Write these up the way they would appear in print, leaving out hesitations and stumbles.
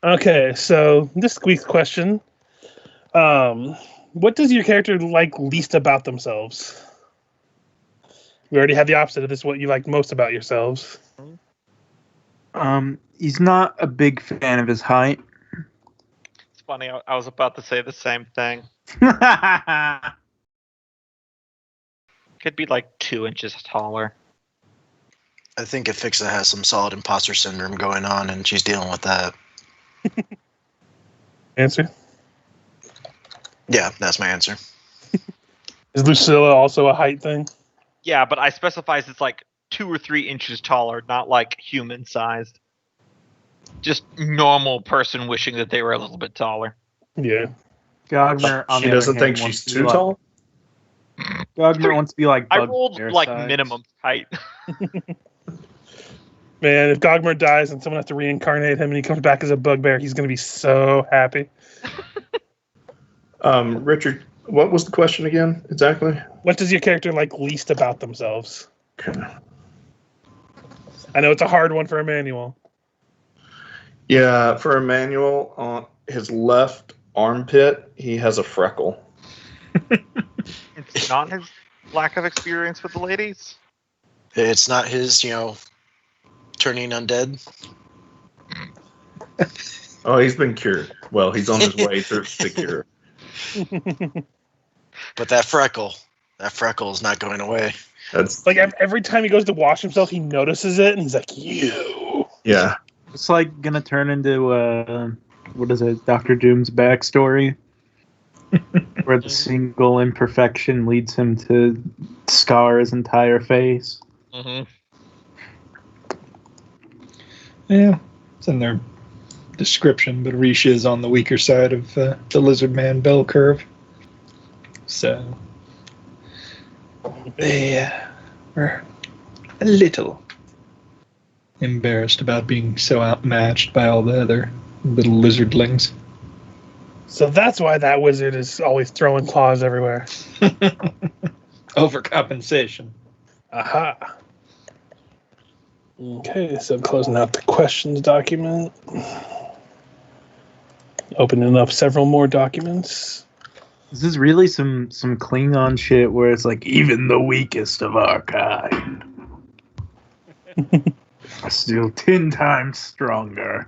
Okay, so this week's question. What does your character like least about themselves? We already had the opposite of this. What you like most about yourselves? He's not a big fan of his height. It's funny. I was about to say the same thing. Could be like 2 inches taller. I think Ephixa has some solid imposter syndrome going on, and she's dealing with that. Answer? Yeah, that's my answer. Is Lucilla also a height thing? Yeah, but I specifies it's like 2 or 3 inches taller, not like human sized. Just normal person wishing that they were a little bit taller. Yeah. Gogmert, on She the doesn't other think hand, wants she's to be too like- tall? Gogmert wants to be like I Bugbear rolled like size. minimum height. Man, if Gogmert dies and someone has to reincarnate him and he comes back as a bugbear, he's going to be so happy. Richard, what was the question again, exactly? What does your character like least about themselves? Okay. I know it's a hard one for Emanuele. Yeah, for Emanuele, on his left armpit, he has a freckle. It's not his lack of experience with the ladies. It's not his, turning undead. Oh, he's been cured. Well, he's on his way through the cure. But that freckle is not going away. That's Like every time he goes to wash himself, he notices it and he's like, "You." yeah. It's like gonna turn into what is it, Dr. Doom's backstory, where the single imperfection leads him to scar his entire face. Mm-hmm. Yeah, it's in their description, but Ris'sh is on the weaker side of the lizard man bell curve. So they were a little embarrassed about being so outmatched by all the other little lizardlings. So that's why that wizard is always throwing claws everywhere. Overcompensation. Aha. Okay, so closing out the questions document. Opening up several more documents. This is really some Klingon shit where it's like, even the weakest of our kind are still 10 times stronger.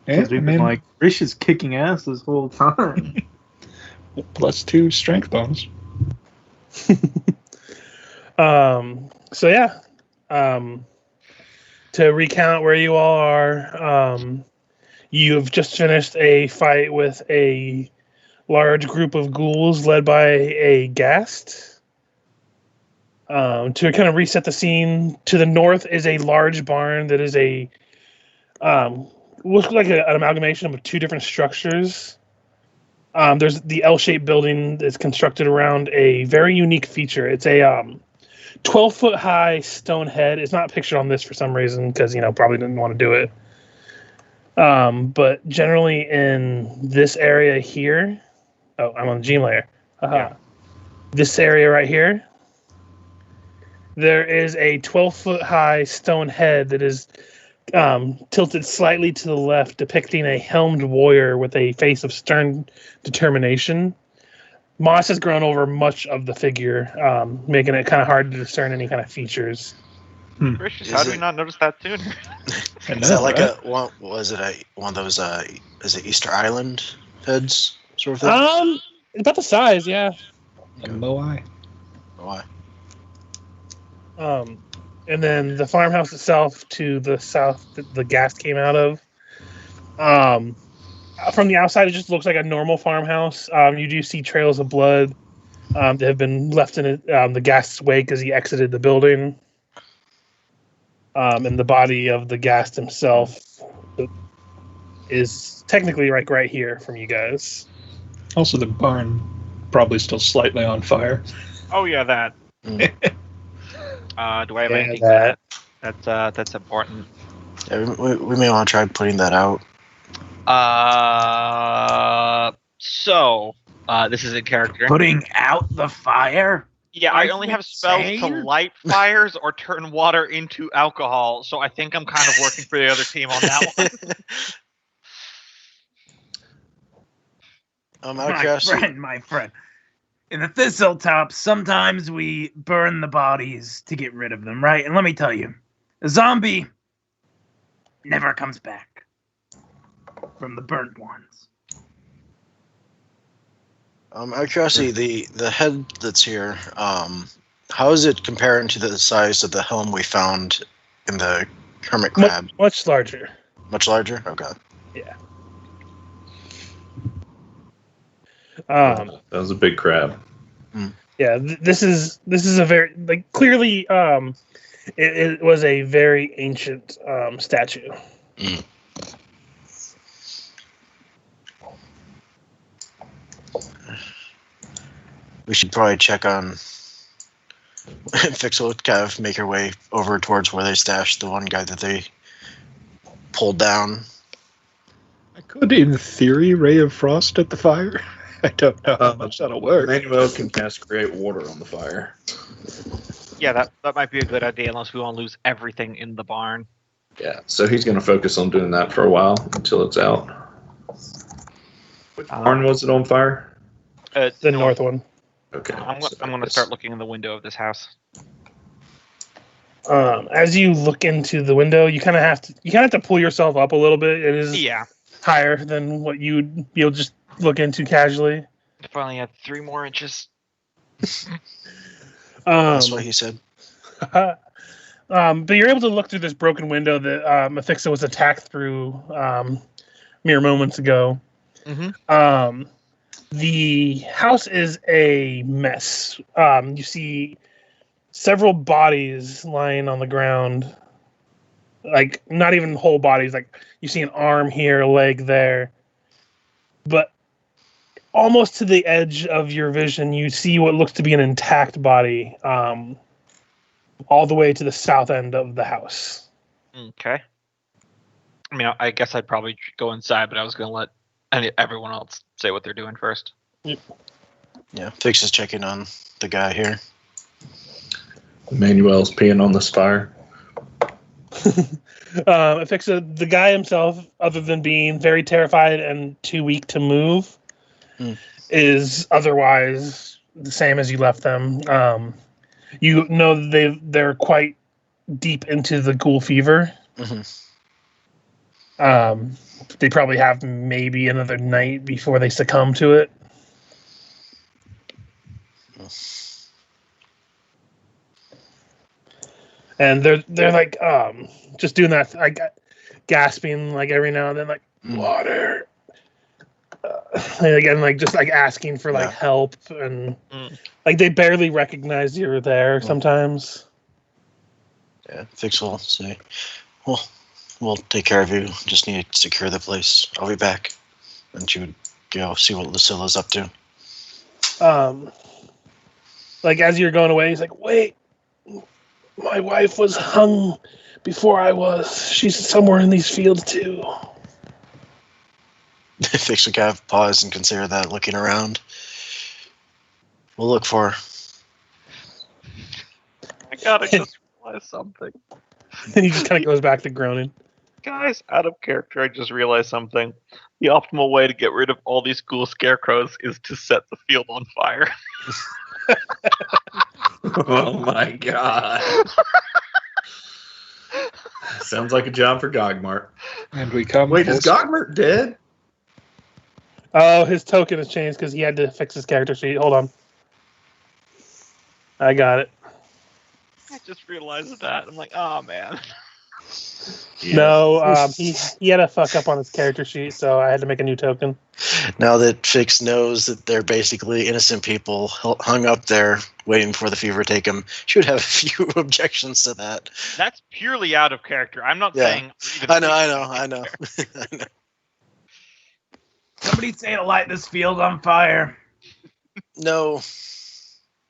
Yeah, Because we've been like, Ris'sh is kicking ass this whole time. +2 strength bonus. So yeah. To recount where you all are, you've just finished a fight with a large group of ghouls led by a ghast. To kind of reset the scene, to the north is a large barn that is a looks like an amalgamation of 2 different structures. There's the L-shaped building that's constructed around a very unique feature. It's a 12-foot high stone head. It's not pictured on this for some reason because, probably didn't want to do it. But generally in this area here, I'm on the Gene layer. Yeah. This area right here, there is a 12-foot high stone head that is tilted slightly to the left, depicting a helmed warrior with a face of stern determination. Moss has grown over much of the figure, making it kind of hard to discern any kind of features. Ris'sh, how do we not notice that sooner? Is that like one of those? Is it Easter Island heads sort of thing? It's about the size, yeah. A Moai. Why? And then the farmhouse itself to the south that the ghast came out of. From the outside, it just looks like a normal farmhouse. You do see trails of blood that have been left in it, the ghast's wake as he exited the building. And the body of the ghast himself is technically right here from you guys. Also, the barn probably still slightly on fire. Oh yeah, that. Mm. Do I have Yeah, anything that. that's important? Yeah, we may want to try putting that out. So this is a character. Putting out the fire? Yeah, I only have spells to insane? light fires or turn water into alcohol, so I think I'm kind of working for the other team on that one. Out of curiosity, My friend. In the Thistletops, sometimes we burn the bodies to get rid of them, right? And let me tell you, a zombie never comes back from the burnt ones. out of curiosity, the head that's here, how is it comparing to the size of the helm we found in the hermit crab? Much larger. Much larger? Okay. Yeah. That was a big crab. Yeah, this is a very clearly it was a very ancient statue. We should probably check on Ephixa would kind of make her way over towards where they stashed the one guy that they pulled down. I could, in theory, Ray of Frost at the fire. I don't know how much that'll work. Emanuele can cast Create Water on the fire. Yeah, that might be a good idea unless we want to lose everything in the barn. Yeah, so he's going to focus on doing that for a while until it's out. Which barn was it on fire? The north one. Okay. I'm going to start looking in the window of this house. As you look into the window, you kind of have to pull yourself up a little bit. It is higher than what you'd be able to just look into casually. Finally had 3 more inches. That's what he said. But you're able to look through this broken window that Ephixa was attacked through mere moments ago. Mm-hmm. The house is a mess. You see several bodies lying on the ground. Like, not even whole bodies. Like, you see an arm here, a leg there. But almost to the edge of your vision, you see what looks to be an intact body all the way to the south end of the house. Okay. I mean, I guess I'd probably go inside, but I was going to let everyone else say what they're doing first. Yep. Yeah, Fix is checking on the guy here. Emanuele's peeing on this fire. Ephixa, the guy himself, other than being very terrified and too weak to move, is otherwise the same as you left them. You know they're quite deep into the ghoul fever. They probably have maybe another night before they succumb to it. And they're like just doing that, like gasping like every now and then, like water. And again, like just like asking for like help, and like they barely recognize you're there sometimes. Yeah, Fix will say, "Well, we'll take care of you. Just need to secure the place. I'll be back." And she would go see what Lucilla's up to. Like as you're going away, he's like, "Wait, my wife was hung before I was. She's somewhere in these fields too." Fix would kind of pause and consider that, looking around. We'll look for her. I gotta just realize something. And he just kind of goes back to groaning. Guys, out of character, I just realized something. The optimal way to get rid of all these cool scarecrows is to set the field on fire. Oh my god. Sounds like a job for Gogmert. And we come. Wait, is Gogmert dead? Oh, his token has changed because he had to fix his character sheet. Hold on. I got it. I just realized that. I'm like, oh man. Yeah. No, he had a fuck up on his character sheet, so I had to make a new token. Now that Fix knows that they're basically innocent people hung up there waiting for the fever to take them, she would have a few objections to that. That's purely out of character. I'm not saying. I know. Somebody say to light this field on fire. No.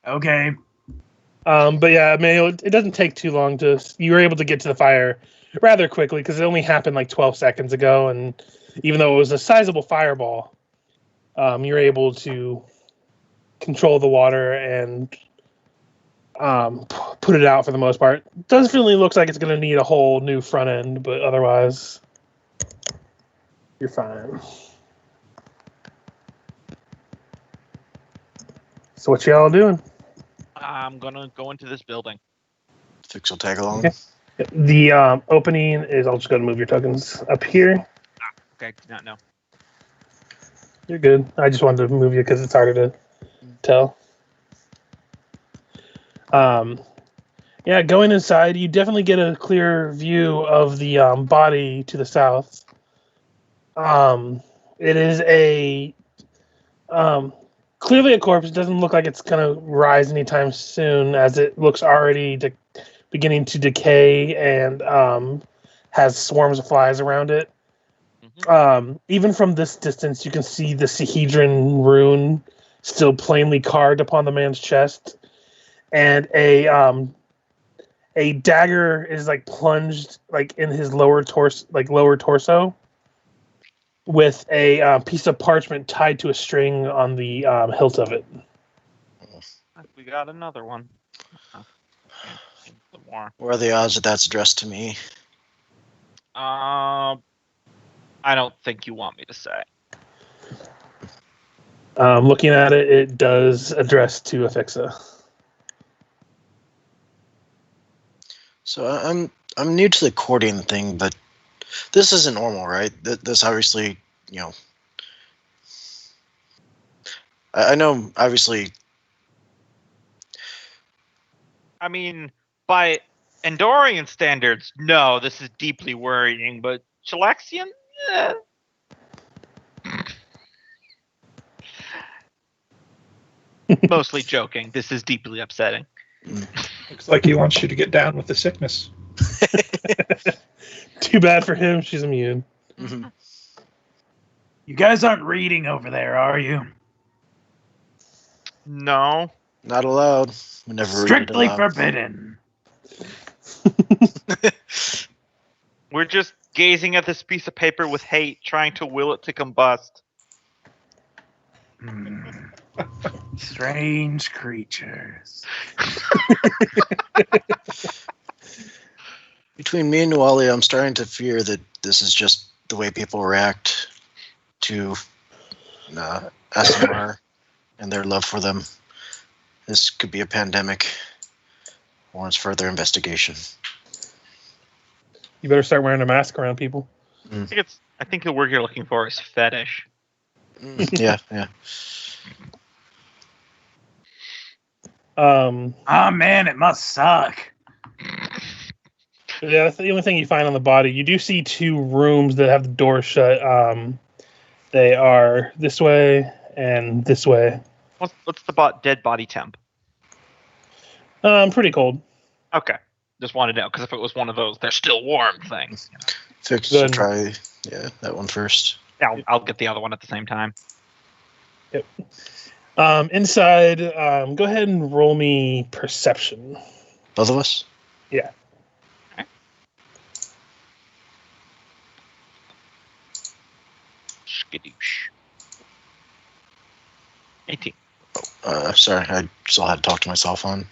Okay. But yeah, Emanuele, it doesn't take too long you were able to get to the fire rather quickly because it only happened like 12 seconds ago, and even though it was a sizable fireball, you're able to control the water and put it out for the most part. Definitely looks like it's going to need a whole new front end, but otherwise, you're fine. So what y'all doing? I'm gonna go into this building. Fix will tag along. Okay. The opening is. I'll just go to move your tokens up here. Okay, did not know. You're good. I just wanted to move you because it's harder to tell. Yeah, going inside, you definitely get a clear view of the body to the south. It is clearly a corpse. It doesn't look like it's going to rise anytime soon, as it looks already beginning to decay and has swarms of flies around it. Mm-hmm. Even from this distance, you can see the Sahedron rune still plainly carved upon the man's chest, and a dagger is like plunged like in his lower torso, with a piece of parchment tied to a string on the hilt of it. We got another one. More. What are the odds that that's addressed to me? I don't think you want me to say. Looking at it, it does address to Ephixa. So I'm new to the courting thing, but this isn't normal, right? This obviously, I know obviously. I mean, by Endorian standards, no, this is deeply worrying, but Chilaxian? Mostly joking. This is deeply upsetting. Looks like he wants you to get down with the sickness. Too bad for him. She's immune. Mm-hmm. You guys aren't reading over there, are you? No. Not allowed. We never Strictly read it aloud. forbidden. We're just gazing at this piece of paper with hate, trying to will it to combust. Strange creatures. Between me and Wally, I'm starting to fear that this is just the way people react to Aasimar and their love for them. This could be a pandemic. Warrants further investigation. You better start wearing a mask around people. I think the word you're looking for is fetish. Yeah. Oh man, it must suck. Yeah, that's the only thing you find on the body. You do see two rooms that have the door shut. They are this way and this way. What's the dead body temp? Pretty cold. Okay. Just wanted to know, because if it was one of those, they're still warm things. Fix Good. will try that one first. Yeah, I'll get the other one at the same time. Yep. Inside, go ahead and roll me perception. Both of us? Yeah. Okay. Skadoosh. 18. Sorry, I still had to talk to myself on.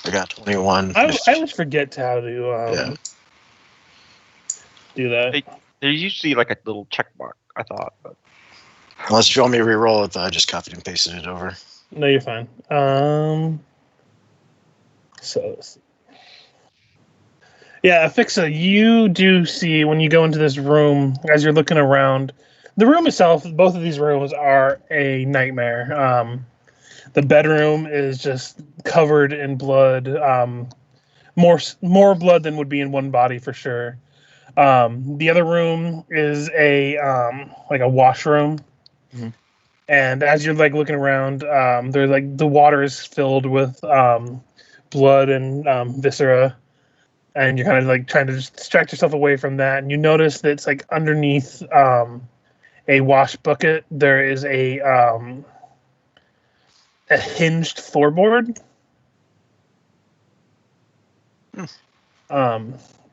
I got 21. I always forget how to do that. There's usually like a little check mark, I thought. But Unless you want me to re-roll it, but I just copied and pasted it over. No, you're fine. So, yeah, Ephixa, you do see when you go into this room, as you're looking around, the room itself, both of these rooms are a nightmare. The bedroom is just covered in blood, more blood than would be in one body for sure. The other room is a washroom. Mm-hmm. And as you're like looking around, there's like the water is filled with blood and viscera, and you're kind of like trying to just distract yourself away from that. And you notice that it's like underneath a wash bucket, there is a hinged floorboard.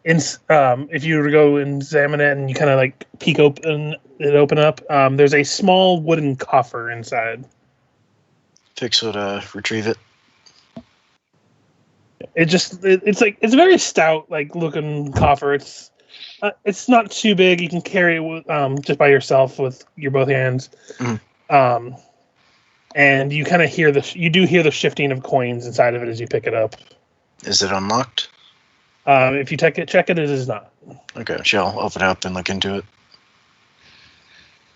If you were to go and examine it and you kind of like peek open up, there's a small wooden coffer inside. Fix would retrieve it. It's a very stout like looking coffer. It's not too big. You can carry it just by yourself with your both hands. Mm-hmm. and you kind of hear you do hear the shifting of coins inside of it as you pick it up. Is it unlocked? If you check it, it is not. Okay, shall open it up and look into it.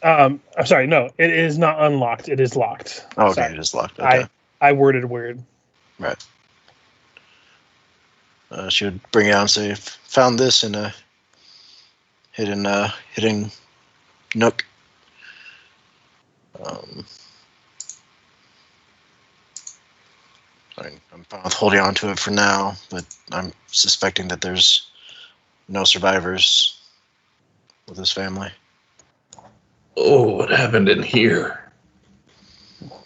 I'm sorry, no, it is not unlocked. It is locked. Oh, okay, Sorry. it is locked. Okay. I worded weird. Right. She would bring it out and say, "Found this in a hidden nook." I'm fine with holding on to it for now, but I'm suspecting that there's no survivors with his family. Oh, what happened in here?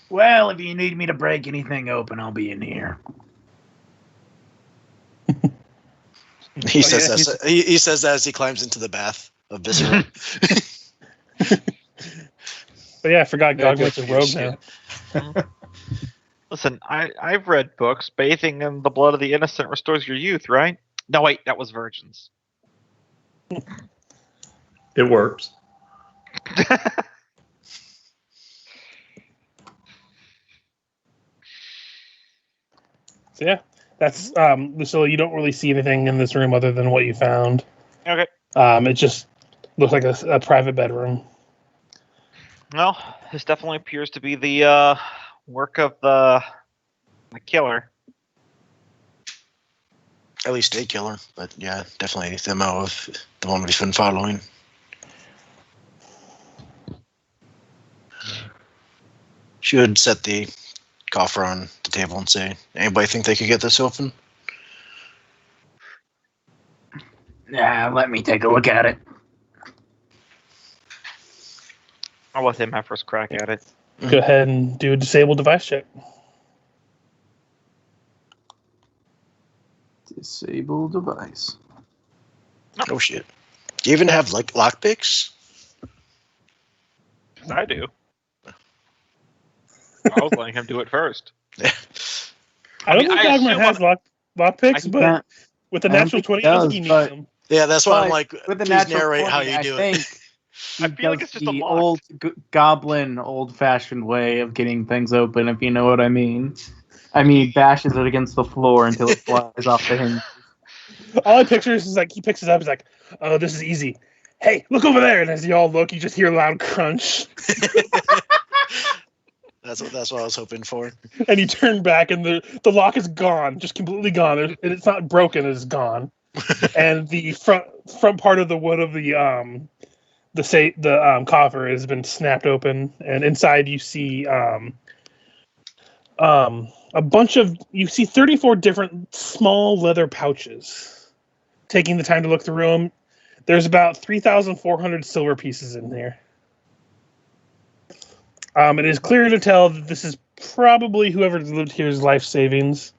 Well, if you need me to break anything open, I'll be in here. He says he says that as he climbs into the bath of viscera. But yeah, I forgot Gogmert's a rogue now. Listen, I've read books. Bathing in the blood of the innocent restores your youth, right? No, wait, that was virgins. It works. So yeah, that's Lucilla. You don't really see anything in this room other than what you found. Okay. It just looks like a private bedroom. Well, this definitely appears to be the work of the killer. At least a killer, but yeah, definitely the MO of the one we've been following. She would set the coffer on the table and say, "Anybody think they could get this open?" Yeah, let me take a look at it. I'll let him have first crack at it. Go ahead and do a disable device check. Disable device. Oh shit! Do you even have like lockpicks? I do. I was letting him do it first. I don't mean, think I Gogmert assume has lockpicks, but with the I don't natural think 20, he I think does, he needs but- them. Yeah, that's why I'm But like, with the please natural narrate how 20, you do I it. think he I feel like does it's just the a old goblin, old-fashioned way of getting things open, if you know what I mean. I mean, he bashes it against the floor until it flies off the hinge. All I picture is like he picks it up. He's like, "Oh, this is easy. Hey, look over there!" And as you all look, you just hear a loud crunch, That's what I was hoping for. and you turn back, and the lock is gone, just completely gone. And it's not broken; it's gone. And the front part of the wood of the coffer has been snapped open, and inside you see a bunch of 34 different small leather pouches. Taking the time to look through them, there's about 3,400 silver pieces in there. It is clear to tell that this is probably whoever lived here's life savings.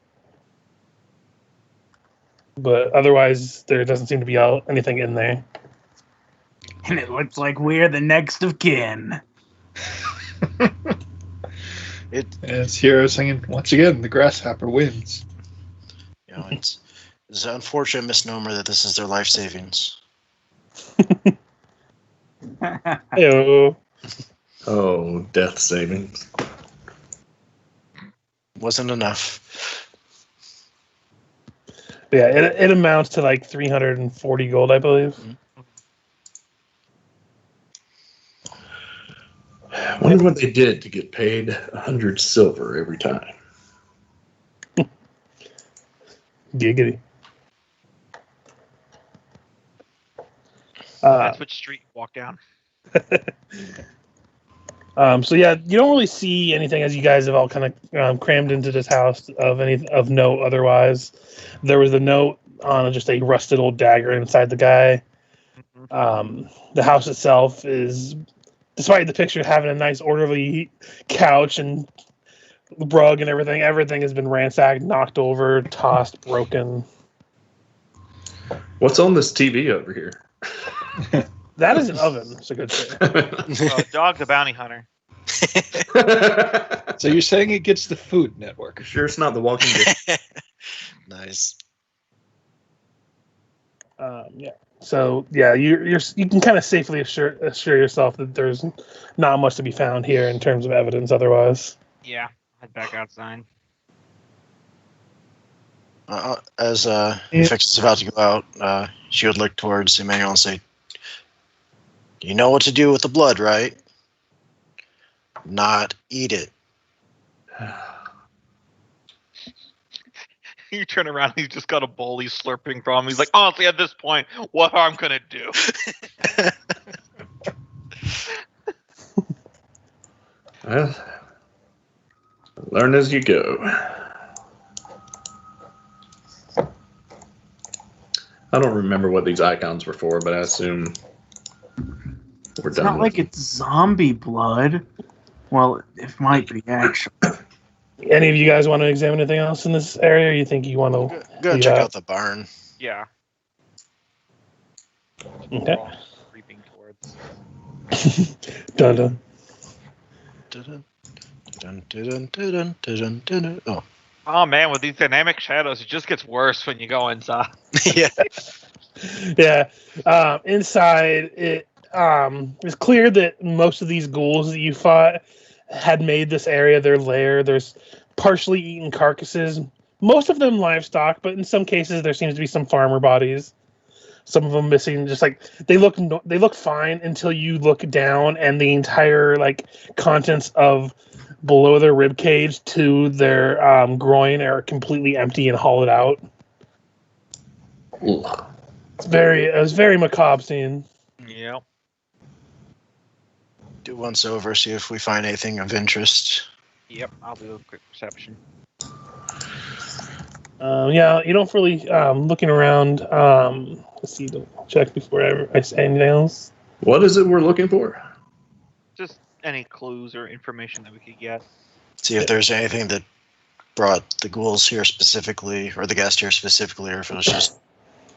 But otherwise, there doesn't seem to be anything in there. And it looks like we're the next of kin. As Hero singing, once again, the grasshopper wins. You know, it's an unfortunate misnomer that this is their life savings. Ew. Oh, death savings. Wasn't enough. Yeah, it amounts to like 340 gold, I believe. I wonder what they did to get paid 100 silver every time. Giggity. That's which street you walk down. So yeah, you don't really see anything as you guys have all kind of crammed into this house of note. Otherwise, there was a note on just a rusted old dagger inside the guy. The house itself is, despite the picture having a nice orderly couch and rug and everything has been ransacked, knocked over, tossed, broken. What's on this TV over here? That is an oven. It's a good thing. Dog the bounty hunter. So you're saying it gets the Food Network? Sure, it's not The Walking Dead. Nice. Yeah. So yeah, you can kind of safely assure yourself that there's not much to be found here in terms of evidence. Otherwise, Yeah, head back outside. As Ephixa is about to go out, she would look towards Emanuele and say, "You know what to do with the blood, right? Not eat it." You turn around, he's just got a bowl he's slurping from. He's like, honestly, at this point, what harm can it do? Well, learn as you go. I don't remember what these icons were for, but I assume we're It's done. not like with it's zombie blood. Well, it might be actually. Any of you guys want to examine anything else in this area, or you think you want to Go leave check out? out the barn. Yeah. Okay. We're all creeping towards. Dun dun. Dun, dun, dun, dun, dun, dun, dun. Oh, Oh man, with these dynamic shadows, it just gets worse when you go inside. yeah. Yeah. Inside, it's clear that most of these ghouls that you fought had made this area their lair. There's partially eaten carcasses, most of them livestock, but in some cases there seems to be some farmer bodies. Some of them missing. Just like they look fine until you look down, and the entire like contents of below their rib cage to their groin are completely empty and hollowed out. Ugh. It was very macabre scene. Yep. Do once over, see if we find anything of interest. Yep, I'll do a quick perception. Yeah, you don't really looking around. Let's see, check before I say anything else. What is it we're looking for? Just any clues or information that we could get. See if there's anything that brought the ghouls here specifically, or the guest here specifically, or if it was just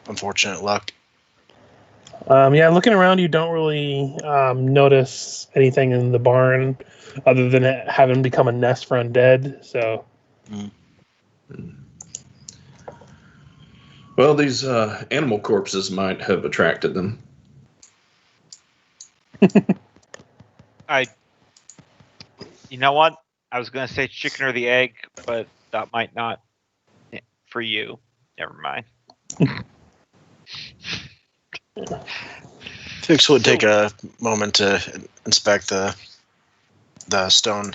unfortunate luck. Yeah, looking around, you don't really notice anything in the barn other than it having become a nest for undead. So, Well, these animal corpses might have attracted them. You know what? I was gonna say chicken or the egg, but that might not. For you, never mind. Fix would take a moment to inspect the stone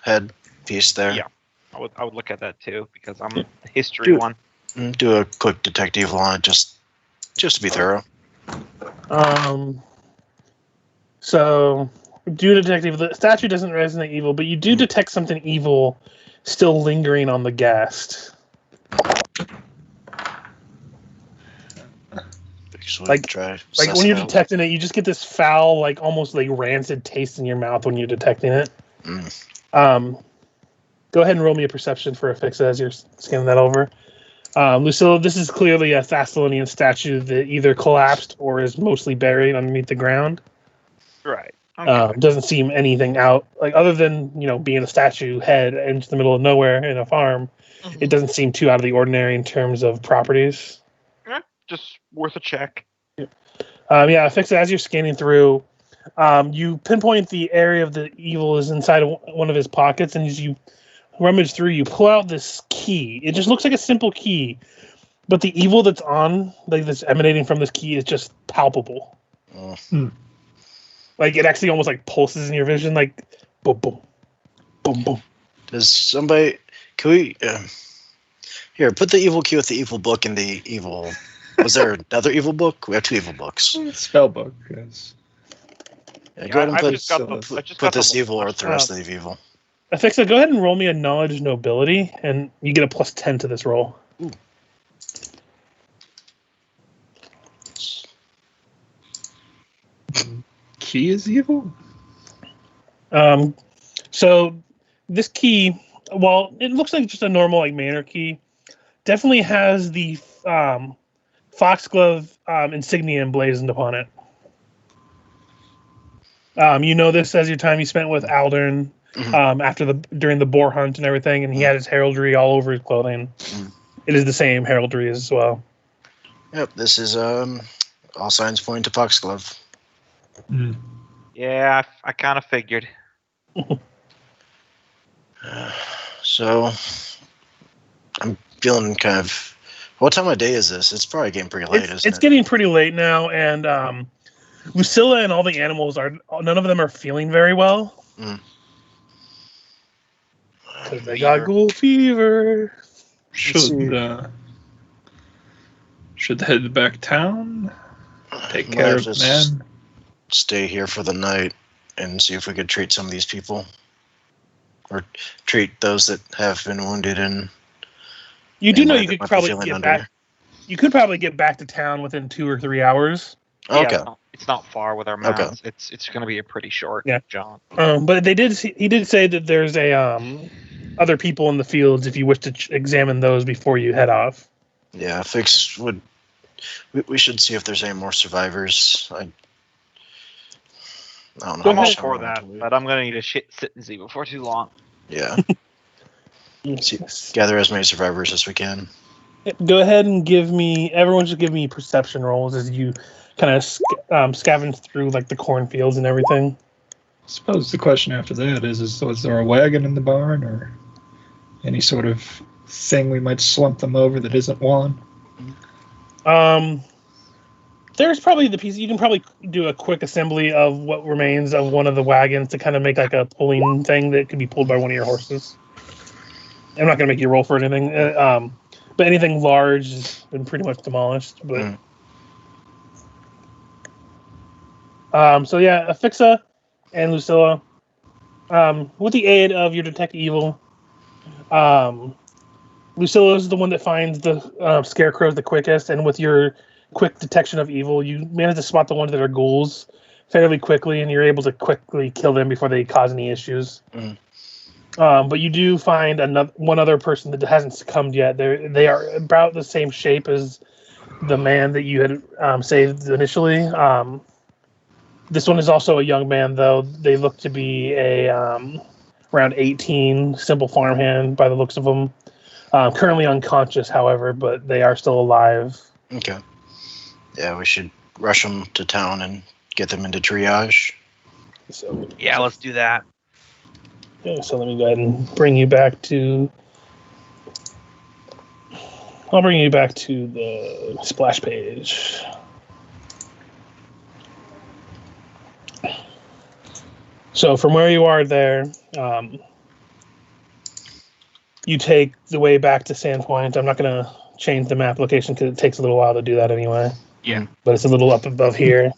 head piece there. Yeah. I would look at that too because I'm a history Dude. one. Do a quick detective on it, just to be thorough. So do detective. The statue doesn't resonate evil, but you do detect something evil still lingering on the guest. Fix would Like- try Like suss when it you're out. detecting it, you just get this foul, like almost like rancid taste in your mouth when you're detecting it. Go ahead and roll me a perception for Ephixa as you're scanning that over. Lucilla, this is clearly a Thessalonian statue that either collapsed or is mostly buried underneath the ground. Right. Okay. Doesn't seem anything out, like other than being a statue head in the middle of nowhere in a farm. It doesn't seem too out of the ordinary in terms of properties. Just worth a check. Yeah, Ephixa, as you're scanning through, you pinpoint the area of the evil is inside of one of his pockets, and as you rummage through, you pull out this key. It just looks like a simple key, but the evil that's emanating from this key is just palpable. Oh. Like it actually almost like pulses in your vision, like boom, boom, boom, boom. Does somebody? Can we? Here, put the evil key with the evil book in the evil. Was there another evil book? We have 2 evil books. Spellbook, yes. Yeah, go ahead and I've put, just got the. I just got put this the evil with the rest of the evil. Ephixa, go ahead and roll me a knowledge nobility, and you get a plus 10 to this roll. Ooh. Key is evil? So this key, while it looks like just a normal like manor key, definitely has the foxglove insignia emblazoned upon it. You know this as your time you spent with Aldern during the boar hunt and everything, and he had his heraldry all over his clothing. It is the same heraldry as well. Yep, this is all signs point to Foxglove. Yeah, I kind of figured. So, I'm feeling kind of. What time of day is this? It's probably getting pretty late, isn't It's it? getting pretty late now, and Lucilla and all the animals none of them are feeling very well because they got ghoul fever. Should head back town? Take Might care have of to the man? stay here for the night and see if we could treat some of these people, or treat those that have been wounded. And You do know you might could be probably feeling get under. back. You could probably get back to town within 2 or 3 hours. Okay. Yeah, it's not far with our mounts. It's going to be a pretty short jaunt. But he did say that there's other people in the fields if you wish to examine those before you head off. Yeah, we should see if there's any more survivors. I don't know. Go I'm all ahead. for that, but I'm going to need a sit and see before too long. Yeah. Gather as many survivors as we can. Go ahead and everyone should give me perception rolls as you kind of scavenge through like the cornfields and everything. I suppose the question after that is there a wagon in the barn or any sort of thing we might slump them over that isn't one? There's probably the piece. You can probably do a quick assembly of what remains of one of the wagons to kind of make like a pulling thing that could be pulled by one of your horses. I'm not going to make you roll for anything. But anything large has been pretty much demolished. But so yeah, Ephixa and Lucilla, with the aid of your detect evil, Lucilla is the one that finds the scarecrows the quickest, and with your quick detection of evil, you manage to spot the ones that are ghouls fairly quickly, and you're able to quickly kill them before they cause any issues. But you do find one other person that hasn't succumbed yet. They are about the same shape as the man that you had saved initially. This one is also a young man, though. They look to be around 18, simple farmhand by the looks of them. Currently unconscious, however, but they are still alive. Okay. Yeah, we should rush them to town and get them into triage. So yeah, let's do that. Okay, so let me go ahead and bring you back to... I'll bring you back to the splash page. So from where you are there, you take the way back to Sandpoint. I'm not going to change the map location because it takes a little while to do that anyway. Yeah. But it's a little up above here.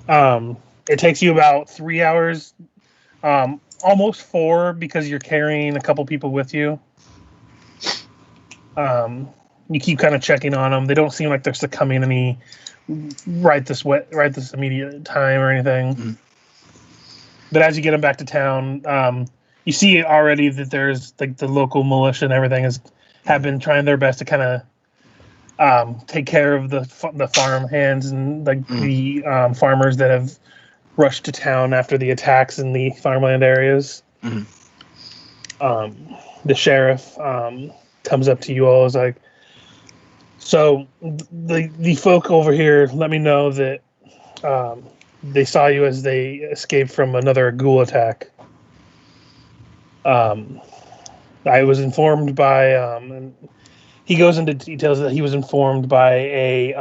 It takes you about 3 hours, almost 4 because you're carrying a couple people with you. You keep kind of checking on them. They don't seem like they're succumbing any right this immediate time or anything. But as you get them back to town, you see already that there's like the local militia and everything have been trying their best to kind of take care of the farm hands and like the farmers that have rushed to town after the attacks in the farmland areas. The sheriff comes up to you all, is like, so the folk over here let me know that they saw you as they escaped from another ghoul attack. I was informed by, and he goes into details that he was informed by a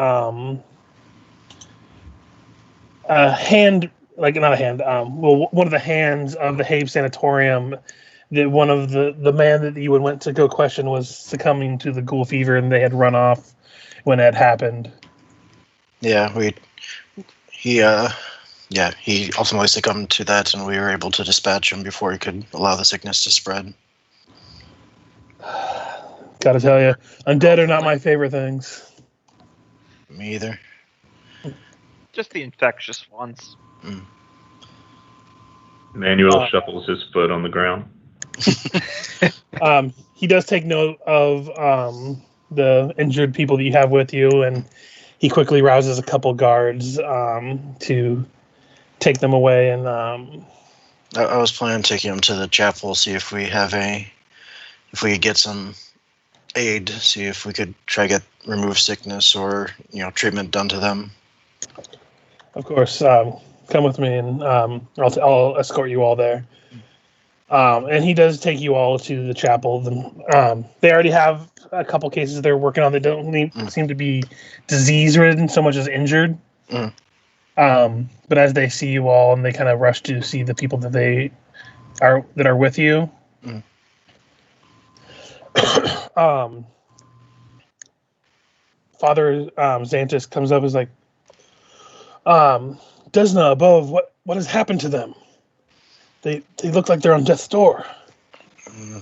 hand, like not a hand, one of the hands of the Habe Sanatorium, that one of the man that you went to go question was succumbing to the ghoul fever, and they had run off when it happened. Yeah, he ultimately succumbed to that, and we were able to dispatch him before he could allow the sickness to spread. Gotta tell you, undead are not my favorite things. Me either. Just the infectious ones. Emanuele shuffles his foot on the ground. He does take note of the injured people that you have with you, and he quickly rouses a couple guards to take them away. And I was planning on taking him to the chapel, see if we could get some aid, see if we could try to remove sickness or treatment done to them. Of course, come with me, and I'll escort you all there. And he does take you all to the chapel. They already have a couple cases they're working on. They don't seem to be disease-ridden so much as injured. Mm. But as they see you all, and they kind of rush to see the people that are with you. Mm. Father Xantus comes up and is like, Desna above, what has happened to them? They look like they're on death's door.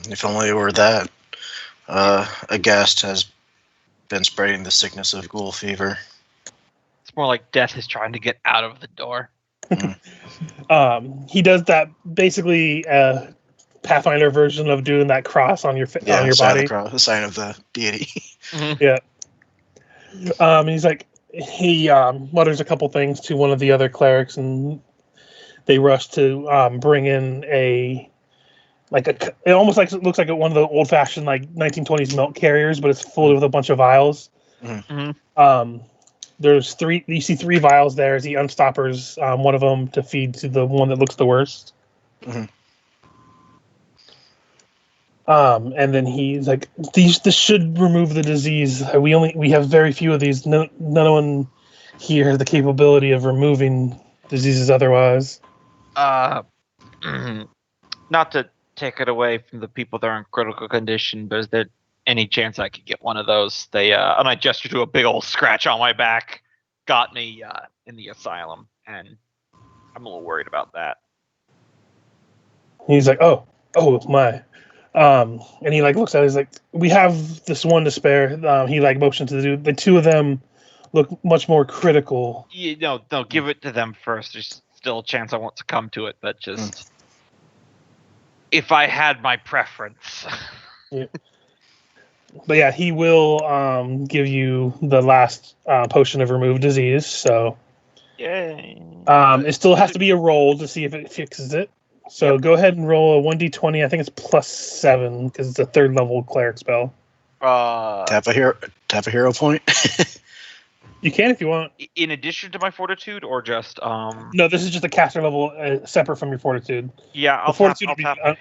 If only it were that. A guest has been spreading the sickness of ghoul fever. It's more like death is trying to get out of the door. He does that basically Pathfinder version of doing that cross on your on your body. The sign of the deity. Yeah. He's like, he mutters a couple things to one of the other clerics, and they rush to bring in it almost looks like one of the old fashioned 1920s milk carriers, but it's full with a bunch of vials. Mm-hmm. There's three. You see 3 vials there as he unstoppers one of them to feed to the one that looks the worst. Mm-hmm. And then he's like, this should remove the disease. We have very few of these. No one here has the capability of removing diseases otherwise. Not to take it away from the people that are in critical condition, but is there any chance I could get one of those? They and I gesture to a big old scratch on my back. Got me in the asylum, and I'm a little worried about that. He's like, oh my. And he looks at it, he's like, we have this one to spare. He motions to the 2 of them look much more critical. No, give it to them first. There's still a chance I want to come to it, but just if I had my preference. Yeah. But yeah, he will give you the last potion of remove disease. So Yay. it still has to be a roll to see if it fixes it. So go ahead and roll a 1d20. I think it's +7 because it's a 3rd level cleric spell. Tap a hero point. You can if you want. In addition to my fortitude, or just No, this is just a caster level separate from your fortitude. Yeah, I'll tap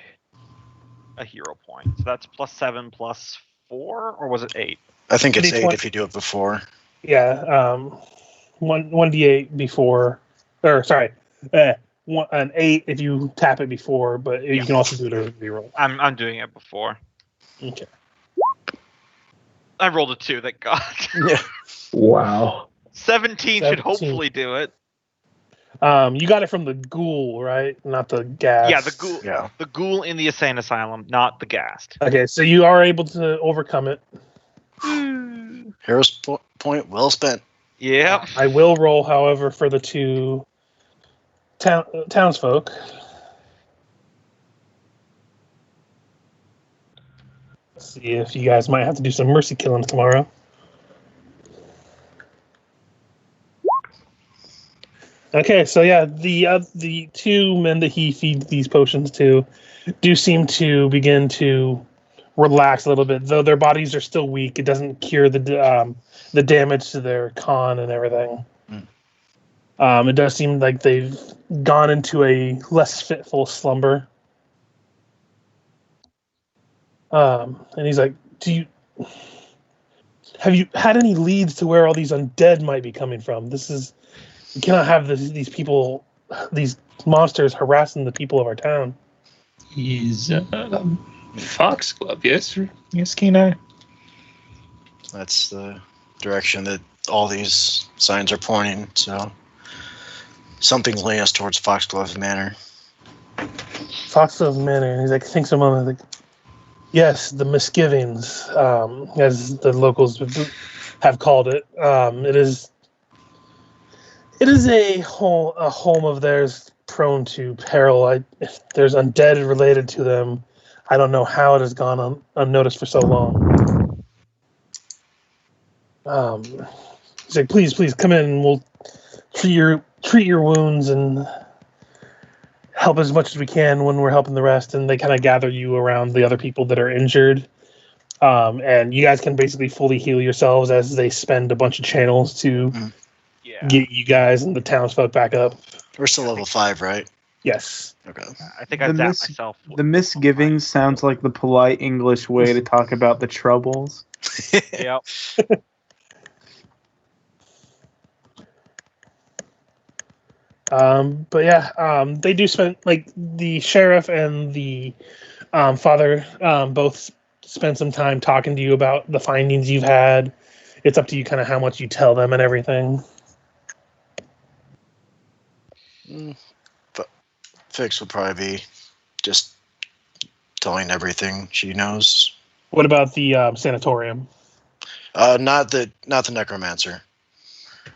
a hero point. So that's +7 +4, or was it 8? I think it's 8 1d20. if you do it before. Yeah, 1d8 before, or sorry, an 8 if you tap it before, but you can also do it as a reroll. I'm doing it before. Okay. I rolled a 2. Thank God. Yeah. Wow. 17 should hopefully do it. You got it from the ghoul, right? Not the ghast. Yeah, the ghoul. Yeah. The ghoul in the insane asylum, not the ghast. Okay, so you are able to overcome it. Hero's point well spent. Yep. I will roll, however, for the 2 townsfolk. Let's see if you guys might have to do some mercy killing tomorrow. Okay, so yeah, the 2 men that he feeds these potions to do seem to begin to relax a little bit, though their bodies are still weak. It doesn't cure the damage to their con and everything. It does seem like they've gone into a less fitful slumber. And he's like, have you had any leads to where all these undead might be coming from? You cannot have these people, these monsters harassing the people of our town. He's Foxglove, yes? Yes, Kenai? That's the direction that all these signs are pointing, so something's leading us towards Foxglove Manor. Foxglove Manor, he's like, thinks a moment, like, yes, the Misgivings, as the locals have called it. It is a home of theirs prone to peril. If there's undead related to them, I don't know how it has gone unnoticed for so long. He's like, please come in and we'll treat your wounds and help as much as we can when we're helping the rest. And they kind of gather you around the other people that are injured. And you guys can basically fully heal yourselves as they spend a bunch of channels to get you guys and the townsfolk back up. We're still level 5, right? Yes. Okay. I think I The zapped myself. The misgivings sounds like the polite English way to talk about the troubles. Yep. But yeah, they do spend like the sheriff and the father both spend some time talking to you about the findings you've had. It's up to you kind of how much you tell them and everything. But Fix will probably be just telling everything she knows. What about the sanatorium? Not the necromancer,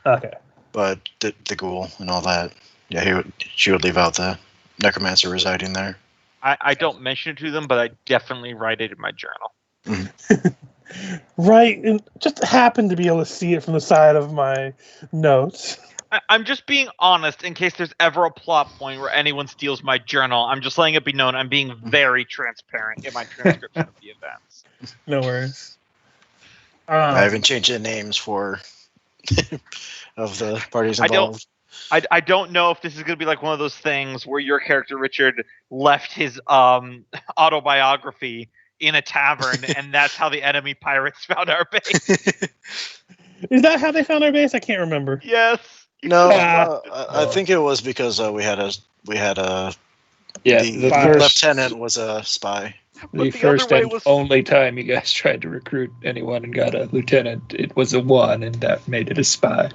Okay. but the ghoul and all that. Yeah, she would leave out the necromancer residing there. I don't mention it to them, but I definitely write it in my journal. Right, and just happened to be able to see it from the side of my notes. I'm just being honest in case there's ever a plot point where anyone steals my journal. I'm just letting it be known I'm being very transparent in my transcription of the events. No worries. I haven't changed the names for of the parties involved. I don't know if this is going to be like one of those things where your character Richard left his autobiography in a tavern, and that's how the enemy pirates found our base. Is that how they found our base? I can't remember. Yes. No, I think it was because we had a the first lieutenant was a spy. the first and only time you guys tried to recruit anyone and got a lieutenant, it was a 1, and that made it a spy.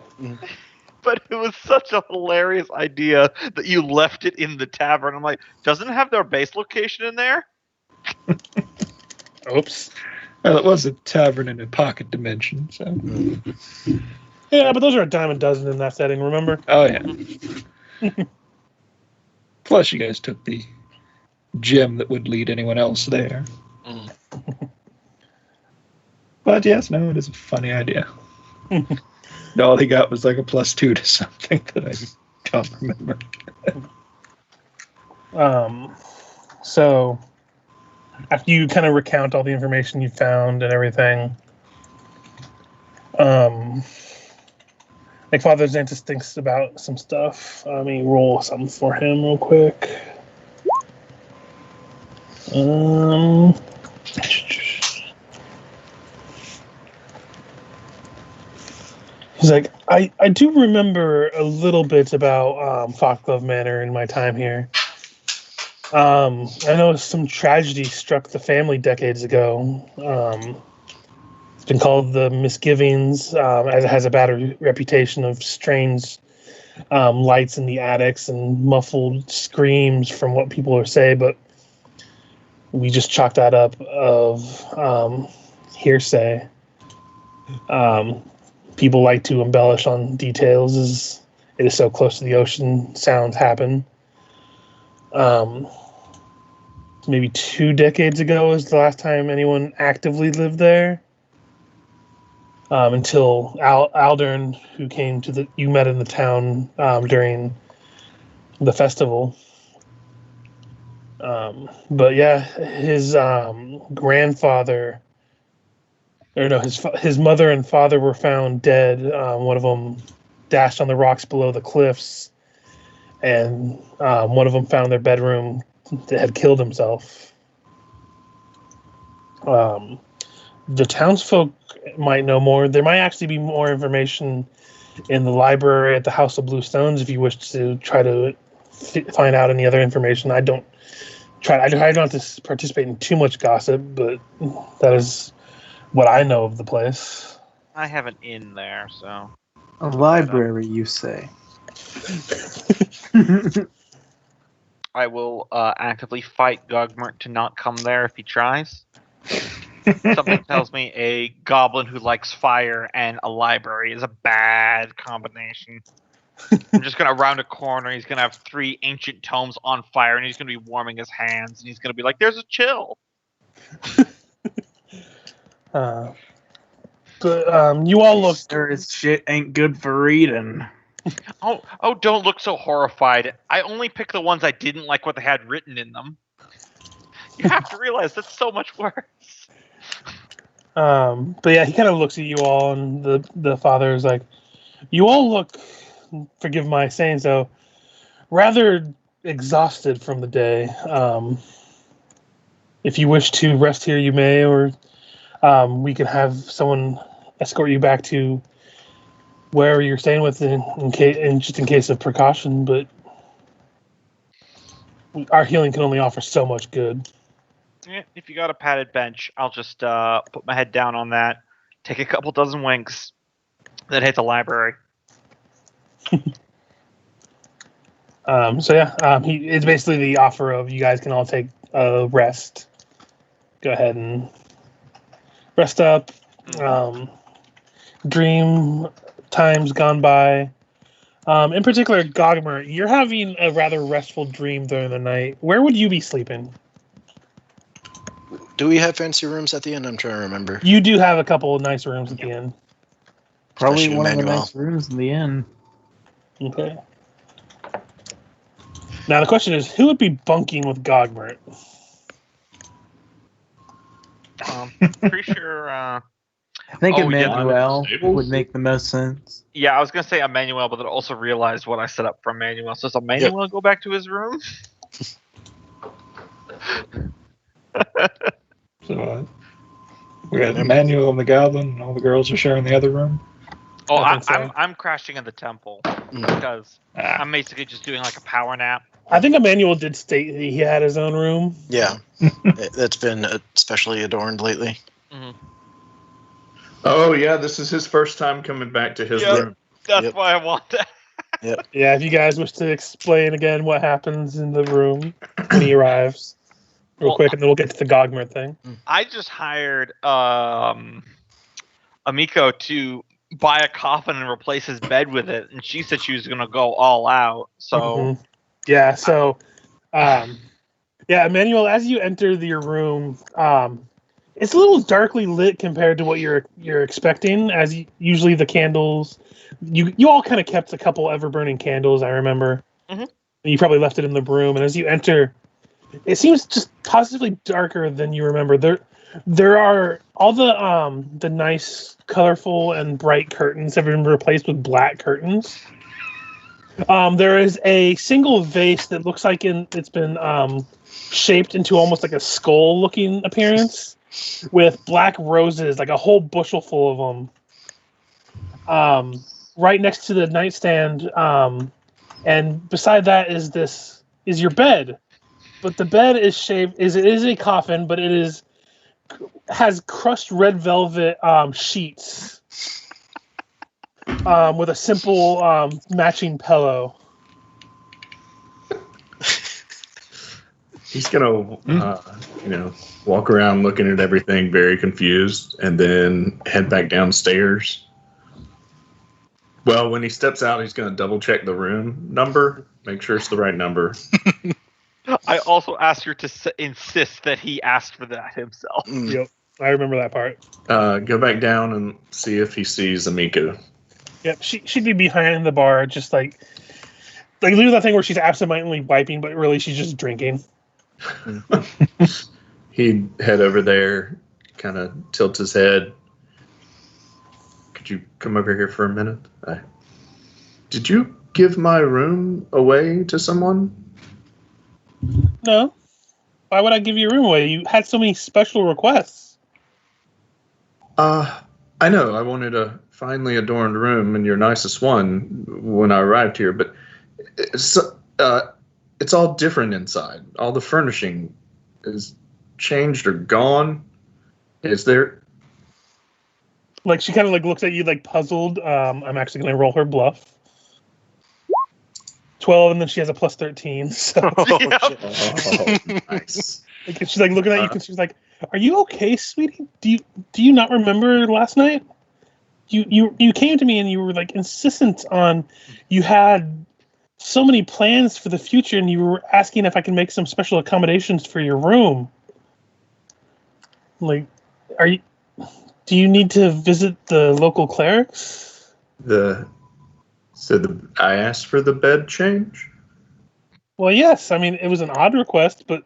But it was such a hilarious idea that you left it in the tavern. I'm like, doesn't it have their base location in there? Oops. Well, it was a tavern in a pocket dimension, so. Yeah, but those are a dime a dozen in that setting, remember? Oh, yeah. Plus, you guys took the gem that would lead anyone else there. But yes, no, it is a funny idea. All he got was like a +2 to something that I don't remember. So, after you kind of recount all the information you found and everything, like Father Xantus thinks about some stuff. Let me roll something for him real quick. He's like, I do remember a little bit about Foxglove Manor in my time here. I know some tragedy struck the family decades ago. It's been called the Misgivings, as it has a bad reputation of strange lights in the attics and muffled screams from what people say, but we just chalked that up of hearsay. People like to embellish on details as it is so close to the ocean, sounds happen. Maybe 2 decades ago was the last time anyone actively lived there. Until Aldern, who came to you met in the town during the festival. But yeah, his grandfather, or no, his mother and father were found dead. One of them dashed on the rocks below the cliffs, and one of them found their bedroom that had killed himself. The townsfolk might know more. There might actually be more information in the library at the House of Blue Stones if you wish to try to find out any other information. I don't have to participate in too much gossip, but that is what I know of the place. I have an inn there, so. A library, you say? I will actively fight Gogmert to not come there if he tries. Something tells me a goblin who likes fire and a library is a bad combination. I'm just going to round a corner. He's going to have 3 ancient tomes on fire, and he's going to be warming his hands, and he's going to be like, there's a chill. But you all look... This shit ain't good for reading. Oh, don't look so horrified. I only picked the ones I didn't like what they had written in them. You have to realize that's so much worse. But yeah, he kind of looks at you all, and the father is like, you all look, forgive my saying so, rather exhausted from the day. If you wish to rest here, you may, or we can have someone escort you back to wherever you're staying with, just in case of precaution. But our healing can only offer so much good. Yeah, if you got a padded bench, I'll just put my head down on that, take a couple dozen winks, then hit the library. It's basically the offer of you guys can all take a rest. Go ahead and rest up. Dream times gone by. In particular, Gogmert, you're having a rather restful dream during the night. Where would you be sleeping? Do we have fancy rooms at the end? I'm trying to remember. You do have a couple of nice rooms at the end. Probably Especially one of the Emanuele. nice rooms in the inn. Okay. Now the question is, who would be bunking with Gogmert? Pretty sure. I think Oh, yeah, Emanuele Stables? would make the most sense. Yeah, I was gonna say Emanuele, but then also realized what I set up for Emanuele. So does Emanuele go back to his room? So we got Emanuele and the Goblin, and all the girls are sharing the other room. Oh, I think so. I'm crashing in the temple because I'm basically just doing like a power nap. I think Emanuele did state that he had his own room. Yeah, that's been especially adorned lately. Oh yeah, this is his first time coming back to his Yeah. room. That's Yep. why I want that. Yeah, if you guys wish to explain again what happens in the room when he arrives, real quick, and then we'll get to the Gogmert thing. I just hired Amiko to buy a coffin and replace his bed with it, and she said she was gonna go all out. So Mhm. Yeah, so, Emanuele, as you enter your room, it's a little darkly lit compared to what you're expecting. As usually the candles, you all kind of kept a couple ever burning candles. I remember. Mhm. You probably left it in the room, and as you enter, it seems just positively darker than you remember. There are all the nice, colorful, and bright curtains have been replaced with black curtains. There is a single vase that looks like it's been shaped into almost like a skull-looking appearance, with black roses, like a whole bushel full of them. Right next to the nightstand, and beside that is your bed. But the bed is shaped it is a coffin, but has crushed red velvet sheets. With a simple matching pillow. He's gonna, walk around looking at everything, very confused, and then head back downstairs. Well, when he steps out, he's gonna double check the room number, make sure it's the right number. I also asked her to insist that he asked for that himself. Yep, I remember that part. Go back down and see if he sees Amiko. Yep, she'd be behind the bar, just like do that thing where she's absentmindedly wiping, but really she's just drinking. He'd head over there, kind of tilt his head. Could you come over here for a minute? Did you give my room away to someone? No. Why would I give your room away? You had so many special requests. I know. I wanted a finely adorned room and your nicest one when I arrived here, but it's all different inside. All the furnishing is changed or gone. Is there? Like she kind of looks at you puzzled. I'm actually going to roll her bluff. 12, and then she has a plus 13. So Oh, nice. she's looking at you, and she's like, "Are you okay, sweetie? Do you not remember last night? You came to me and you were insistent on you had so many plans for the future, and you were asking if I can make some special accommodations for your room. Do you need to visit the local clerics?" I asked for the bed change? Well, yes. I mean, it was an odd request, but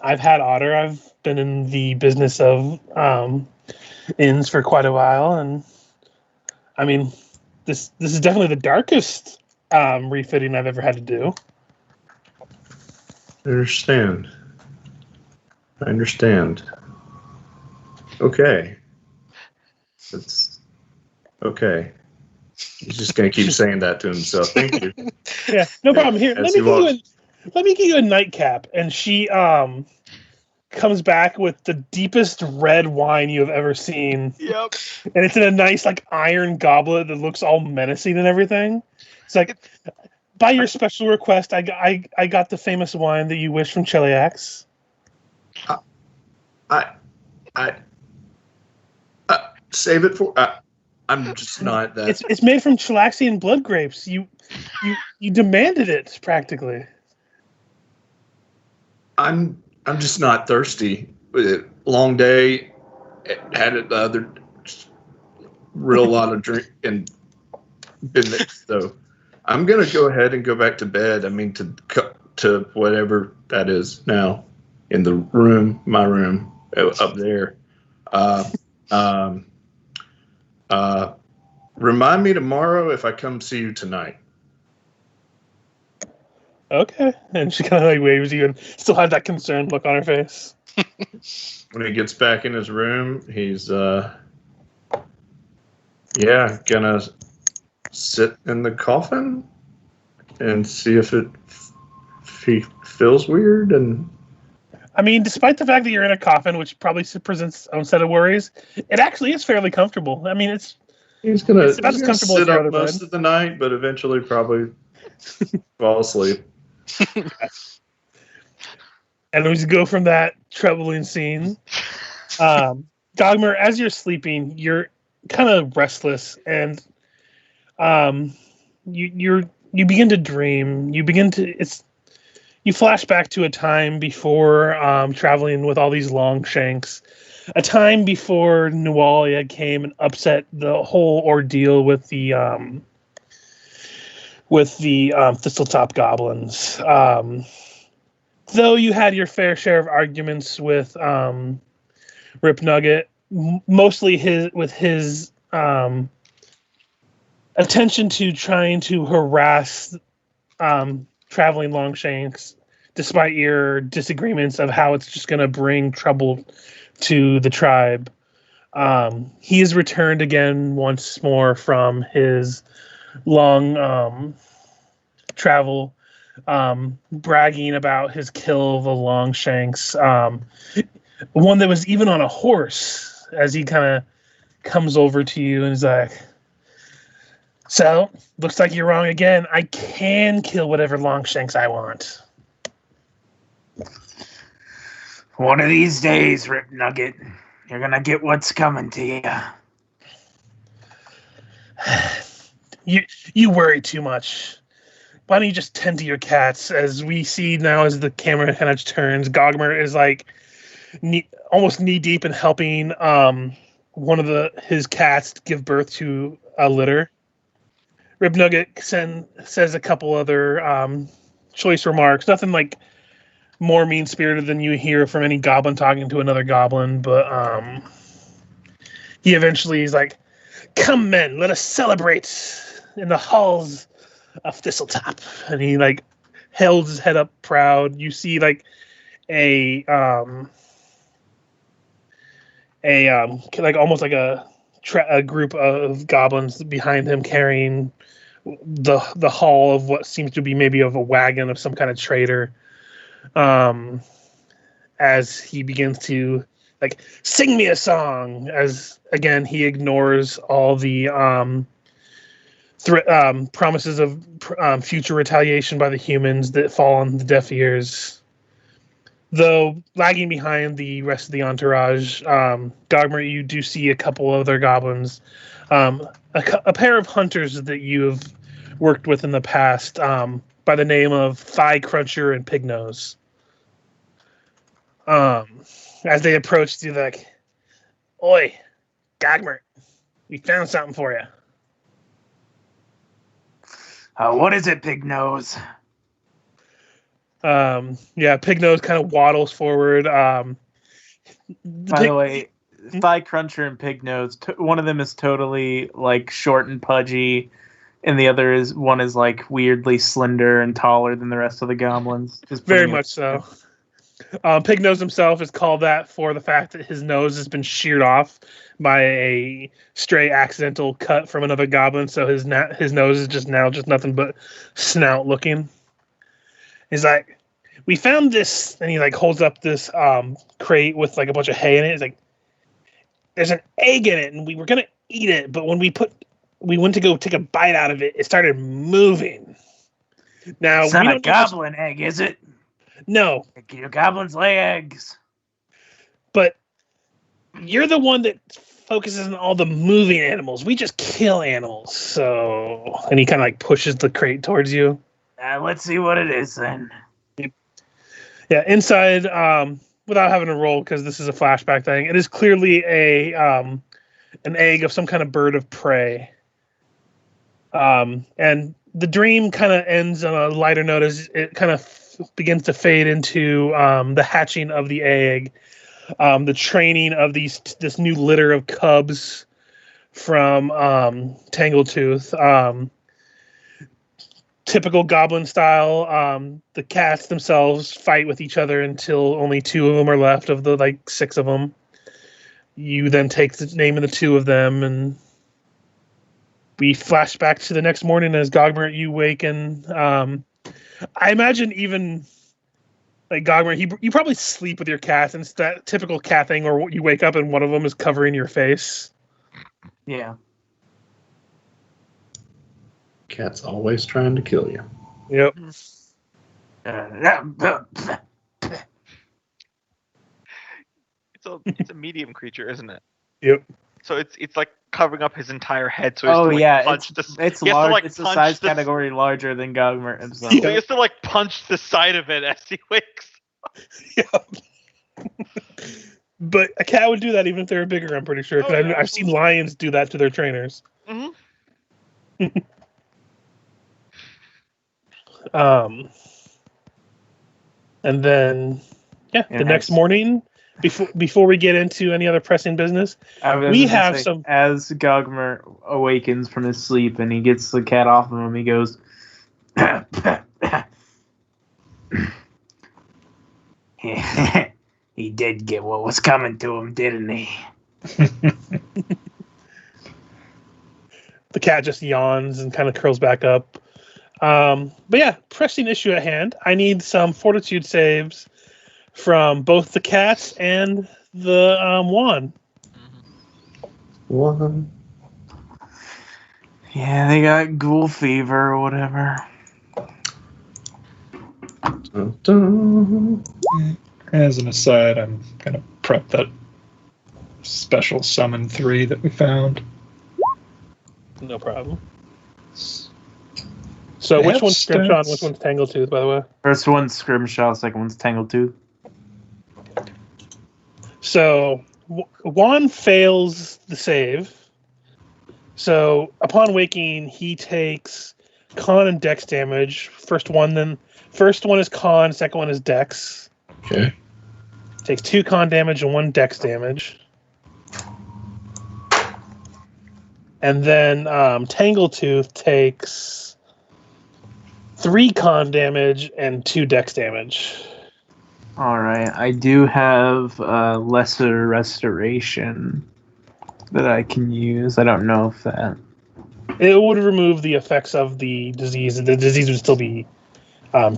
I've had odder. I've been in the business of inns for quite a while, and I mean, this is definitely the darkest refitting I've ever had to do. I understand. Okay. That's okay. He's just gonna keep saying that to himself. Thank you. Yeah, no problem. Here, As he walks. let me get you a nightcap. And she comes back with the deepest red wine you have ever seen. Yep. And it's in a nice like iron goblet that looks all menacing and everything. It's like, by your special request, I got the famous wine that you wish from Cheliax. I save it for. I'm just not that. It's made from Chelaxian blood grapes. You demanded it practically. I'm just not thirsty. Long day, had it the other real lot of drink and been there, so I'm gonna go ahead and go back to bed. I mean to whatever that is now in the room, my room up there. Remind me tomorrow if I come see you tonight. Okay. And she kind of like waves you and still has that concerned look on her face. When he gets back in his room, he's gonna sit in the coffin and see if he feels weird. And I mean, despite the fact that you're in a coffin, which probably presents its own set of worries, it actually is fairly comfortable. I mean, he's gonna about as comfortable as sit your up other most bed. of the night, but eventually probably fall asleep. And we go from that troubling scene. Gogmert, as you're sleeping, you're kind of restless, and you begin to dream. You flash back to a time before traveling with all these long shanks, a time before Nualia came and upset the whole ordeal with the Thistletop goblins. Though you had your fair share of arguments with Rip Nugget, mostly his attention to trying to harass traveling Longshanks, despite your disagreements of how it's just going to bring trouble to the tribe. He has returned again once more from his long travel, bragging about his kill of the Longshanks. One that was even on a horse, as he kind of comes over to you and is like, "So, looks like you're wrong again. I can kill whatever Longshanks I want." One of these days, Rip Nugget, you're gonna get what's coming to you. You worry too much. Why don't you just tend to your cats? As we see now, as the camera kind of turns, Gogmert is like almost knee deep in helping one of his cats give birth to a litter. Rip Nugget says a couple other choice remarks. Nothing like more mean-spirited than you hear from any goblin talking to another goblin, but he eventually is like, "Come, men, let us celebrate in the halls of Thistletop." And he like held his head up proud. You see like a like almost like a group of goblins behind him carrying the hull of what seems to be maybe of a wagon of some kind of trader. As he begins to like sing me a song, as again he ignores all the promises of future retaliation by the humans that fall on the deaf ears. Though lagging behind the rest of the entourage, Gogmert, you do see a couple other goblins, a pair of hunters that you have worked with in the past, by the name of Thigh Cruncher and Pignose. As they approach you, like, "Oi, Gogmert, we found something for you." What is it, Pignose? Pignose kind of waddles forward. By the way, Thigh Cruncher and Pignose, one of them is totally like short and pudgy, And the other is one is like weirdly slender and taller than the rest of the goblins. Just Very putting it- much so. Pig Nose himself is called that for the fact that his nose has been sheared off by a stray accidental cut from another goblin, so his nose is just nothing but snout looking. He's like, we found this, and he like holds up this crate with like a bunch of hay in it. He's like, there's an egg in it, and we were gonna eat it, but when we went to go take a bite out of it, it started moving. Now It's we not a don't know if it's- goblin egg, is it? No, Your goblins lay eggs. but you're the one that focuses on all the moving animals. We just kill animals. So, and he kind of like pushes the crate towards you. Let's see what it is then. Yeah, inside, without having to roll because this is a flashback thing, it is clearly an egg of some kind of bird of prey. And the dream kind of ends on a lighter note as it kind of begins to fade into the hatching of the egg, the training of this new litter of cubs from Tangletooth. Typical goblin style, the cats themselves fight with each other until only 2 of them are left of the like 6 of them. You then take the name of the 2 of them, and we flash back to the next morning as Gogmert, you waken. I imagine even like Gogmert, you probably sleep with your cats, and it's that typical cat thing where you wake up and one of them is covering your face. Yeah. Cat's always trying to kill you. Yep. It's a medium creature, isn't it? Yep. So it's like covering up his entire head. So Oh he yeah, has to, like, punch it's he has to, large. like, It's a punch size the- category larger than Gogmert himself. Yeah. So he has to like punch the side of it as he wakes. Yep. But a cat would do that even if they were bigger, I'm pretty sure. 'Cause Oh, yeah, I've seen lions do that to their trainers. Mm-hmm. And then, the And next as- morning, before we get into any other pressing business, I was we gonna have say, some. As Gogmert awakens from his sleep and he gets the cat off of him, he goes, he did get what was coming to him, didn't he? The cat just yawns and kind of curls back up. But yeah, pressing issue at hand. I need some fortitude saves from both the cats and the wand. One. Yeah, they got ghoul fever or whatever. Dun, dun. As an aside, I'm gonna prep that special summon 3 that we found. No problem. So They which have one's Scrimshaw and stats. which one's Tangletooth, by the way? First one's Scrimshaw, second one's Tangletooth. So Juan fails the save. So upon waking, he takes con and dex damage. First one is con, second one is dex. Okay. Takes 2 con damage and 1 dex damage. And then Tangletooth takes 3 con damage and 2 dex damage. Alright, I do have lesser restoration that I can use. I don't know if that... It would remove the effects of the disease. The disease would still be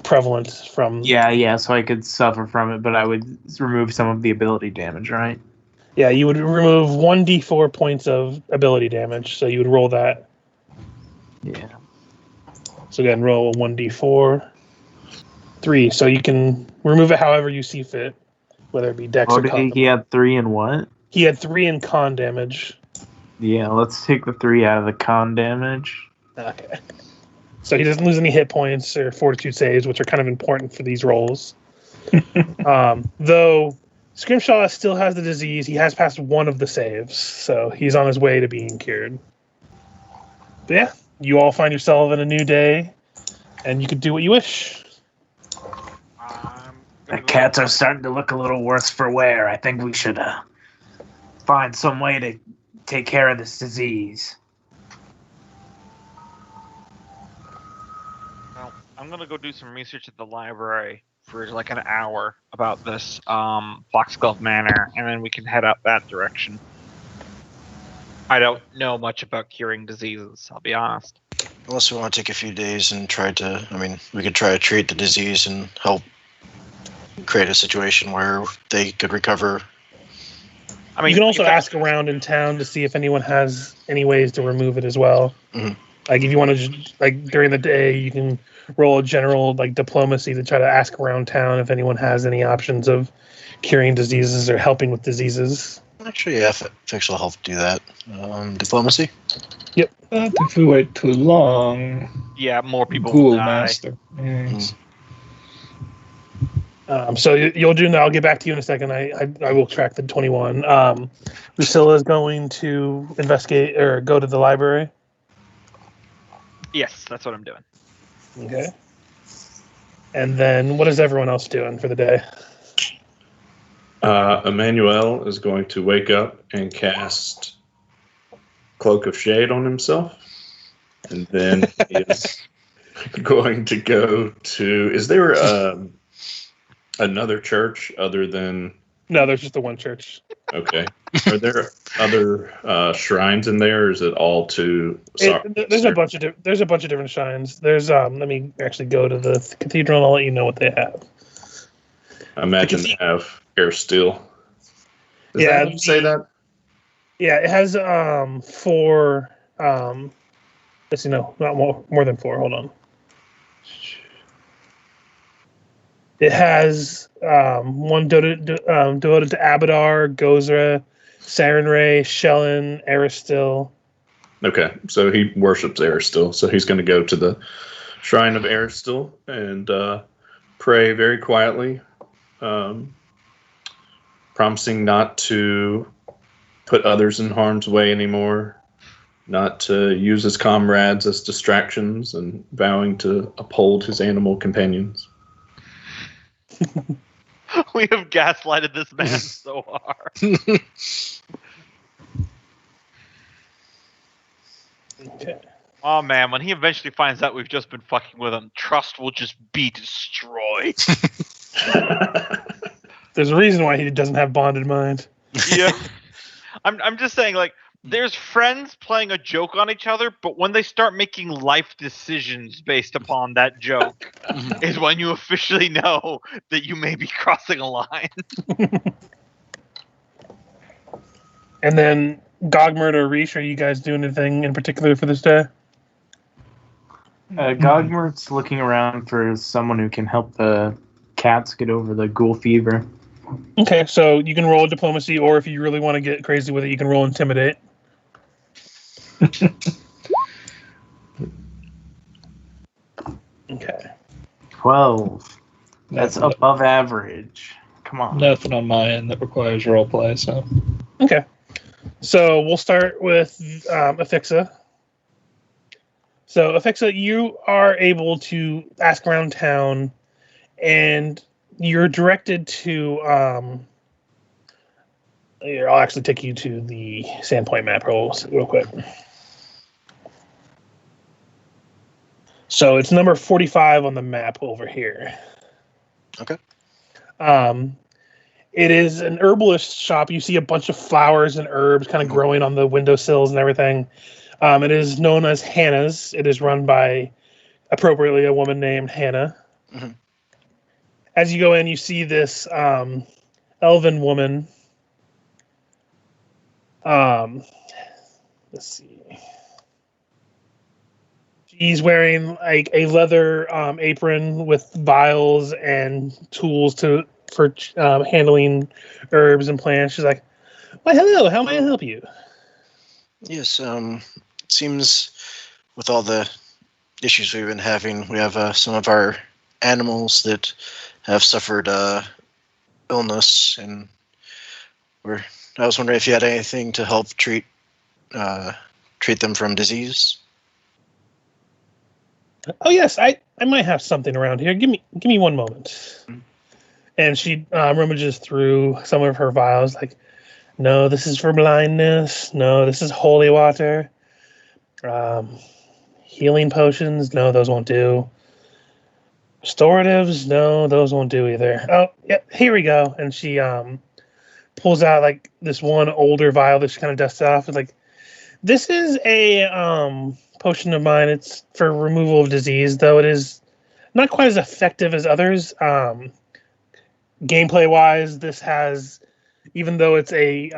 prevalent from... Yeah, so I could suffer from it, but I would remove some of the ability damage, right? Yeah, you would remove 1d4 points of ability damage, so you would roll that. Yeah. So again, roll a 1d4. 3, so you can remove it however you see fit, whether it be dex Oh, or con. he had 3 and what? He had 3 in con damage. Yeah, let's take the 3 out of the con damage. Okay. So he doesn't lose any hit points or fortitude saves, which are kind of important for these rolls. Though Scrimshaw still has the disease, he has passed 1 of the saves, so he's on his way to being cured. But yeah, you all find yourself in a new day, and you can do what you wish. The cats are starting to look a little worse for wear. I think we should find some way to take care of this disease. I'm gonna go do some research at the library for like an hour about this Foxglove Manor, and then we can head out that direction. I don't know much about curing diseases, I'll be honest. Unless we want to take a few days and try to, I mean, we could try to treat the disease and help create a situation where they could recover. I mean, you can also ask around in town to see if anyone has any ways to remove it as well. Mhm. Like if you want to, like during the day, you can roll a general like diplomacy to try to ask around town if anyone has any options of curing diseases or helping with diseases. Actually, yeah, Fix will help do that. Diplomacy? But if we wait too long, yeah, more people Ghoul will die. Master. Yes. So you'll do that. I'll get back to you in a second. I will track the 21. Lucilla is going to investigate or go to the library. Yes, that's what I'm doing. Okay. And then what is everyone else doing for the day? Emanuele is going to wake up and cast Cloak of Shade on himself. And then he is going to go to... Is there another church other than... No, there's just the one church. Okay. Are there other shrines in there, or is it all to... There's a bunch of different shrines. There's let me actually go to the cathedral and I'll let you know what they have. I imagine they have air steel. Is Yeah, that how you say that? Yeah, it has 4. Let's see, no, not more than 4. Hold on. It has one devoted to Abadar, Gozra, Sarenrae, Shellen, Aristil. Okay, so he worships Aristil, so he's going to go to the Shrine of Aristil and pray very quietly, promising not to put others in harm's way anymore, not to use his comrades as distractions, and vowing to uphold his animal companions. We have gaslighted this man so hard. Okay. Oh man, when he eventually finds out we've just been fucking with him, trust will just be destroyed. There's a reason why he doesn't have bonded mind. Yeah. I'm just saying, like, there's friends playing a joke on each other, but when they start making life decisions based upon that joke is when you officially know that you may be crossing a line. And then Gogmert or Ris'sh, are you guys doing anything in particular for this day? Gogmert's looking around for someone who can help the cats get over the ghoul fever. Okay, so you can roll diplomacy, or if you really want to get crazy with it, you can roll intimidate. Okay. 12. That's Nothing, above average. Come on. nothing on my end that requires roleplay, so. Okay. So we'll start with Ephixa. So Ephixa, you are able to ask around town, and you're directed to... Here, I'll actually take you to the Sandpoint map real quick. So it's number 45 on the map over here. Okay. It is an herbalist shop. You see a bunch of flowers and herbs kind of growing on the windowsills and everything. It is known as Hannah's. It is run by, appropriately, a woman named Hannah. Mm-hmm. As you go in, you see this elven woman. Let's see. She's wearing like a leather apron with vials and tools for handling herbs and plants. She's like, "Why, hello. How may I help you?" Yes, it seems with all the issues we've been having, we have some of our animals that have suffered illness, and I was wondering if you had anything to help treat them from disease. Oh yes, I might have something around here. Give me one moment. And she rummages through some of her vials, like, no, this is for blindness. No, this is holy water. Healing potions. No, those won't do. Restoratives, no, those won't do either. Oh, yeah, here we go. And she pulls out like this one older vial that she kind of dusts off. It's like, this is a potion of mine. It's for removal of disease, though it is not quite as effective as others. Gameplay wise, this has, even though it's a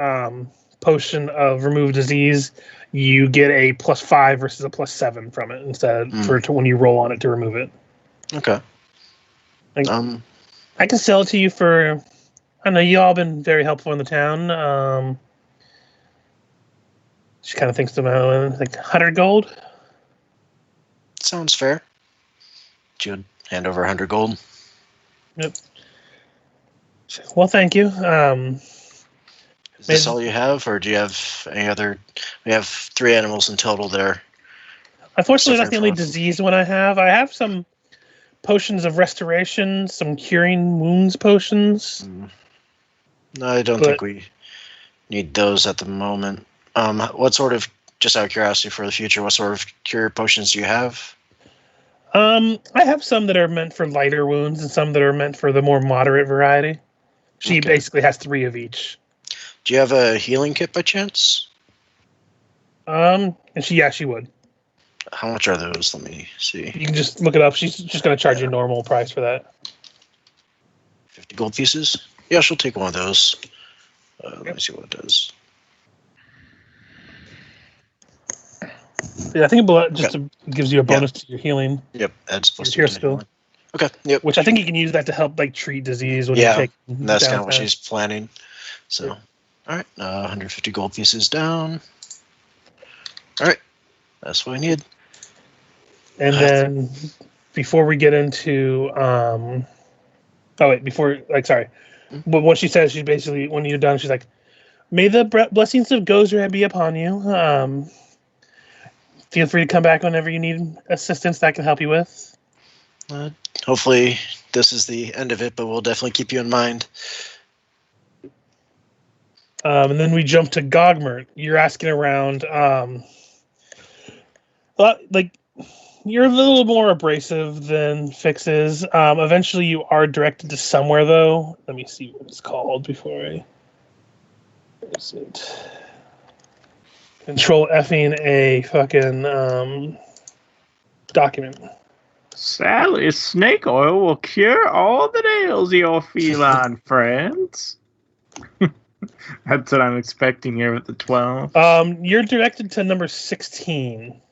potion of remove disease, you get a +5 versus a +7 from it instead when you roll on it to remove it. Okay. I can sell it to you for. I know you all been very helpful in the town. She kind of thinks about like 100 gold. Sounds fair. She would hand over 100 gold. Yep. Well, thank you. Is this all you have, or do you have any other? We have 3 animals in total there. Unfortunately, that's the only disease one I have. I have some potions of restoration, some curing wounds potions. No, I don't think we need those at the moment. What sort of, just out of curiosity for the future, what sort of cure potions do you have? I have some that are meant for lighter wounds and some that are meant for the more moderate variety. She basically has 3 of each. Do you have a healing kit by chance? And she would. How much are those? Let me see. You can just look it up. She's just going to charge you a normal price for that. 50 gold pieces? Yeah, she'll take one of those. Let me see what it does. Yeah, I think it gives you a bonus to your healing. Yep, adds plus your 2 skill. healing. Okay, yep. Which I think you can use that to help like treat disease when you take. That's kind of what she's planning. So, all right, 150 gold pieces down. All right, that's what I need. And then, before we get into, but what she says, she's basically, when you're done, she's like, "May the blessings of Gogmert be upon you. Feel free to come back whenever you need assistance that I can help you with." Hopefully, this is the end of it, but we'll definitely keep you in mind. And then we jump to Gogmert. You're asking around. You're a little more abrasive than Fix is. Eventually, you are directed to somewhere, though. Let me see what it's called before I. Where is it? Control effing a fucking document. Sally, snake oil will cure all the ails of your feline friends. That's what I'm expecting here with the 12. You're directed to number 16.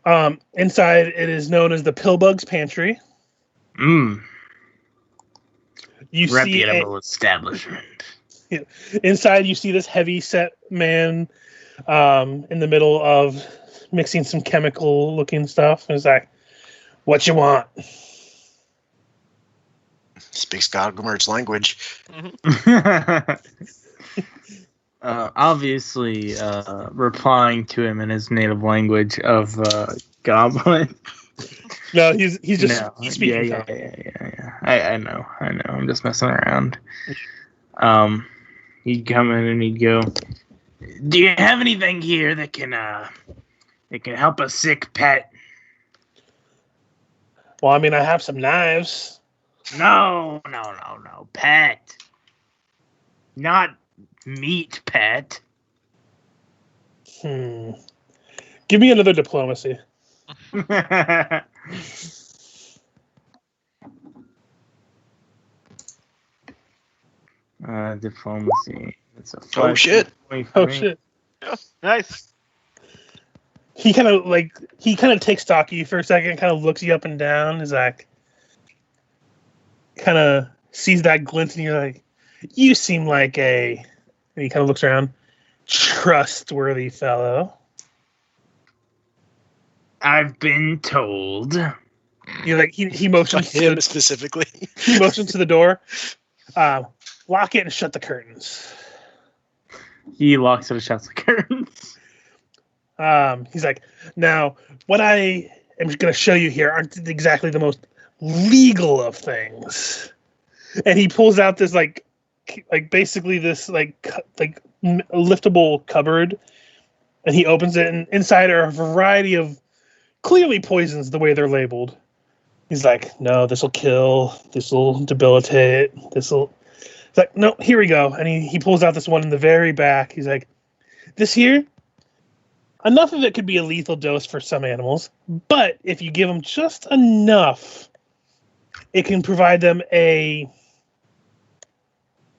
Inside, it is known as the Pillbug's Pantry. Reputable establishment. Inside, you see this heavy-set man in the middle of mixing some chemical-looking stuff. And he's like, "What you want?" Speaks Gogmert's language. Obviously, replying to him in his native language of Goblin. No, he's just he's speaking. Yeah. I know. I'm just messing around. He'd come in and he'd go, "Do you have anything here that can help a sick pet?" Well, I mean, I have some knives. No, pet. Not meat pet. Give me another diplomacy. Diplomacy. It's a Oh shit! Oh shit! Oh, nice. He kind of takes stock of you for a second, kind of looks you up and down. Is like, kind of sees that glint, and you're like, "You seem like a." And he kind of looks around, trustworthy fellow. I've been told. You like he motions him specifically. He motions to the door. Lock it and shut the curtains. He locks it and shuts the curtains. He's like, "Now, what I am going to show you here aren't exactly the most legal of things." And he pulls out this like basically this like liftable cupboard, and he opens it, and inside are a variety of clearly poisons the way they're labeled. He's like, no, this will kill. This will debilitate. This will. It's like, no, here we go. And he pulls out this one in the very back. He's like, this here, enough of it could be a lethal dose for some animals, but if you give them just enough, it can provide them a,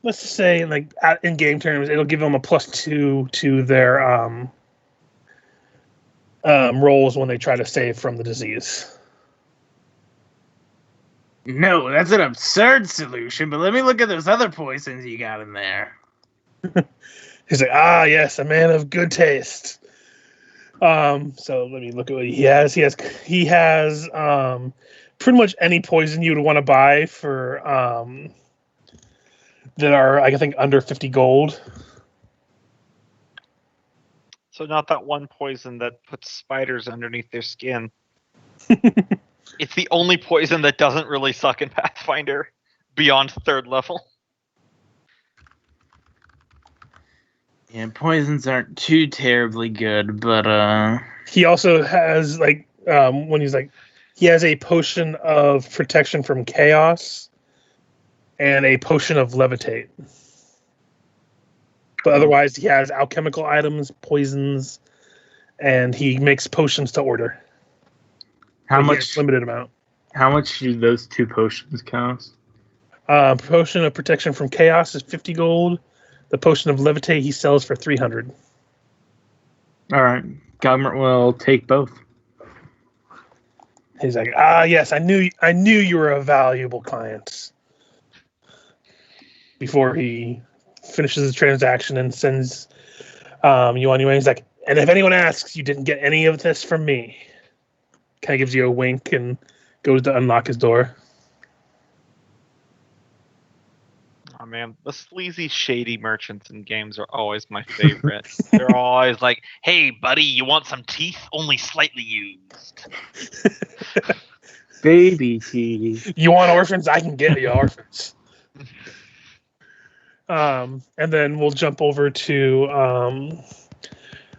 let's just say, like in game terms, it'll give them a +2 to their rolls when they try to save from the disease. No, that's an absurd solution, but let me look at those other poisons you got in there. He's like, yes, a man of good taste. So let me look at what he has. He has pretty much any poison you would want to buy for that are, I think, under 50 gold. So not that one poison that puts spiders underneath their skin. It's the only poison that doesn't really suck in Pathfinder beyond 3rd level. Yeah, poisons aren't too terribly good, but He also has he has a potion of protection from chaos and a potion of levitate. But otherwise, he has alchemical items, poisons, and he makes potions to order. how much Limited amount. How much do those 2 potions cost? Potion of protection from chaos is 50 gold. The potion of levitate he sells for 300. All right, Gogmert will take both. He's like, yes, I knew you were a valuable client. Before he finishes the transaction and sends you on your way, he's like, and if anyone asks, you didn't get any of this from me. Kind of gives you a wink and goes to unlock his door. Oh man, the sleazy, shady merchants in games are always my favorite. They're always like, "Hey, buddy, you want some teeth? Only slightly used." Baby teeth. You want orphans? I can get you orphans. And then we'll jump over to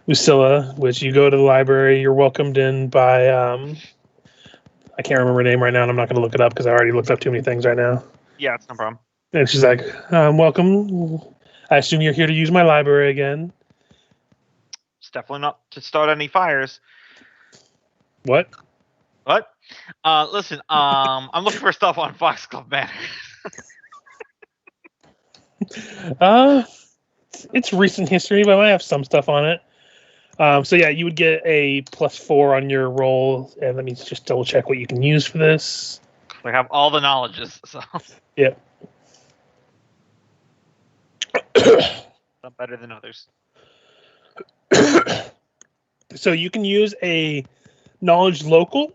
Lucilla, which you go to the library. You're welcomed in by I can't remember her name right now, and I'm not going to look it up because I already looked up too many things right now. Yeah, it's no problem. And she's like, welcome. I assume you're here to use my library again. It's definitely not to start any fires. What? What? Listen, I'm looking for stuff on Foxglove Manor. It's recent history, but I might have some stuff on it. So yeah, you would get a +4 on your roll, and let me just double check what you can use for this. I have all the knowledges, so Yep. some better than others. So you can use a knowledge local,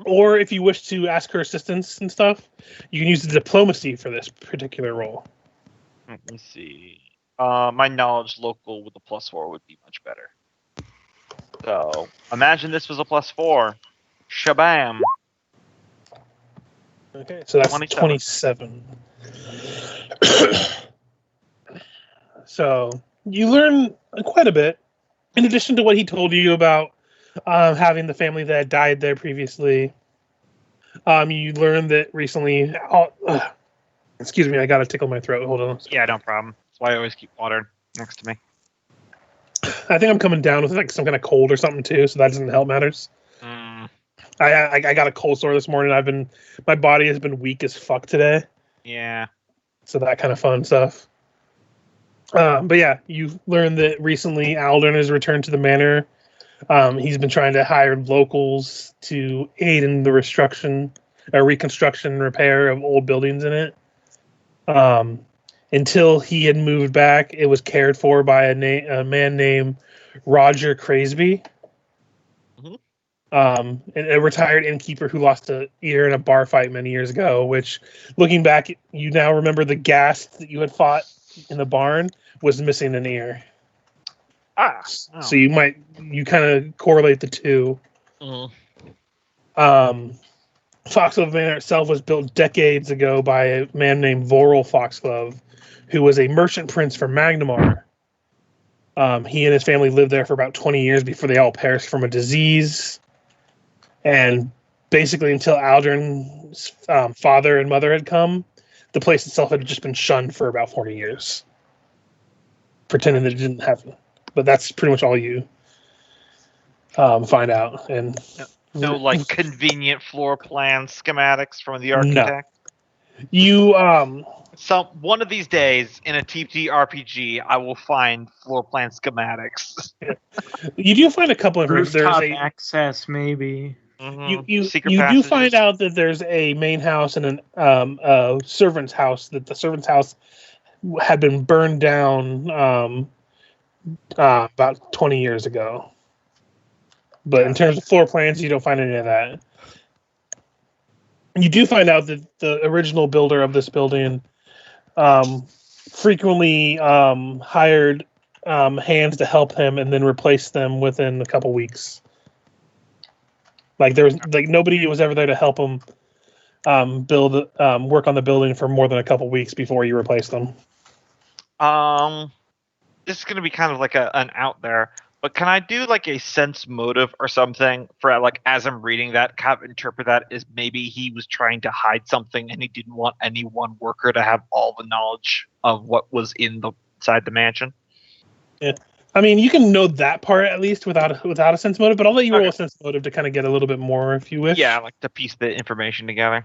or if you wish to ask her assistance and stuff, you can use the diplomacy for this particular role. Let me see. My knowledge local with a +4 would be much better. So imagine this was a +4. Shabam. Okay, so that's 27. 27. So you learn quite a bit. In addition to what he told you about having the family that had died there previously, you learned that recently. Excuse me, I got a tickle in my throat. Hold on. Yeah, no problem. That's why I always keep water next to me. I think I'm coming down with like some kind of cold or something too, so that doesn't help matters. I got a cold sore this morning. My body has been weak as fuck today. Yeah. So that kind of fun stuff. But yeah, you learned that recently Aldern has returned to the manor. He's been trying to hire locals to aid in the reconstruction and repair of old buildings in it. Until he had moved back, it was cared for by a man named Roger Craesby. A retired innkeeper who lost an ear in a bar fight many years ago, which, looking back, you now remember the ghast that you had fought in the barn was missing an ear. So you kind of correlate the two. Foxglove Manor itself was built decades ago by a man named Vorel Foxglove, who was a merchant prince from Magnamar. He and his family lived there for about 20 years before they all perished from a disease. And basically until Aldrin's father and mother had come, the place itself had just been shunned for about 40 years, pretending that it didn't happen. But that's pretty much all you find out. And No, like convenient floor plan schematics from the No. architect. you So one of these days in a TTRPG, I will find floor plan schematics. you do find a couple of Rooftop there's a access, maybe. you Secret do passages. find out that there's a main house and a servant's house, that the servant's house had been burned down about 20 years ago. But in terms of floor plans, you don't find any of that. You do find out that the original builder of this building frequently hired hands to help him and then replaced them within a couple weeks. Like there was nobody was ever there to help him work on the building for more than a couple weeks before you replaced them. This is going to be kind of like an out there, but can I do like a sense motive or something for like as I'm reading that, kind of interpret that as maybe he was trying to hide something and he didn't want any one worker to have all the knowledge of what was inside the mansion? Yeah. I mean, you can know that part at least without a sense motive, but I'll let you roll a sense motive to kind of get a little bit more if you wish. Yeah, like to piece the information together.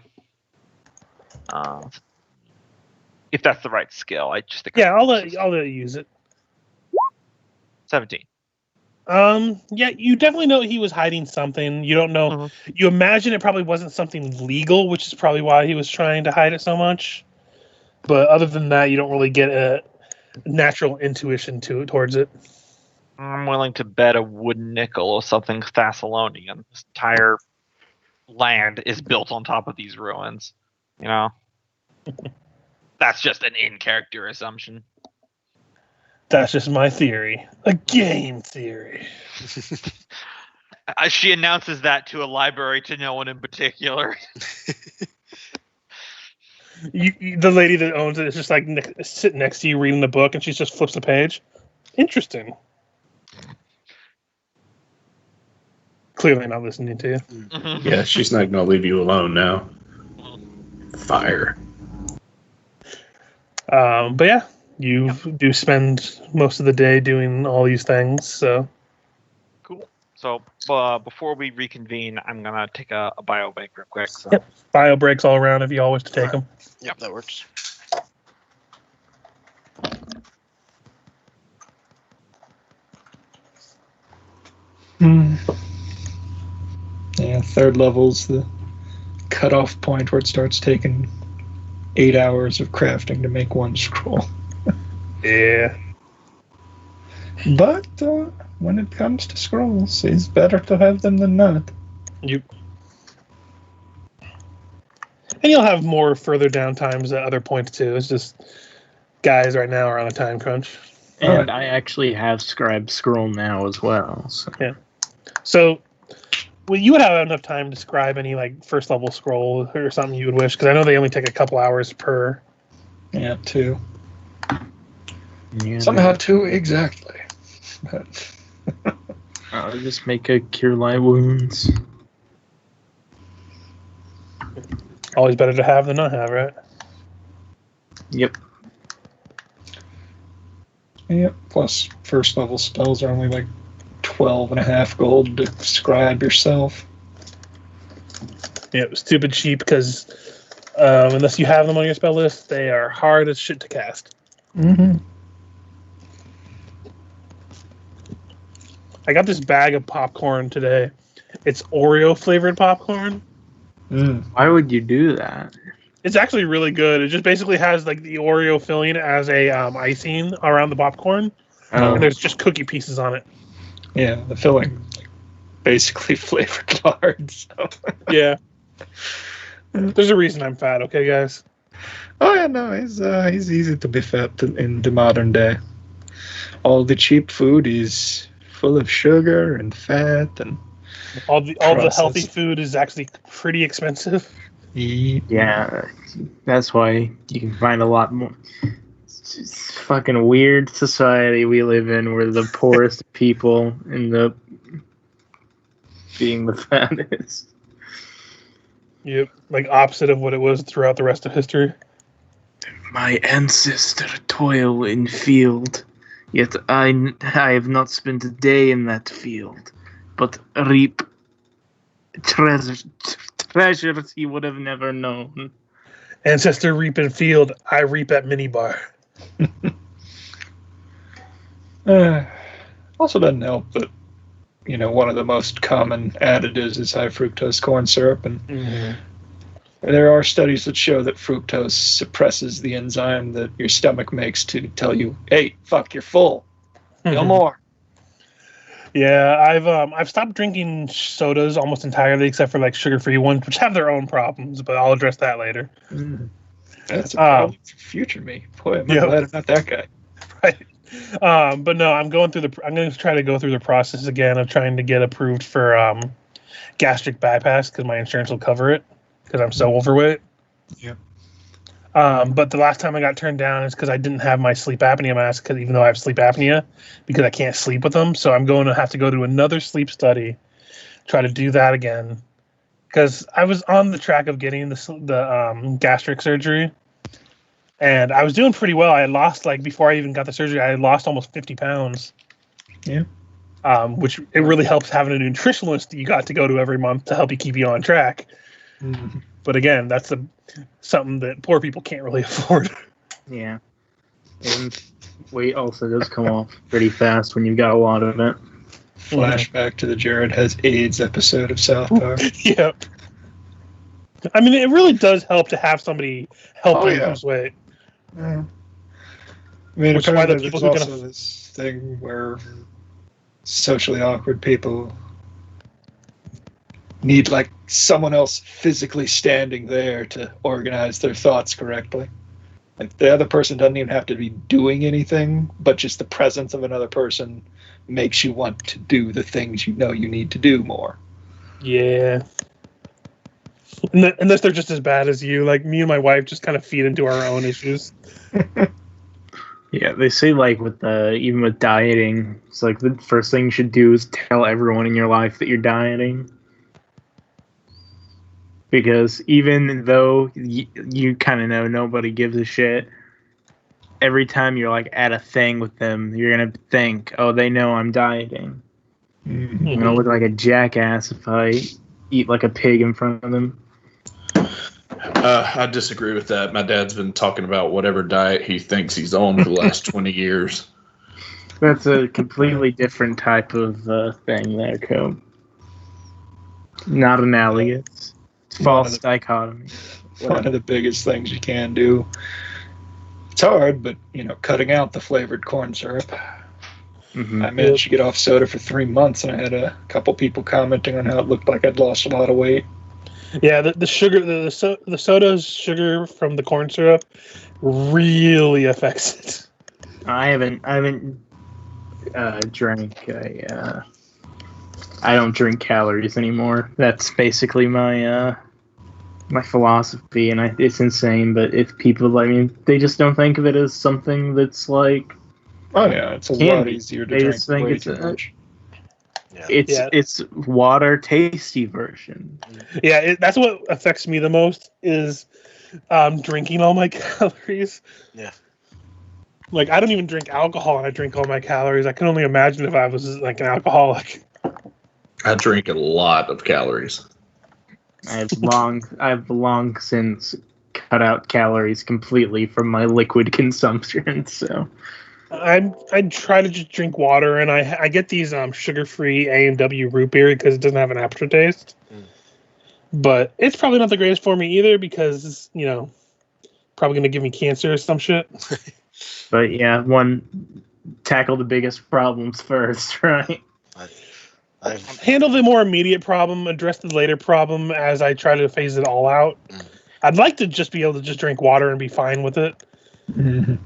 If that's the right skill, I just think. Yeah, I'll let you use it. 17. Yeah, you definitely know he was hiding something. You don't know. Mhm. You imagine it probably wasn't something legal, which is probably why he was trying to hide it so much. But other than that, you don't really get a natural intuition towards it. I'm willing to bet a wooden nickel or something Thessalonian. This entire land is built on top of these ruins. You know? That's just an in-character assumption. That's just my theory. A game theory. She announces that to a library to no one in particular. The lady that owns it is just like sitting next to you reading the book, and she just flips the page. Interesting. Clearly not listening to you. Mhm. Yeah, she's not going to leave you alone now. Fire. But yeah, you do spend most of the day doing all these things. So Cool. So before we reconvene, I'm gonna take a bio break real quick. So. Yep. Bio breaks all around if you all wish to take them. Yep, that works. Yeah, third level's the cutoff point where it starts taking 8 hours of crafting to make one scroll. Yeah. But when it comes to scrolls, it's better to have them than not. And you'll have more further downtimes at other points too. It's just guys right now are on a time crunch. And I actually have Scribe Scroll now as well. So. Yeah. So, well, you would have enough time to scribe any like first level scroll or something you would wish, because I know they only take a couple hours per. Yeah, 2. Yeah, Somehow 2 exactly. But I'll just make a Cure Light Wounds. Always better to have than not have, right? Yep. Yep. Plus, first level spells are only like 12.5 gold to scribe yourself. Yeah, it was stupid cheap because unless you have them on your spell list, they are hard as shit to cast. Mm-hmm. I got this bag of popcorn today. It's Oreo flavored popcorn. Why would you do that? It's actually really good. It just basically has like the Oreo filling as a icing around the popcorn, and there's just cookie pieces on it. Yeah, the filling basically flavored lard. So. Yeah. There's a reason I'm fat, okay, guys? Oh yeah, no, he's easy to be fat in the modern day. All the cheap food is full of sugar and fat and all the healthy food is actually pretty expensive. Yeah, that's why you can find a lot more. It's fucking weird society we live in, where the poorest people end up being the fattest. Yep, like opposite of what it was throughout the rest of history. My ancestor toil in field, yet I have not spent a day in that field, but reap treasures he would have never known. Ancestor reap in field, I reap at minibar. Also doesn't help that, one of the most common additives is high fructose corn syrup, and there are studies that show that fructose suppresses the enzyme that your stomach makes to tell you, "Hey, fuck, you're full. No more." Yeah, I've stopped drinking sodas almost entirely, except for like sugar-free ones, which have their own problems, but I'll address that later. That's a problem for future me. Boy, I'm glad I'm not that guy. Right. But no, I'm going to try to go through the process again of trying to get approved for gastric bypass because my insurance will cover it because I'm so overweight. Yeah. But the last time I got turned down is because I didn't have my sleep apnea mask, because even though I have sleep apnea, because I can't sleep with them. So I'm going to have to go to another sleep study, try to do that again. Because I was on the track of getting the gastric surgery, and I was doing pretty well. I had lost, before I even got the surgery, I had lost almost 50 pounds. Yeah. Which it really helps having a nutritionist that you got to go to every month to help you keep you on track. Mm-hmm. But again, that's something that poor people can't really afford. Yeah. And weight also does come off pretty fast when you've got a lot of it. Flashback to the Jared has AIDS episode of South Park. Yep. I mean, it really does help to have somebody help you lose weight. Yeah. I mean, Which is why the apparently people there's who also this thing where socially awkward people need someone else physically standing there to organize their thoughts correctly. Like the other person doesn't even have to be doing anything, but just the presence of another person makes you want to do the things you know you need to do more. Yeah. Unless they're just as bad as you. Like me and my wife just kind of feed into our own issues. Yeah, they say even with dieting, it's the first thing you should do is tell everyone in your life that you're dieting. Because even though you kind of know nobody gives a shit, every time you're at a thing with them, you're gonna think, "Oh, they know I'm dieting." Mm-hmm. I'm gonna look like a jackass if I eat like a pig in front of them. I disagree with that. My dad's been talking about whatever diet he thinks he's on for the last 20 years. That's a completely different type of thing there, Cope. Not analogous. It's false dichotomy. One of the biggest things you can do. It's hard, but cutting out the flavored corn syrup. Mm-hmm. I managed to get off soda for 3 months, and I had a couple people commenting on how it looked like I'd lost a lot of weight. Yeah, the sugar, the soda's sugar from the corn syrup really affects it. I haven't drank I don't drink calories anymore. That's basically my my philosophy, and it's insane. But if people, they just don't think of it as something that's like. Oh yeah, it's a lot easier to drink way too much. It's water tasty version. Yeah, that's what affects me the most is drinking all my calories. Yeah. I don't even drink alcohol, and I drink all my calories. I can only imagine if I was an alcoholic. I drink a lot of calories. I've long since cut out calories completely from my liquid consumption. So I try to just drink water, and I get these sugar-free A&W root beer because it doesn't have an aftertaste. But it's probably not the greatest for me either because probably gonna give me cancer or some shit. But yeah, tackle the biggest problems first, right? I've Handle the more immediate problem, address the later problem as I try to phase it all out. I'd like to just be able to just drink water and be fine with it.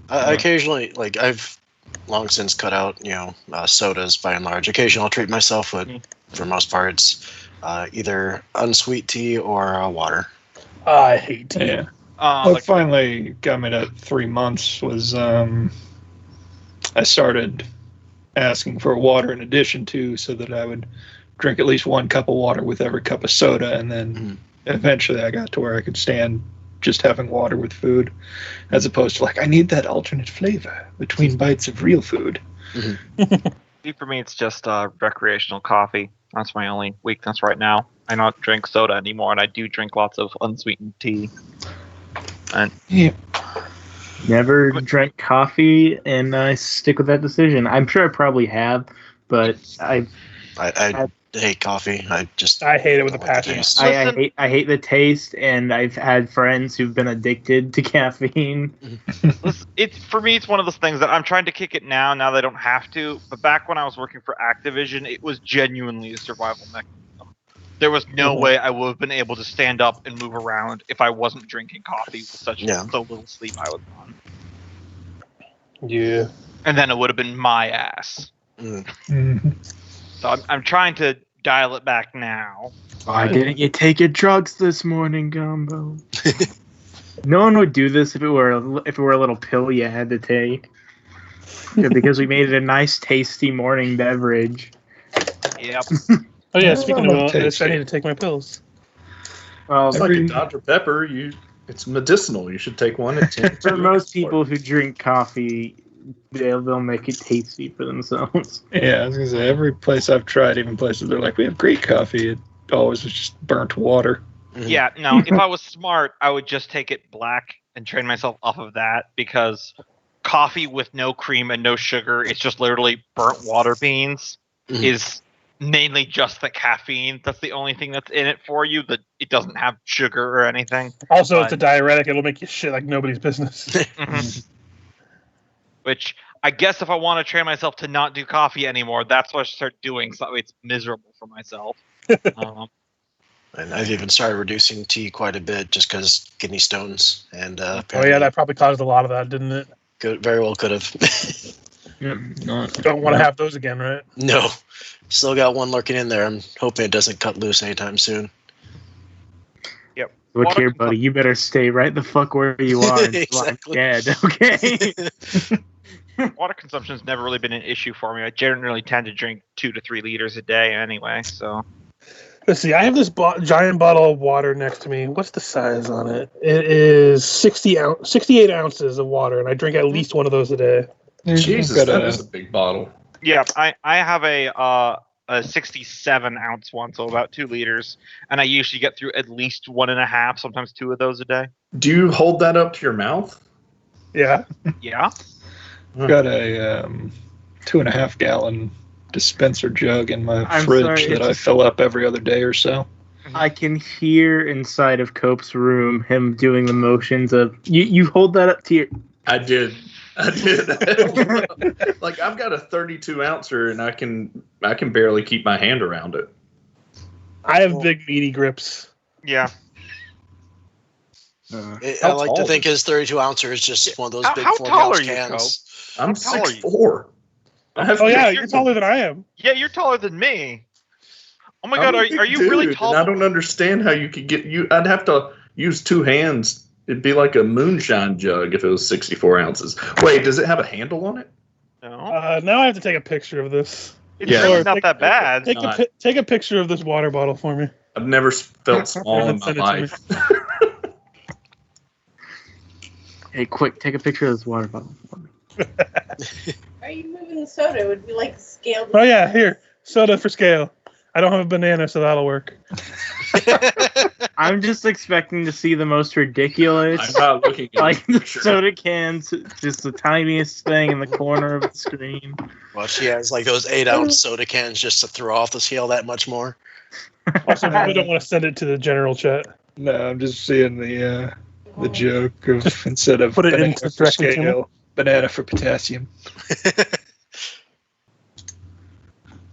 I occasionally, I've long since cut out, sodas by and large. Occasionally I'll treat myself with, for most parts, either unsweet tea or water. I hate tea. Yeah. What finally got me to 3 months was I started asking for water in addition to, so that I would drink at least 1 cup of water with every cup of soda, and then Eventually, I got to where I could stand just having water with food, as opposed to like, I need that alternate flavor between bites of real food. For me, it's just recreational coffee. That's my only weakness right now. I don't drink soda anymore, and I do drink lots of unsweetened tea. And Never drank coffee, and I stick with that decision. I'm sure I probably have, but I hate coffee. I hate it with a don't like the passion. taste. I hate the taste, and I've had friends who've been addicted to caffeine. For me, it's one of those things that I'm trying to kick it now that I don't have to. But back when I was working for Activision, it was genuinely a survival mechanism. There was no way I would have been able to stand up and move around if I wasn't drinking coffee with so little sleep I was on. Yeah. And then it would have been my ass. So I'm trying to dial it back now. Why didn't you take your drugs this morning, Gombo? No one would do this if it were a little pill you had to take. Because we made it a nice, tasty morning beverage. Yep. Oh yeah, speaking of tasty. I need to take my pills. Well, It's like a Dr. Pepper. It's medicinal. You should take one at 10. for most people who drink coffee, they'll make it tasty for themselves. Yeah, I was gonna say, every place I've tried, even places they're like, we have great coffee, it always was just burnt water. Yeah, no, if I was smart, I would just take it black and train myself off of that, because coffee with no cream and no sugar, it's just literally burnt water beans, is mainly just the caffeine. That's the only thing that's in it for you. That it doesn't have sugar or anything. Also, it's a diuretic. It'll make you shit like nobody's business. Which I guess if I want to train myself to not do coffee anymore, that's what I should start doing. So it's miserable for myself. And I've even started reducing tea quite a bit just because kidney stones. And Oh yeah, that probably caused a lot of that, didn't it? very well could have. Don't want to have those again, right? No. Still got one lurking in there. I'm hoping it doesn't cut loose anytime soon. Yep. Look here, buddy. You better stay right the fuck where you are until Exactly. I'm dead, okay? Water consumption's never really been an issue for me. I generally tend to drink 2 to 3 liters a day anyway, so. Let's see. I have this giant bottle of water next to me. What's the size on it? It is 68 ounces of water, and I drink at least one of those a day. Jesus, that is a big bottle. Yeah, I have a 67 ounce one, so about 2 liters, and I usually get through at least 1.5, sometimes 2 of those a day. Do you hold that up to your mouth? Yeah. Yeah. Got a 2.5 gallon dispenser jug in my fridge that I fill up every other day or so. I can hear inside of Cope's room him doing the motions of you hold that up to your. I did. Like, I've got a 32 ouncer and I can barely keep my hand around it. I have big meaty grips. Yeah. I like to think his 32 ouncer is just one of those big how 40 tall ounce are you, cans. I'm How tall are you? 6'4". Oh yeah, you're taller than I am. Yeah, you're taller than me. Oh my god, are you really tall? And I don't understand how you could get you. I'd have to use 2 hands. It'd be like a moonshine jug if it was 64 ounces. Wait, does it have a handle on it? No. Now I have to take a picture of this. It's Yeah. really not that bad. Take a picture of this water bottle for me. I've never felt small in my Send it to life. Hey, quick, take a picture of this water bottle for me. Are you moving the soda? It would be like scaled. Oh yeah, here. Soda for scale. I don't have a banana, so that'll work. I'm just expecting to see the most ridiculous, I'm not looking at like it the for sure. soda cans, just the tiniest thing in the corner of the screen. Well, she has like those 8-ounce soda cans just to throw off the scale that much more. Also, we don't want to send it to the general chat. No, I'm just seeing the joke of instead of Put it banana into for directly to me. scale, banana for potassium.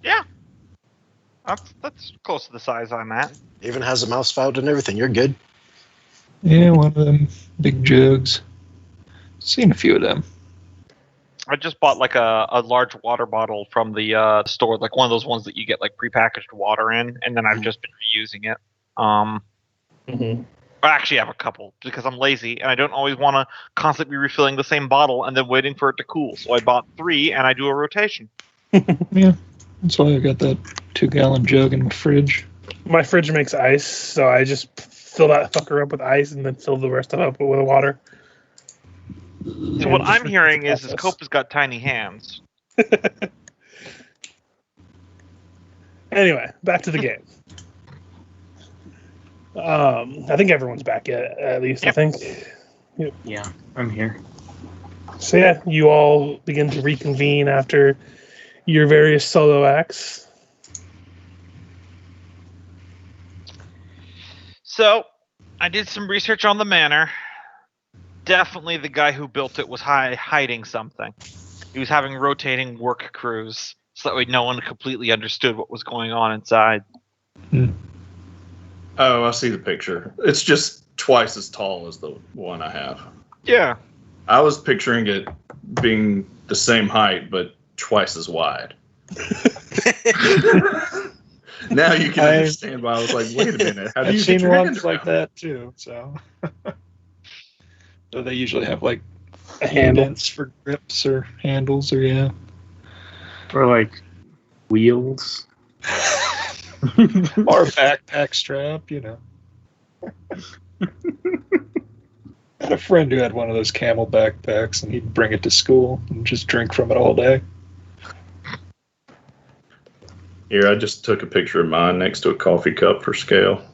Yeah. That's close to the size I'm at. Even has a mouse spout and everything. You're good. Yeah, one of them big jugs. Seen a few of them. I just bought like a large water bottle from the store, like one of those ones that you get like prepackaged water in, and then I've just been reusing it. I actually have a couple because I'm lazy and I don't always want to constantly be refilling the same bottle and then waiting for it to cool. So I bought 3 and I do a rotation. Yeah, that's why I got that 2-gallon jug in my fridge. My fridge makes ice, so I just fill that fucker up with ice and then fill the rest of it up with water. So what I'm hearing is Cope has got tiny hands. Anyway, back to the game. I think everyone's back at least. Yep. I think. Yeah, I'm here. So yeah, you all begin to reconvene after your various solo acts. So, I did some research on the manor. Definitely the guy who built it was hiding something. He was having rotating work crews, so that way no one completely understood what was going on inside. Oh, I see the picture. It's just twice as tall as the one I have. Yeah. I was picturing it being the same height, but twice as wide. Now you can understand why I was like, wait a minute. How do I've you seen get your hand ones like around? that too. So they usually have like A handle. indents for grips or handles, or yeah. Or like wheels. Or a backpack strap, you know. I had a friend who had one of those camel backpacks, and he'd bring it to school and just drink from it all day. Here, I just took a picture of mine next to a coffee cup for scale.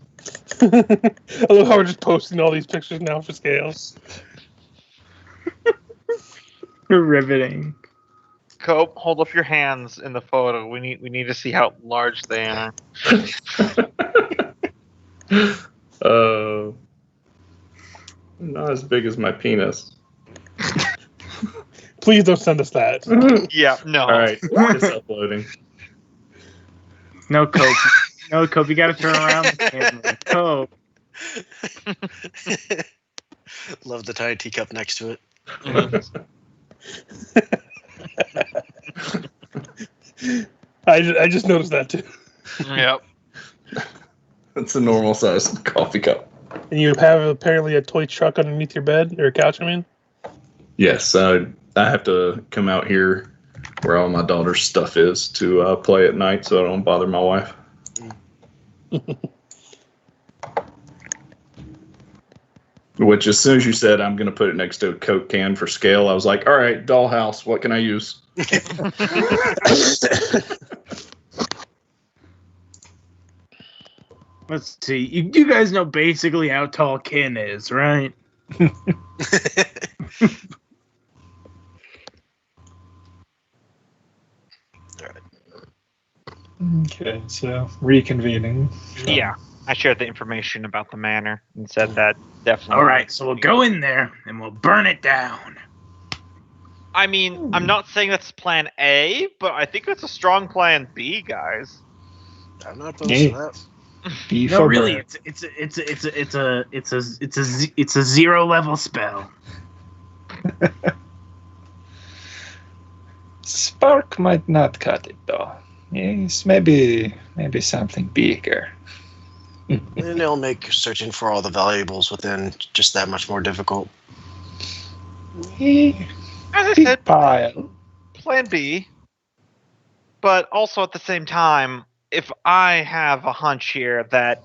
I love how we're just posting all these pictures now for scales. Riveting. Cope, hold up your hands in the photo. We need to see how large they are. Not as big as my penis. Please don't send us that. Yeah, no. All right, it's uploading. No, Cope. No, Cope, you gotta turn around the camera. Cope. Love the tiny teacup next to it. I just noticed that too. Yep. It's a normal size coffee cup. And you have apparently a toy truck underneath your bed, or a couch, I mean? Yes, I have to come out here where all my daughter's stuff is to play at night so I don't bother my wife. Which, as soon as you said I'm going to put it next to a Coke can for scale, I was like, all right, dollhouse, what can I use? Let's see. You guys know basically how tall Kin is, right? Okay, so reconvening. Yeah. I shared the information about the manor and said that definitely. All right, so we'll go in there and we'll burn it down. I mean, I'm not saying that's plan A, but I think that's a strong plan B, guys. I'm not opposed to that. B No, for really, bird. it's a 0 level spell. Spark might not cut it though. Yes, maybe something bigger. And it'll make searching for all the valuables within just that much more difficult. As I Big said, pile. plan B. But also at the same time, if I have a hunch here that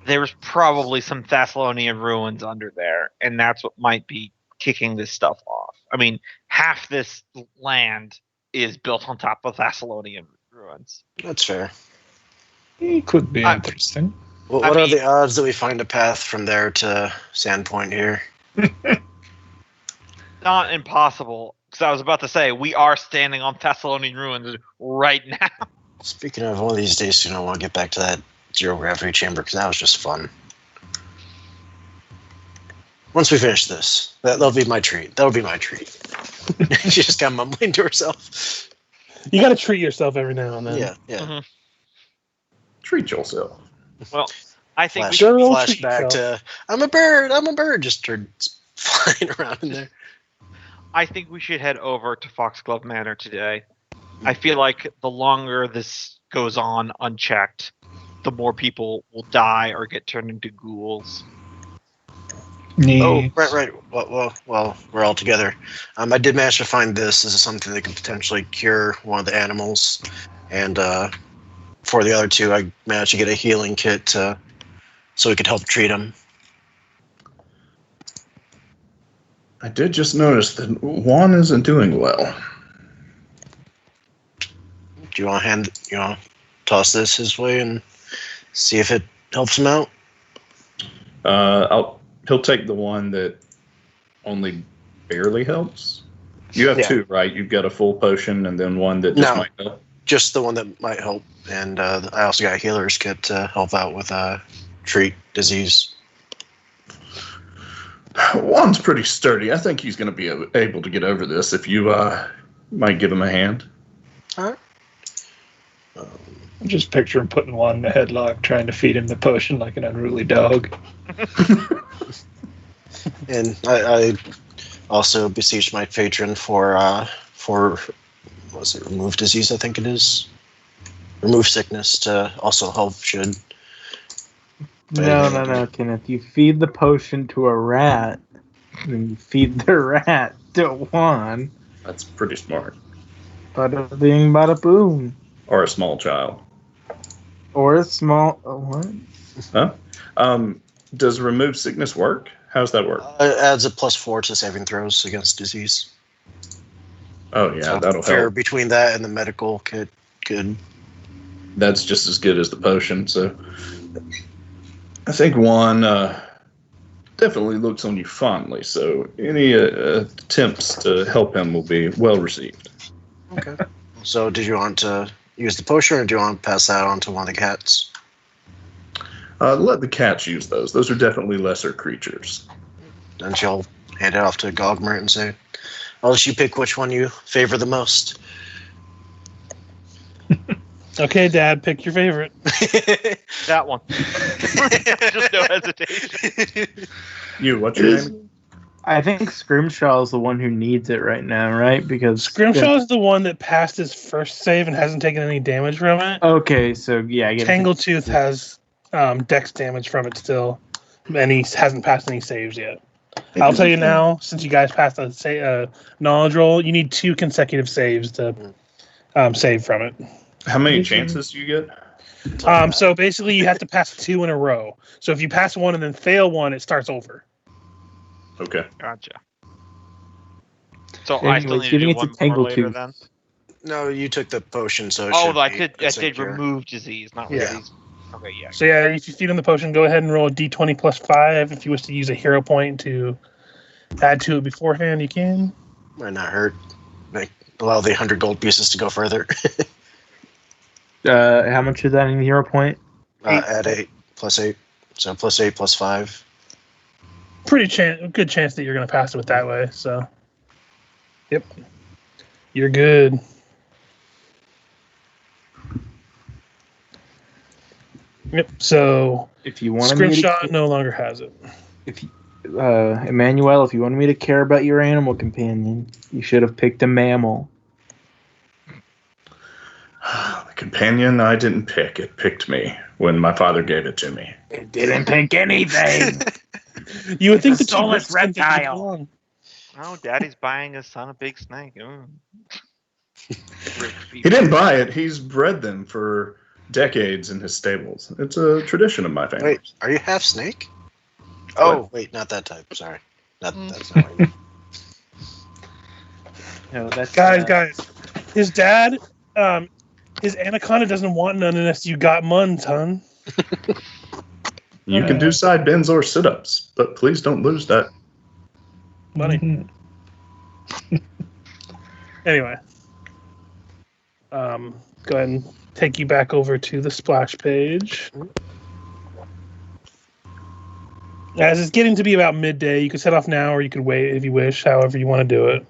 there's probably some Thessalonian ruins under there, and that's what might be kicking this stuff off. I mean, half this land is built on top of Thessalonian ruins. That's fair. It could be I- interesting. What I are mean- the odds that we find a path from there to Sandpoint here? Not impossible, because I was about to say, we are standing on Thessalonian ruins right now. Speaking of, one of these days soon I want to get back to that zero gravity chamber because that was just fun. Once we finish this, that'll be my treat. That'll be my treat. She just got mumbling to herself. You gotta treat yourself every now and then. Yeah, yeah. Mhm. Treat yourself. Well, I think Flash, we should, Girl, treat flashback to I'm a bird, just turned flying around in there. I think we should head over to Foxglove Manor today. I feel like the longer this goes on unchecked, the more people will die or get turned into ghouls. Oh, Neat. right. Well, we're all together. I did manage to find this. This is something that could potentially cure one of the animals. And for the other two, I managed to get a healing kit to so we could help treat him. I did just notice that Juan isn't doing well. Do you want to toss this his way and see if it helps him out? He'll take the one that only barely helps. You have two, right? You've got a full potion and then one that just might help. Just the one that might help, and I also got a healer's kit to help out with treat disease. Juan's pretty sturdy. I think he's going to be able to get over this if you might give him a hand. All right. I'm just picturing putting one in a headlock, trying to feed him the potion like an unruly dog. And I also beseech my patron for remove disease, I think it is. Remove sickness to also help should. No, Kenneth. You feed the potion to a rat, and you feed the rat to Juan. That's pretty smart. Bada bing, bada boom. Or a small child. Or a small... what? Huh? Does remove sickness work? How's that work? It adds a +4 to saving throws against disease. Oh, yeah, So that'll fair help. between that and the medical kit. Good. That's just as good as the potion, so... I think Juan definitely looks on you fondly, so any attempts to help him will be well received. Okay. So did you want to use the potion, or do you want to pass that on to one of the cats? Let the cats use those. Those are definitely lesser creatures. Then she'll hand it off to Gogmert and say, I'll let you pick which one you favor the most. Okay, Dad, pick your favorite. That one. Just no hesitation. You, what's your name? I think Scrimshaw is the one who needs it right now, right? Because Scrimshaw is the one that passed his first save and hasn't taken any damage from it. Okay, so yeah, I get Tangletooth has dex damage from it still, and he hasn't passed any saves yet. I'll tell you now, since you guys passed a knowledge roll, you need 2 consecutive saves to save from it. How many chances do you get? So basically, you have to pass 2 in a row. So if you pass 1 and then fail 1, it starts over. Okay. Gotcha. So I still Anyways, need to giving do it to one more later Tangletooth. then? No, you took the potion, so it Oh, should I be did consecutive. remove disease, not Yeah. disease. Okay, yeah. So yeah, if you feed him the potion, go ahead and roll a d20 plus 5. If you wish to use a hero point to add to it beforehand, you can. Might not hurt. Allow the 100 gold pieces to go further. How much is that in hero point? Add 8 plus 8. So plus 8 plus 5. Good chance that you're going to pass it with that way. So, yep, you're good. Yep. So If you want me Scrimshaw to, no longer has it. Emanuele, if you wanted me to care about your animal companion, you should have picked a mammal. The companion I didn't pick. It picked me when my father gave it to me. It didn't pick anything. You would think It's a the soulless reptile. Oh, Daddy's buying his son a big snake. Ooh. He didn't buy it. He's bred them for decades in his stables. It's a tradition of my family. Wait, are you half snake? Oh, wait, not that type. Sorry. That's not what I mean. No, that's Guys, his dad, his anaconda doesn't want none unless you got muns, hun. You can do side bends or sit-ups, but please don't lose that. Money. Anyway, go ahead and take you back over to the splash page. As it's getting to be about midday, you can set off now or you could wait if you wish, however you want to do it.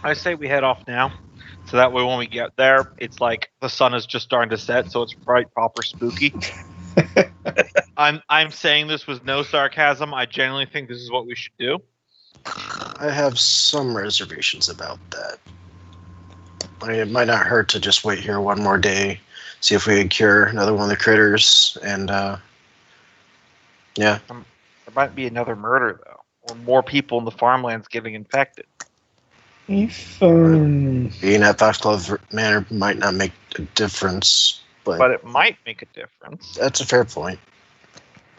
I say we head off now, so that way when we get there, it's like the sun is just starting to set, so it's bright, proper spooky. I'm saying this with no sarcasm. I genuinely think this is what we should do. I have some reservations about that. I mean, it might not hurt to just wait here one more day, see if we can cure another one of the critters, and yeah. There might be another murder though, or more people in the farmlands getting infected. Being at Foxglove Manor might not make a difference, but But it might make a difference. that's a fair point.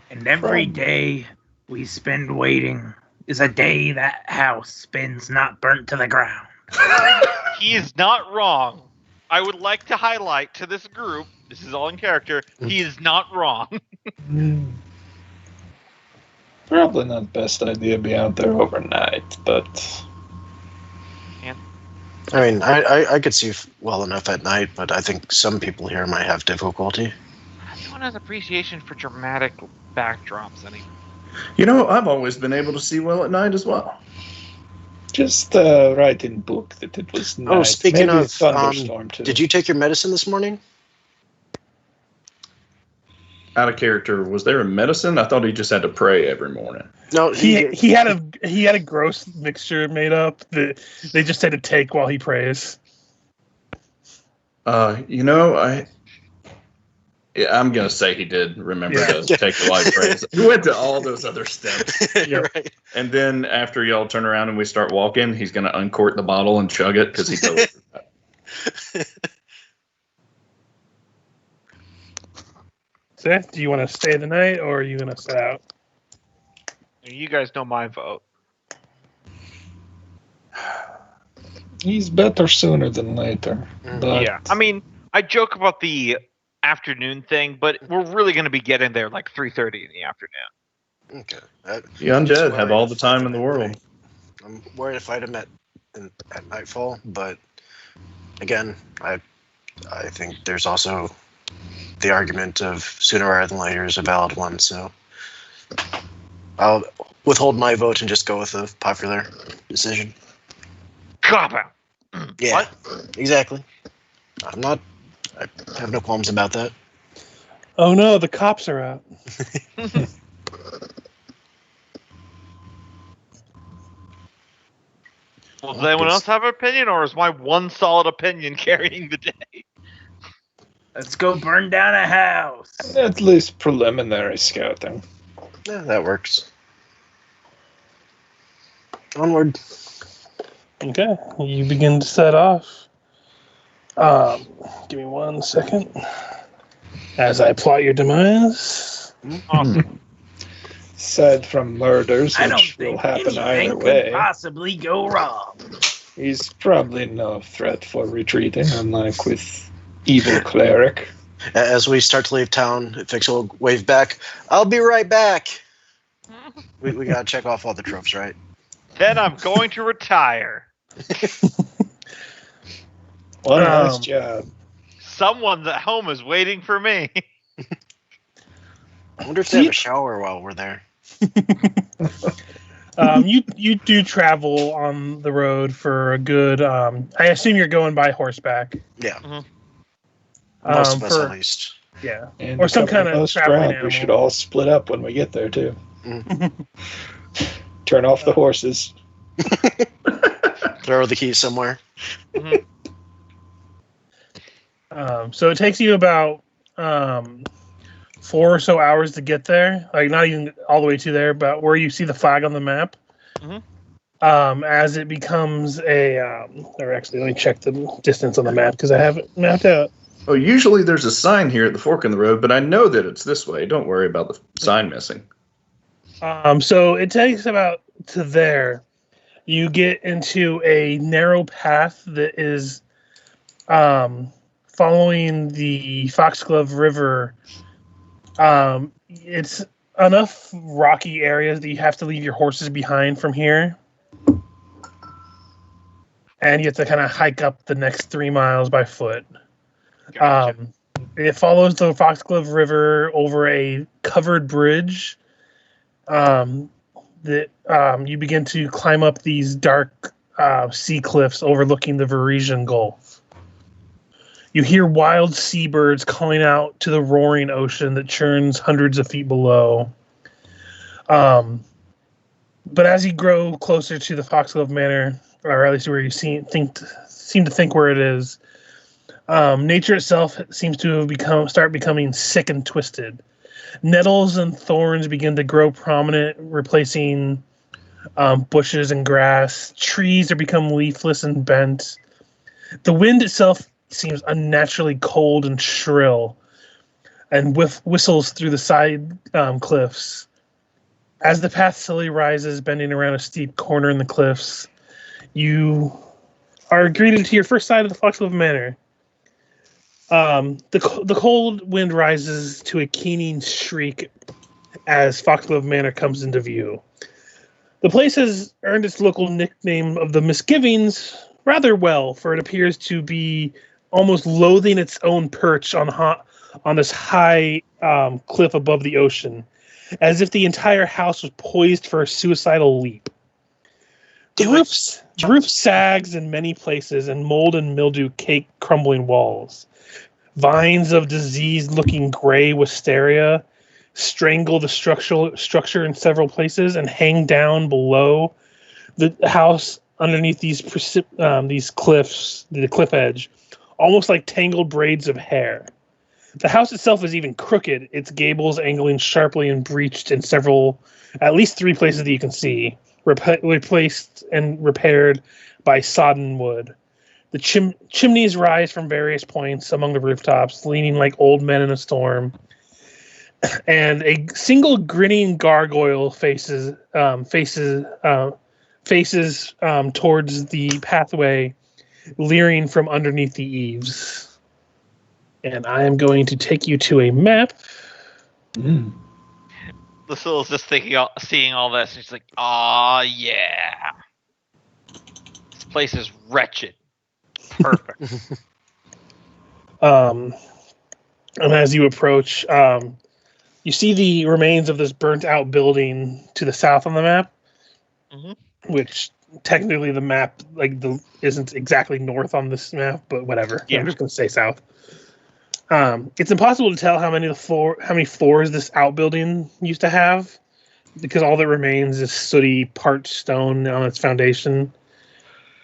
And every day we spend waiting is a day that house spends not burnt to the ground. He is not wrong. I would like to highlight to this group, this is all in character, he is not wrong. Probably not the best idea to be out there overnight, but I mean, I could see well enough at night, but I think some people here might have difficulty. Everyone has appreciation for dramatic backdrops anyway. You know, I've always been able to see well at night as well. just write in book that it was night. Oh, speaking Maybe a of, thunderstorm too. did you take your medicine this morning? Out of character, was there a medicine? I thought he just had to pray every morning. No, He had a gross mixture made up that they just had to take while he prays. You know, I'm gonna say he did remember to take the light praise. He went to all those other steps. You're right. And then after y'all turn around and we start walking, he's gonna uncork the bottle and chug it because he totally forgot. Seth, do you want to stay the night or are you going to set out? You guys know my vote. He's better sooner than later. But Yeah, I mean, I joke about the afternoon thing, but we're really going to be getting there like 3:30 in the afternoon. Okay. The undead have all the time in the world. I'm worried to fight him at nightfall, but again, I think there's also the argument of sooner rather than later is a valid one. So I'll withhold my vote and just go with a popular decision. Cop out. Yeah, What? exactly. I have no qualms about that. Oh no, the cops are out. Well, does anyone else have an opinion, or is my one solid opinion carrying the day? Let's go burn down a house. at least preliminary scouting. Yeah, that works. Onward. Okay, you begin to set off. Give me 1 second as I plot your demise. Awesome. Aside from murders, I don't which will think happen either anything way, could possibly go wrong. he's probably no threat for retreating, unlike with evil cleric. As we start to leave town, Ephixa will wave back. I'll be right back. We gotta check off all the tropes, right? Then I'm going to retire. One nice job. Someone at home is waiting for me. I wonder if they have a shower while we're there. You do travel on the road for a good. I assume you're going by horseback. Yeah. Mhm. Most of us, at least. Yeah, And or some a couple kind of those traveling drive, animal. we should all split up when we get there too. Mm. Turn off the horses. Throw the keys somewhere. So it takes you about 4 or so hours to get there. Like not even all the way to there, but where you see the flag on the map. Mhm. As it becomes a, or actually, let me check the distance on the map because I have it mapped out. Oh, usually there's a sign here at the fork in the road, but I know that it's this way. Don't worry about the sign missing. So it takes about to there. You get into a narrow path that is following the Foxglove River. It's enough rocky areas that you have to leave your horses behind from here. And you have to kind of hike up the next 3 miles by foot. Gotcha. It follows the Foxglove River over a covered bridge. That you begin to climb up these dark sea cliffs overlooking the Varisian Gulf. You hear wild seabirds calling out to the roaring ocean that churns hundreds of feet below. But as you grow closer to the Foxglove Manor, or at least where you seem to think where it is, nature itself seems to have start becoming sick and twisted. Nettles and thorns begin to grow prominent, replacing bushes and grass. Trees are become leafless and bent. The wind itself seems unnaturally cold and shrill. and whistles through the side cliffs. As the path slowly rises, bending around a steep corner in the cliffs, you are greeted to your first sight of the Foxglove Manor. The cold wind rises to a keening shriek as Foxglove Manor comes into view. The place has earned its local nickname of the Misgivings rather well, for it appears to be almost loathing its own perch on this high cliff above the ocean, as if the entire house was poised for a suicidal leap. The roof sags in many places, and mold and mildew cake crumbling walls. Vines of diseased-looking gray wisteria strangle the structure in several places and hang down below the house underneath these cliffs, the cliff edge, almost like tangled braids of hair. The house itself is even crooked, its gables angling sharply and breached in at least 3 places that you can see, replaced and repaired by sodden wood. The chimneys rise from various points among the rooftops, leaning like old men in a storm. And a single grinning gargoyle faces towards the pathway, leering from underneath the eaves. And I am going to take you to a map. Lucilla's just seeing all this, and she's like, "Aw, yeah. This place is wretched. Perfect." And as you approach, you see the remains of this burnt-out building to the south on the map, which technically the map isn't exactly north on this map, but whatever. Yeah. I'm just going to say south. It's impossible to tell how many floors this outbuilding used to have, because all that remains is sooty, parched stone on its foundation.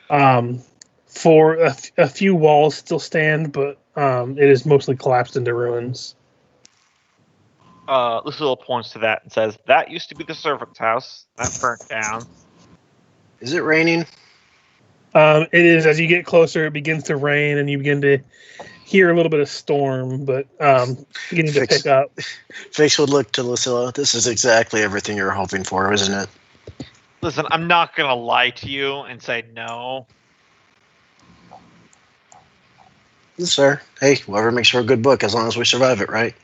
For a few walls still stand, but it is mostly collapsed into ruins. Lucilla points to that and says, "That used to be the servant's house. That burnt down." Is it raining? It is. As you get closer, it begins to rain, and you begin to hear a little bit of storm, but beginning to pick up. Fix would look to Lucilla. This is exactly everything you were hoping for, isn't it? Listen, I'm not going to lie to you and say no. Yes, sir. Hey, whoever makes for a good book, as long as we survive it, right?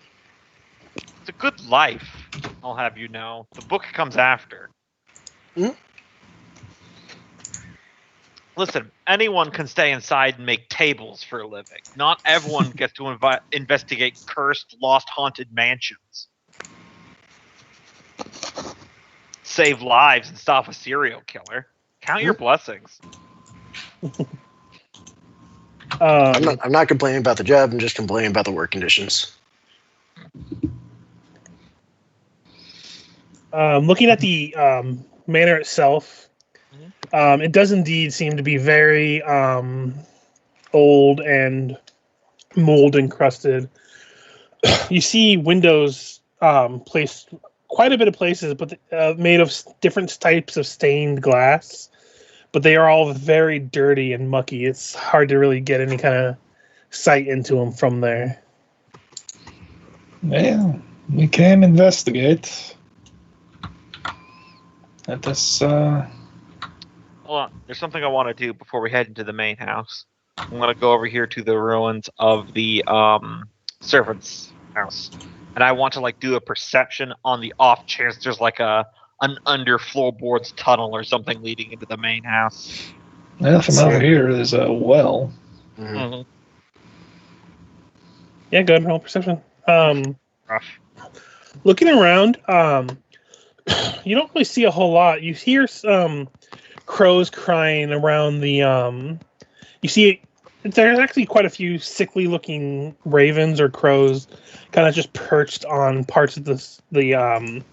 It's a good life, I'll have you know. The book comes after. Mm-hmm. Listen, anyone can stay inside and make tables for a living. Not everyone gets to investigate cursed, lost, haunted mansions. Save lives and stop a serial killer. Count your blessings. I'm not complaining about the job. I'm just complaining about the work conditions. Looking at the manor itself, it does indeed seem to be very old and mold encrusted. You see windows placed quite a bit of places, but made of different types of stained glass. But they are all very dirty and mucky. It's hard to really get any kind of sight into them from there. Well, we can investigate. Let us, Hold on. There's something I want to do before we head into the main house. I'm going to go over here to the ruins of the servant's house. And I want to do a perception on the off chance there's an under floorboards tunnel or something leading into the main house. Well, from over here, there's a well. Mm-hmm. Yeah, go ahead and roll perception. Rough. Looking around, you don't really see a whole lot. You hear some crows crying around the. You see, there's actually quite a few sickly-looking ravens or crows, kind of just perched on parts of the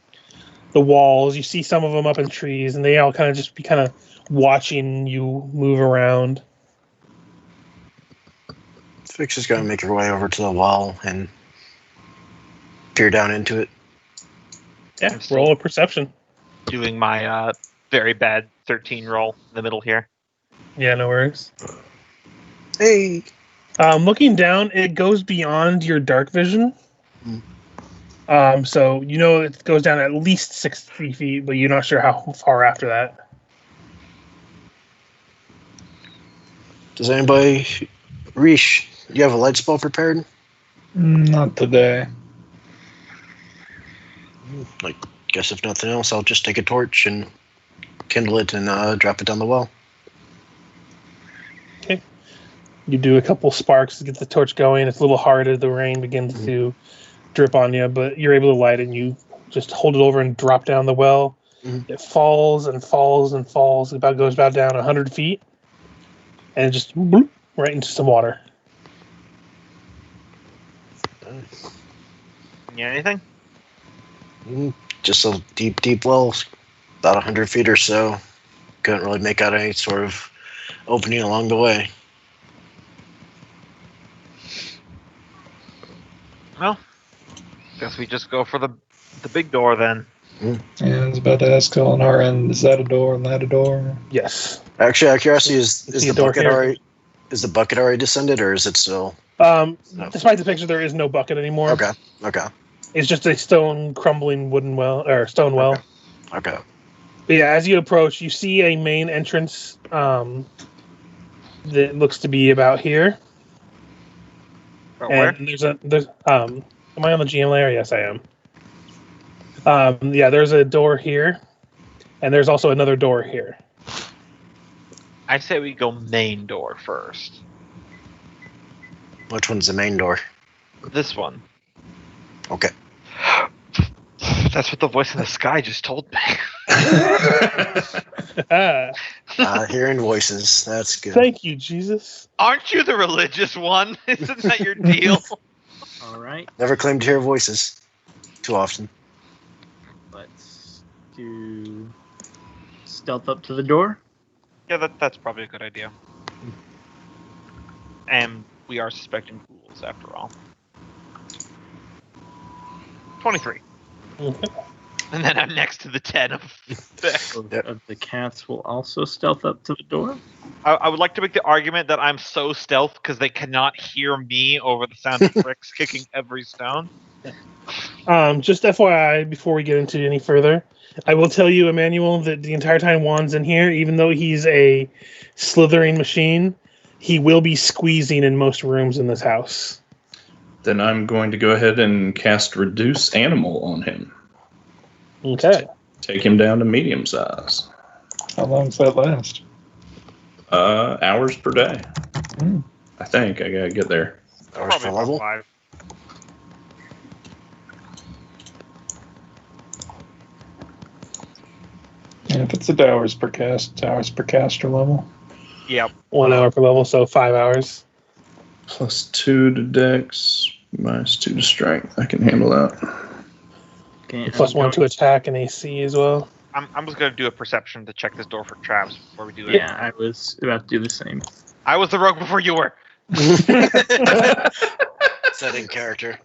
walls. You see some of them up in trees, and they all kind of just be kind of watching you move around. Fix is going to make her way over to the wall and peer down into it. Yeah, roll a perception. Doing my very bad 13 roll in the middle here. Yeah, no worries. Hey! Looking down, it goes beyond your dark vision. So you know it goes down at least 60 feet, but you're not sure how far after that. Does anybody... Ris'sh, you have a light spell prepared? Not today. Like, guess if nothing else, I'll just take a torch and kindle it and drop it down the well. Okay. You do a couple sparks to get the torch going. It's a little hard as the rain begins to drip on you, but you're able to light it, and you just hold it over and drop down the well. It falls and falls and falls. It goes about down 100 feet, and it just bloop, right into some water. Yeah, anything? Just a deep, deep well, about 100 feet or so. Couldn't really make out any sort of opening along the way. Well, guess we just go for the big door then. Yeah, I was about to ask on our end, is that a door and that a door? Yes. Actually, out of curiosity, is See the a door bucket here? already? Is the bucket already descended, or is it still? Despite the picture, there is no bucket anymore. Okay. It's just a stone crumbling wooden well, or stone well. Okay. But yeah, as you approach, you see a main entrance that looks to be about here. Where? And there's am I on the GM layer? Yes, I am. Yeah, there's a door here, and there's also another door here. I say we go main door first. Which one's the main door? This one. Okay. That's what the voice in the sky just told me. Hearing voices. That's good. Thank you, Jesus. Aren't you the religious one? Isn't that your deal? All right. Never claimed to hear voices. Too often. Let's do stealth up to the door. Yeah, that's probably a good idea. And we are suspecting ghouls after all. 23. Okay. And then I'm next to the 10 of The cats will also stealth up to the door. I would like to make the argument that I'm so stealth because they cannot hear me over the sound of bricks kicking every stone. Just FYI, before we get into any further, I will tell you, Emanuele, that the entire time Juan's in here, even though he's a slithering machine, he will be squeezing in most rooms in this house. Then I'm going to go ahead and cast Reduce Animal on him. Okay. Take him down to medium size. How long does that last? Hours per day. I think I gotta get there. Hours per level? 5. And if it's the hours per caster level. Yep. 1 hour per level, so 5 hours. Plus 2 to Dex, minus 2 to Strength. I can handle that. Okay, Plus 1 to attack and AC as well. I'm just going to do a perception to check this door for traps before we do it. Yeah, I was about to do the same. I was the rogue before you were. Setting character.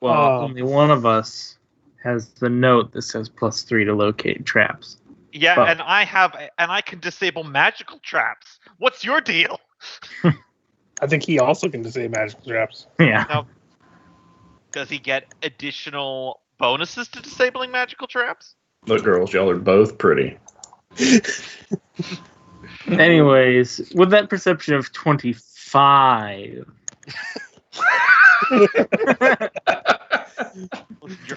Well, only one of us has the note that says +3 to locate traps. Yeah, Oh. and I can disable magical traps. What's your deal? I think he also can disable magical traps. Yeah. Does he get additional bonuses to disabling magical traps? Look, girls, y'all are both pretty. Anyways, with that perception of 25. You're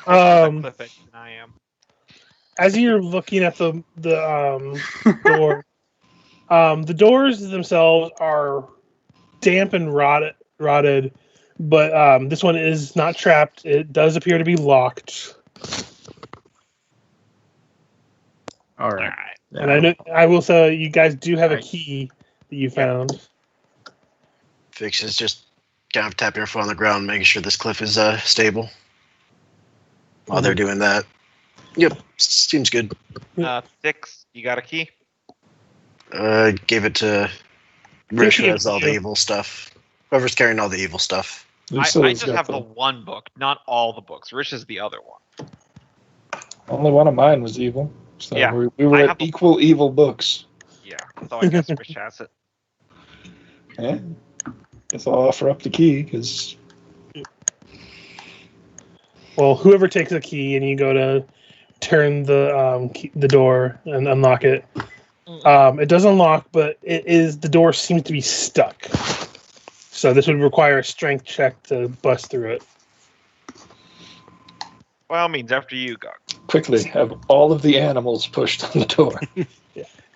closer to the cliff edge than I am. As you're looking at the door, the doors themselves are damp and rotted, but this one is not trapped. It does appear to be locked. All right. And I will say you guys do have a Right. key that you found. Fix is just kind of tapping your foot on the ground, making sure this cliff is stable. While they're doing that. Yep, seems good. 6, you got a key? Gave it to Ris'sh, who has all the evil stuff. Whoever's carrying all the evil stuff. I Lucilla's just got have the one book, not all the books. Ris'sh is the other one. Only one of mine was evil. So Yeah, we were I at have a- equal evil books. Yeah, so I guess Ris'sh has it. Yeah. Guess I'll offer up the key because Well, whoever takes the key and you go to turn the door and unlock it, it does unlock, but the door seems to be stuck. So this would require a strength check to bust through it. By all means, after you, Gog. Quickly, have all of the animals pushed on the door.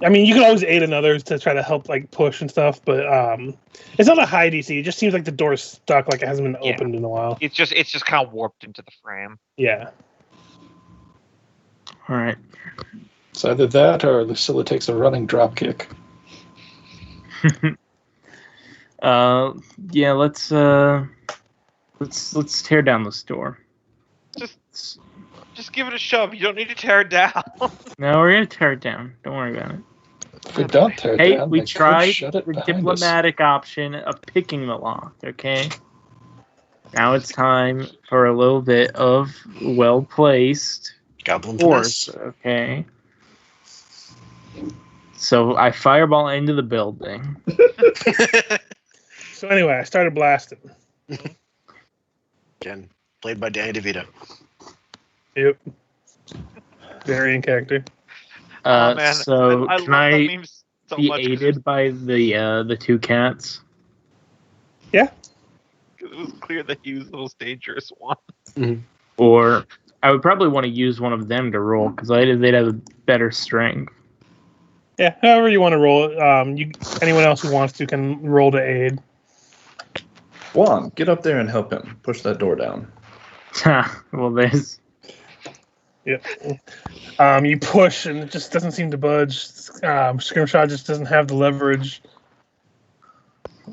I mean, you can always aid another to try to help like push and stuff, but it's not a high DC. It just seems like the door's stuck, like it hasn't been opened in a while. It's just kind of warped into the frame. Yeah. All right. It's either that or Lucilla takes a running drop kick. Yeah, let's tear down this door. Just give it a shove. You don't need to tear it down. No, we're gonna tear it down. Don't worry about it. If we don't tear it Hey, down, we they could tried shut it the behind us. diplomatic option of picking the lock, okay? Now it's time for a little bit of well-placed Goblin force, finesse. okay? So I fireball into the building. So anyway, I started blasting. Again, played by Danny DeVito. Yep. Very in character. Oh, man. So I can love that I meme so be much. aided by the two cats? Yeah. It was clear that he was the most dangerous one. Or I would probably want to use one of them to roll because they'd have a better strength. Yeah, however you want to roll it. Anyone else who wants to can roll to aid. Juan, get up there and help him. Push that door down. Well, there's... Yep. You push and it just doesn't seem to budge. Scrimshaw just doesn't have the leverage.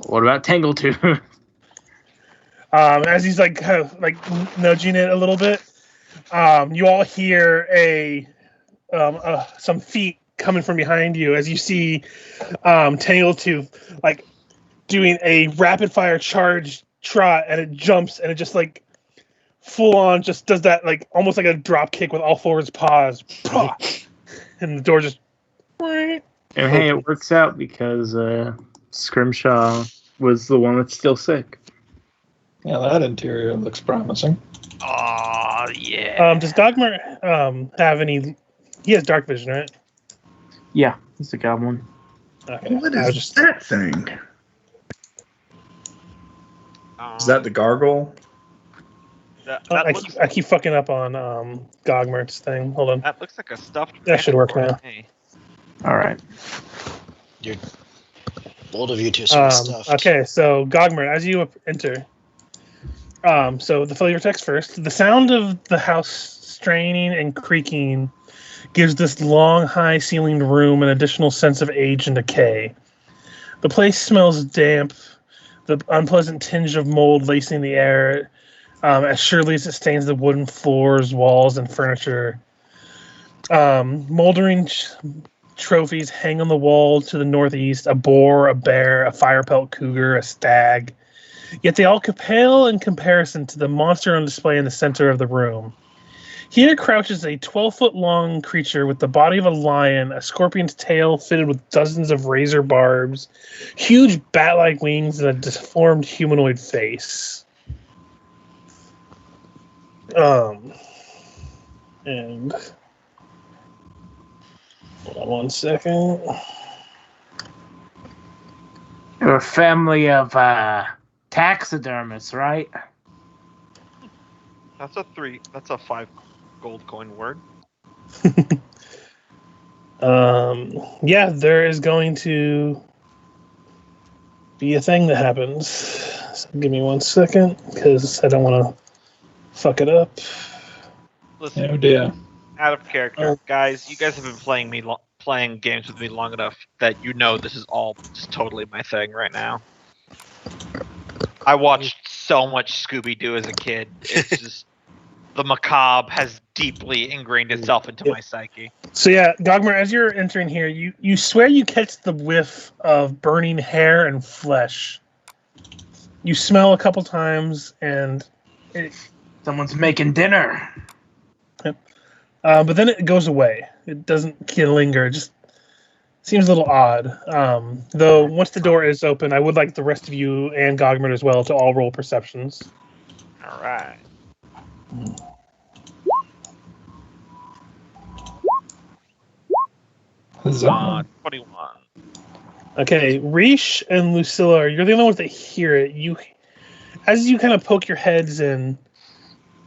What about Tangletooth? As he's like kind of like nudging it a little bit, you all hear some feet coming from behind you as you see Tangletooth like doing a rapid fire charge trot, and it jumps and it just like full on just does that like almost like a drop kick with all four of its paws, and the door just. And hey, it works out because Scrimshaw was the one that's still sick. Yeah, that interior looks promising. Oh, yeah. Does Gogmert have any? He has dark vision, right? Yeah, he's a goblin. Okay. What I was is just that thing? Is that the gargoyle? I keep fucking up on Gogmert's thing. Hold on. That looks like a stuffed. That should work now. Hey. All right. You're bold of you to sort of stuffed. Okay, so Gogmert, as you enter, so the flavor text first. The sound of the house straining and creaking gives this long, high-ceilinged room an additional sense of age and decay. The place smells damp, the unpleasant tinge of mold lacing the air, as surely as it stains the wooden floors, walls, and furniture. Moldering trophies hang on the wall to the northeast: a boar, a bear, a fire-pelt cougar, a stag. Yet they all pale in comparison to the monster on display in the center of the room. Here crouches a 12-foot-long creature with the body of a lion, a scorpion's tail fitted with dozens of razor barbs, huge bat-like wings, and a deformed humanoid face. And hold on 1 second. You're a family of taxidermists, right? That's a 5 gold coin word. Yeah, there is going to be a thing that happens. So give me 1 second, because I don't want to fuck it up. Listen, Oh dear. out of character, guys. You guys have been playing games with me long enough that you know this is all just totally my thing right now. I watched so much Scooby-Doo as a kid. It's just the macabre has deeply ingrained itself into my psyche. So yeah, Gogmer, as you're entering here, you swear you catch the whiff of burning hair and flesh. You smell a couple times, and Someone's making dinner. but then it goes away. It doesn't linger. It just seems a little odd. Though once the door is open, I would like the rest of you and Gogmer as well to all roll perceptions. All right. Huzzah. 21. Okay, Ris'sh and Lucilla, you're the only ones that hear it. As you kind of poke your heads in,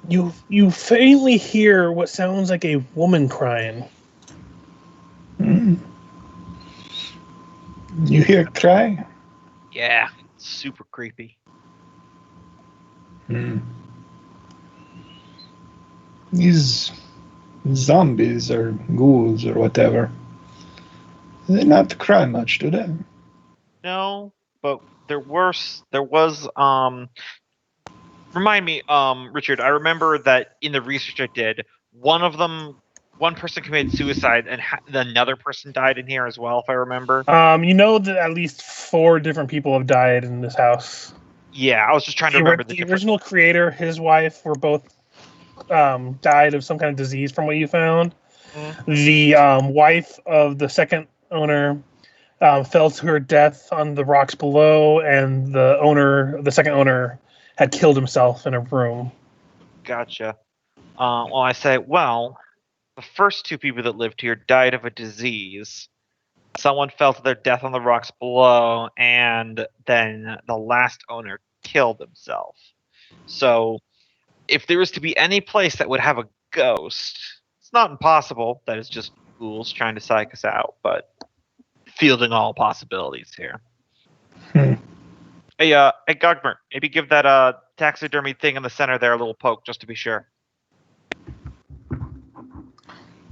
you faintly hear what sounds like a woman crying. Hmm. You hear cry? Yeah, super creepy. Hmm. These zombies or ghouls or whatever, they not cry much, do they? No, but there was remind me, Richard, I remember that in the research I did, one person committed suicide and another person died in here as well, if I remember. You know that at least 4 different people have died in this house. Yeah, I was just trying to remember The original creator, his wife, were both died of some kind of disease from what you found. The wife of the second owner fell to her death on the rocks below, and the second owner, had killed himself in a room. Gotcha. Well, I say, well, the first 2 people that lived here died of a disease. Someone fell to their death on the rocks below, and then the last owner killed himself. So, if there was to be any place that would have a ghost, it's not impossible that it's just ghouls trying to psych us out, but fielding all possibilities here. Hmm. Hey, Gogmert, maybe give that taxidermy thing in the center there a little poke, just to be sure.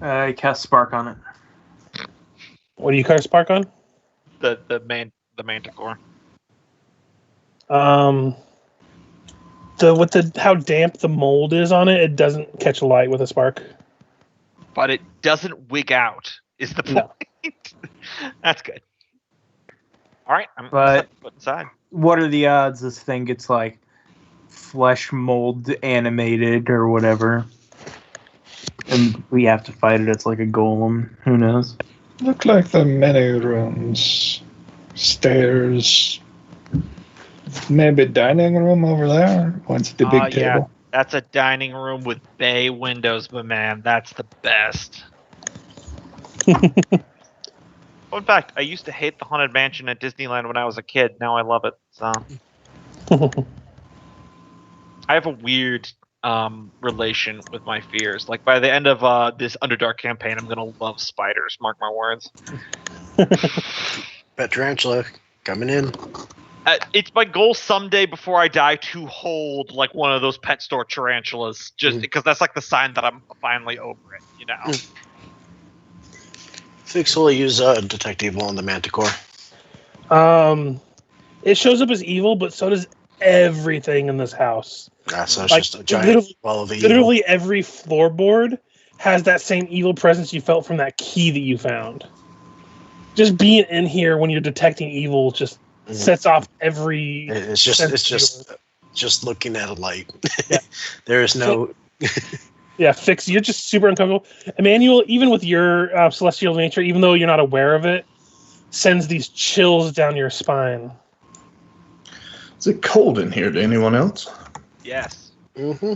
I cast Spark on it. What do you cast Spark on? The manticore. How damp the mold is on it, it doesn't catch light with a spark. But it doesn't wig out, is the point. No. That's good. All right, I'm But put inside. what are the odds this thing gets like flesh mold animated or whatever? And we have to fight it. It's like a golem. Who knows? Look like the many rooms, stairs, maybe dining room over there. Points at the big Yeah, table. that's a dining room with bay windows, but man, that's the best. In fact, I used to hate the Haunted Mansion at Disneyland when I was a kid. Now I love it. So I have a weird relation with my fears. Like by the end of this Underdark campaign, I'm gonna love spiders. Mark my words. Pet tarantula coming in. It's my goal someday before I die to hold like one of those pet store tarantulas, just because that's like the sign that I'm finally over it. You know. Fix will use Detect Evil on the Manticore. It shows up as evil, but so does everything in this house. So it's Like, just a giant wall of evil. Literally every floorboard has that same evil presence you felt from that key that you found. Just being in here when you're detecting evil just sets off every. It's just looking at a light. Yeah. There is no. Yeah, Fix, you're just super uncomfortable. Emanuele, even with your celestial nature, even though you're not aware of it, sends these chills down your spine. Is it cold in here to anyone else? Yes. Mm-hmm.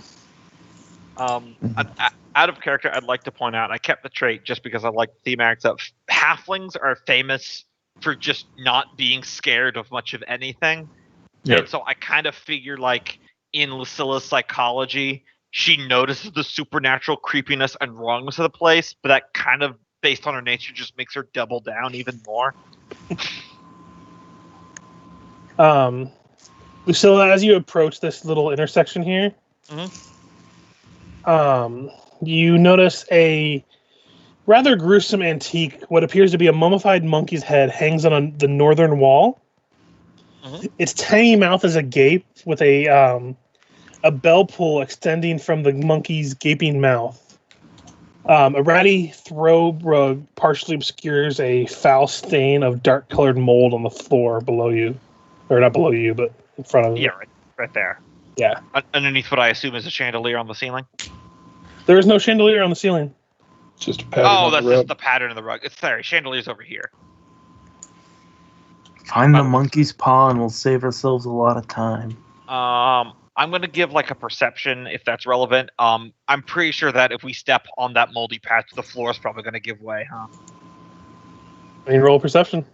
Out of character, I'd like to point out, I kept the trait just because I like the thematics of halflings are famous for just not being scared of much of anything. Yep. And so I kind of figure like in Lucilla's psychology, she notices the supernatural creepiness and wrongness of the place, but that kind of, based on her nature, just makes her double down even more. Lucilla, as you approach this little intersection here, you notice a rather gruesome antique. What appears to be a mummified monkey's head hangs on the northern wall. Its tiny mouth is agape with a bell pull extending from the monkey's gaping mouth. A ratty throw rug partially obscures a foul stain of dark-colored mold on the floor below you. Or not below you, but in front of you. Yeah, right there. Yeah. Underneath what I assume is a chandelier on the ceiling? There is no chandelier on the ceiling. It's just a pattern that's just the pattern of the rug. Sorry, chandelier's over here. Find the monkey's paw and we'll save ourselves a lot of time. I'm going to give like a perception if that's relevant. I'm pretty sure that if we step on that moldy patch, the floor is probably going to give way, huh? I mean, roll perception.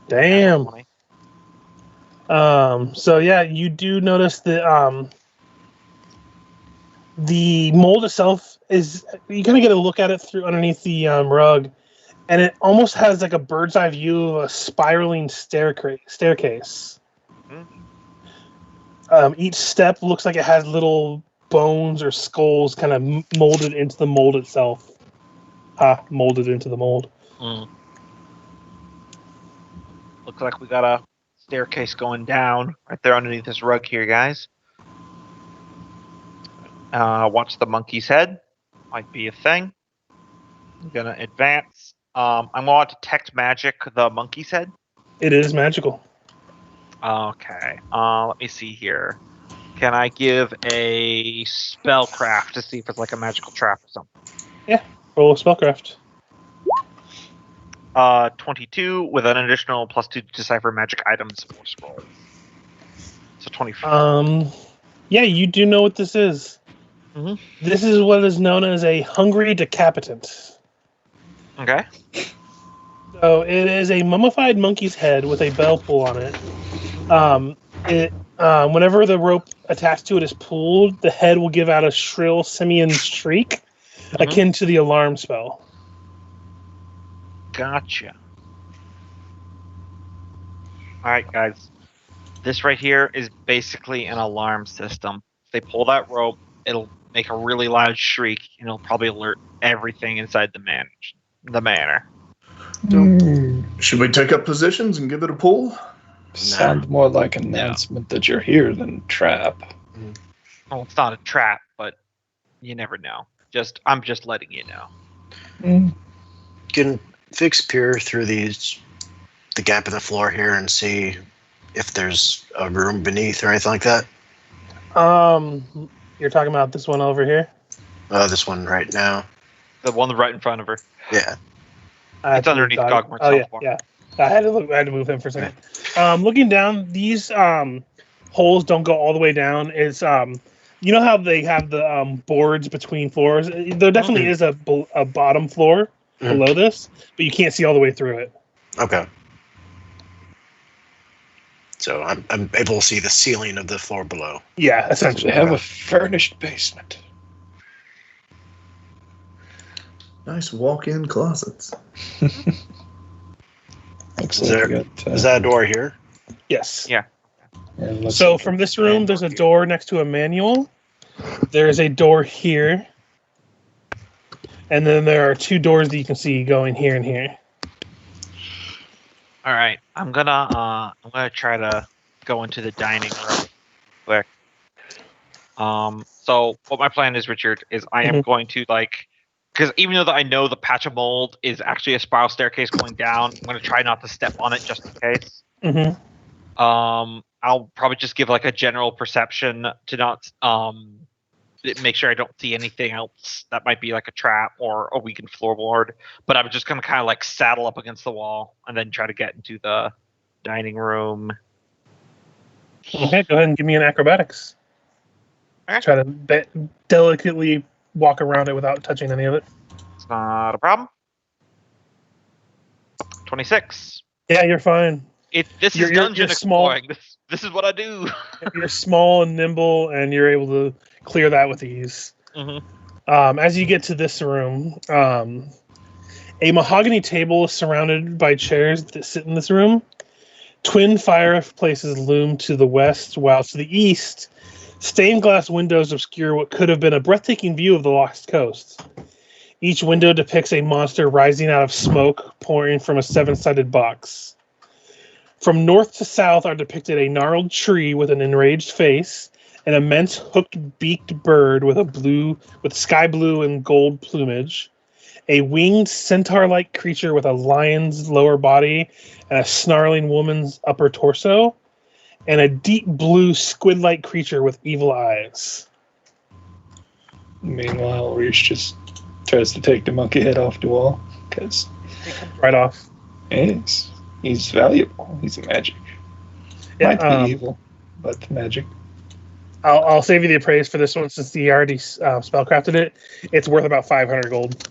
Damn. So yeah, you do notice that the mold itself is, you kind of get a look at it through underneath the rug, and it almost has like a bird's eye view of a spiraling staircase. Each step looks like it has little bones or skulls kind of molded into the mold itself. Molded into the mold. Looks like we got a staircase going down right there underneath this rug here, guys. Watch the monkey's head. Might be a thing. I'm gonna advance. I'm going to detect magic the monkey's head. It is magical. Okay. Let me see here. Can I give a spellcraft to see if it's like a magical trap or something? Yeah. Roll a spellcraft. 22 with an additional +2 to decipher magic items for scroll. So 24. Yeah, you do know what this is. Mhm. This is what is known as a hungry decapitant. Okay. So it is a mummified monkey's head with a bell pull on it. Whenever the rope attached to it is pulled, the head will give out a shrill simian shriek, akin to the alarm spell. Gotcha. Alright, guys. This right here is basically an alarm system. If they pull that rope, it'll make a really loud shriek, and it'll probably alert everything inside the manor. Should we take up positions and give it a pull? Sound more like an announcement that you're here than trap. Oh, it's not a trap, but you never know. I'm just letting you know. Can Fix peer through the gap in the floor here and see if there's a room beneath or anything like that? You're talking about this one over here? This one right now. The one right in front of her. Yeah. It's underneath Gogmert's Halfling. Yeah. I had to move him for a second. Looking down, these holes don't go all the way down. It's you know how they have the boards between floors? There definitely is a bottom floor below this, but you can't see all the way through it. Okay. So I'm able to see the ceiling of the floor below. Yeah, essentially. They have a furnished basement. Nice walk-in closets. Looks Is like there- we got, Is that a door here? Yes. Yeah. it looks So like from this room, there's a door next to a manual. There's a door here. And then there are two doors that you can see going here and here. All right, I'm gonna try to go into the dining room quick. So what my plan is, Richard, is I am going to because even though I know the patch of mold is actually a spiral staircase going down, I'm gonna try not to step on it just in case. I'll probably just give a general perception to not make sure I don't see anything else that might be like a trap or a weakened floorboard. But I'm just gonna kind of saddle up against the wall and then try to get into the dining room. Okay, go ahead and give me an acrobatics. Okay. Try to delicately walk around it without touching any of it. It's not a problem. 26. Yeah, you're fine. This is You're dungeon small. exploring. This is what I do. You're small and nimble, and you're able to clear that with ease. As you get to this room, a mahogany table is surrounded by chairs that sit in this room. Twin fireplaces loom to the west, while to the east, stained glass windows obscure what could have been a breathtaking view of the Lost Coast. Each window depicts a monster rising out of smoke pouring from a seven-sided box. From north to south are depicted a gnarled tree with an enraged face, an immense hooked-beaked bird with sky blue and gold plumage, a winged centaur-like creature with a lion's lower body and a snarling woman's upper torso, and a deep blue squid-like creature with evil eyes. Meanwhile, Ris'sh just tries to take the monkey head off the wall because Right off. he's valuable. He's magic. Yeah, Might be evil, but magic. I'll save you the appraise for this one since he already spellcrafted it. It's worth about 500 gold.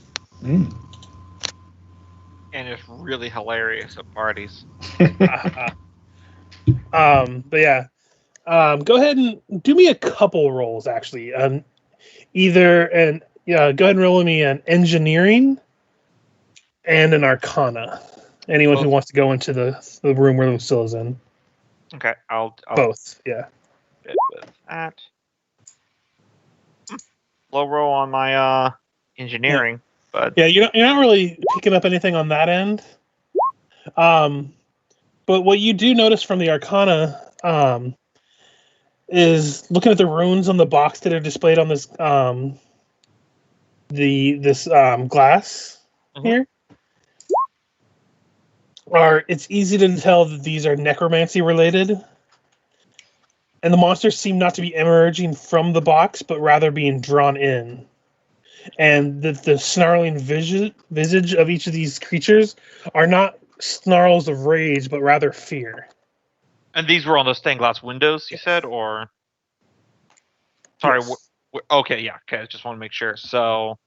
and it's really hilarious at parties. But yeah, go ahead and do me a couple rolls actually. Go ahead and roll me an engineering and an arcana. Anyone who wants to go into the room where Lucilla's in. Okay, I'll Both, yeah. bit with that. Low roll on my engineering, but yeah, you're not really picking up anything on that end. But what you do notice from the arcana is looking at the runes on the box that are displayed on this glass here. It's easy to tell that these are necromancy related. And the monsters seem not to be emerging from the box, but rather being drawn in. And the snarling visage of each of these creatures are not snarls of rage, but rather fear. And these were on those stained glass windows, you said, or? Sorry. Yes. Okay, yeah. Okay, I just want to make sure. So,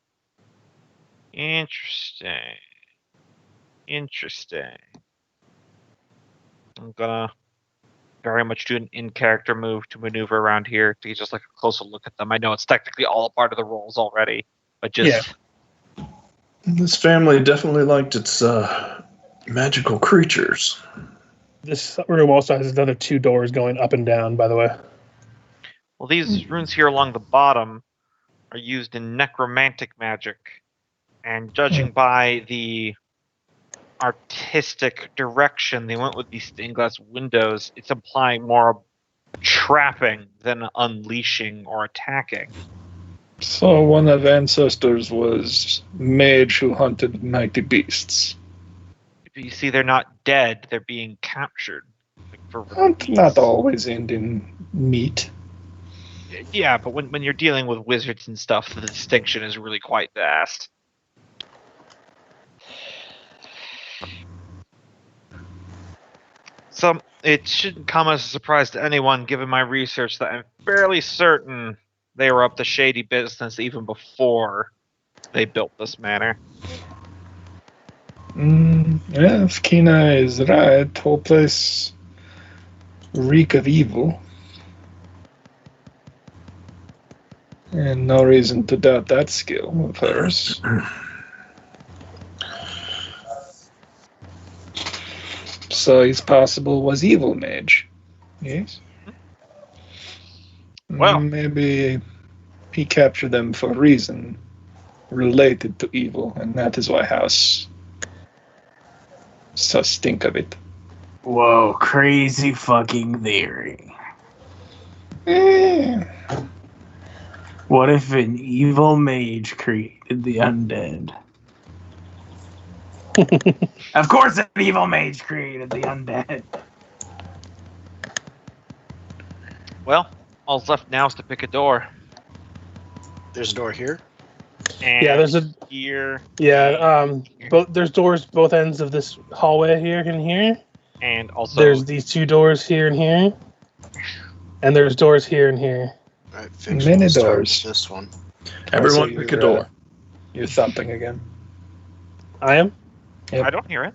interesting. I'm gonna very much do an in-character move to maneuver around here to get just like a closer look at them. I know it's technically all a part of the rolls already, but just This family definitely liked its magical creatures. This room also has another 2 doors going up and down, by the way. Well, these runes here along the bottom are used in necromantic magic, and judging by the artistic direction they went with these stained glass windows, it's implying more trapping than unleashing or attacking. So one of ancestors was mage who hunted mighty beasts. You see, they're not dead; they're being captured. Like, for Not always ending meat. Yeah, but when you're dealing with wizards and stuff, the distinction is really quite vast. So it shouldn't come as a surprise to anyone, given my research, that I'm fairly certain they were up to shady business even before they built this manor. Yeah, if Kina is right, whole place reek of evil. And no reason to doubt that skill of hers. So it's possible was evil mage. Yes? Well. Maybe he captured them for a reason related to evil, and that is why house so stink of it. Whoa, crazy fucking theory. What if an evil mage created the undead? Of course an evil mage created the undead. Well, all's left now is to pick a door. There's a door here. And Yeah, there's a here. there's doors both ends of this hallway here and here. And also There's these 2 doors here and here. And there's doors here and here. All right, Many we'll start doors. with this one. Everyone Also, pick a door. You're thumping again. I am? Yep. I don't hear it.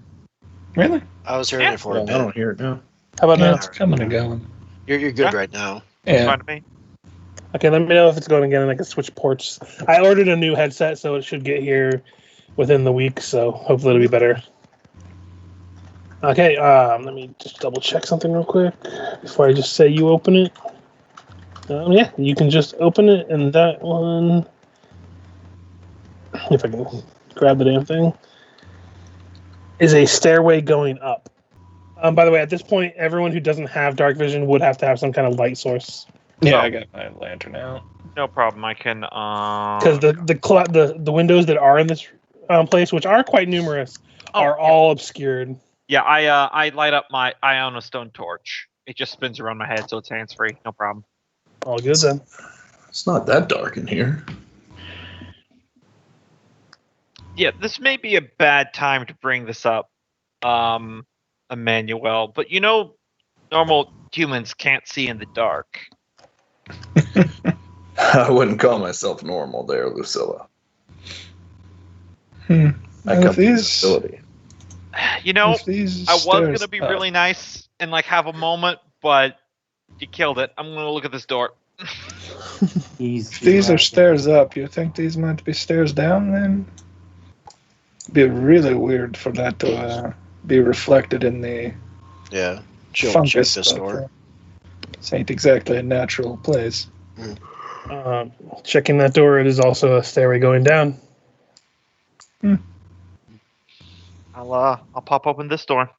Really? I was hearing it for a I bit. don't hear it now. How about Yeah, now? it's coming and going. You're good Yeah. right now. It's Yeah. fine to me. Okay, let me know if it's going again and I can switch ports. I ordered a new headset, so it should get here within the week, so hopefully it'll be better. Okay, let me just double check something real quick before I just say you open it. Yeah, you can just open it, and that one, if I can grab the damn thing, is a stairway going up. By the way, at this point, everyone who doesn't have dark vision would have to have some kind of light source. Yeah, Oh. I got my lantern out. No problem. I can. Because the windows that are in this place, which are quite numerous, are all obscured. Yeah, I light up I own a stone torch. It just spins around my head, so it's hands free. No problem. All good then. It's not that dark in here. Yeah, this may be a bad time to bring this up, Emanuele, but you know, normal humans can't see in the dark. I wouldn't call myself normal there, Lucilla. Hmm. I Well, got if the these ability. You know, If these I was stairs gonna be up- really nice and like have a moment, but you killed it. I'm gonna look at this door. If these are stairs up, you think these might be stairs down then? Be really weird for that to be reflected in the Yeah. She'll check fungus this stuff. door. This ain't exactly a natural place. Checking that door, it is also a stairway going down. I'll pop open this door.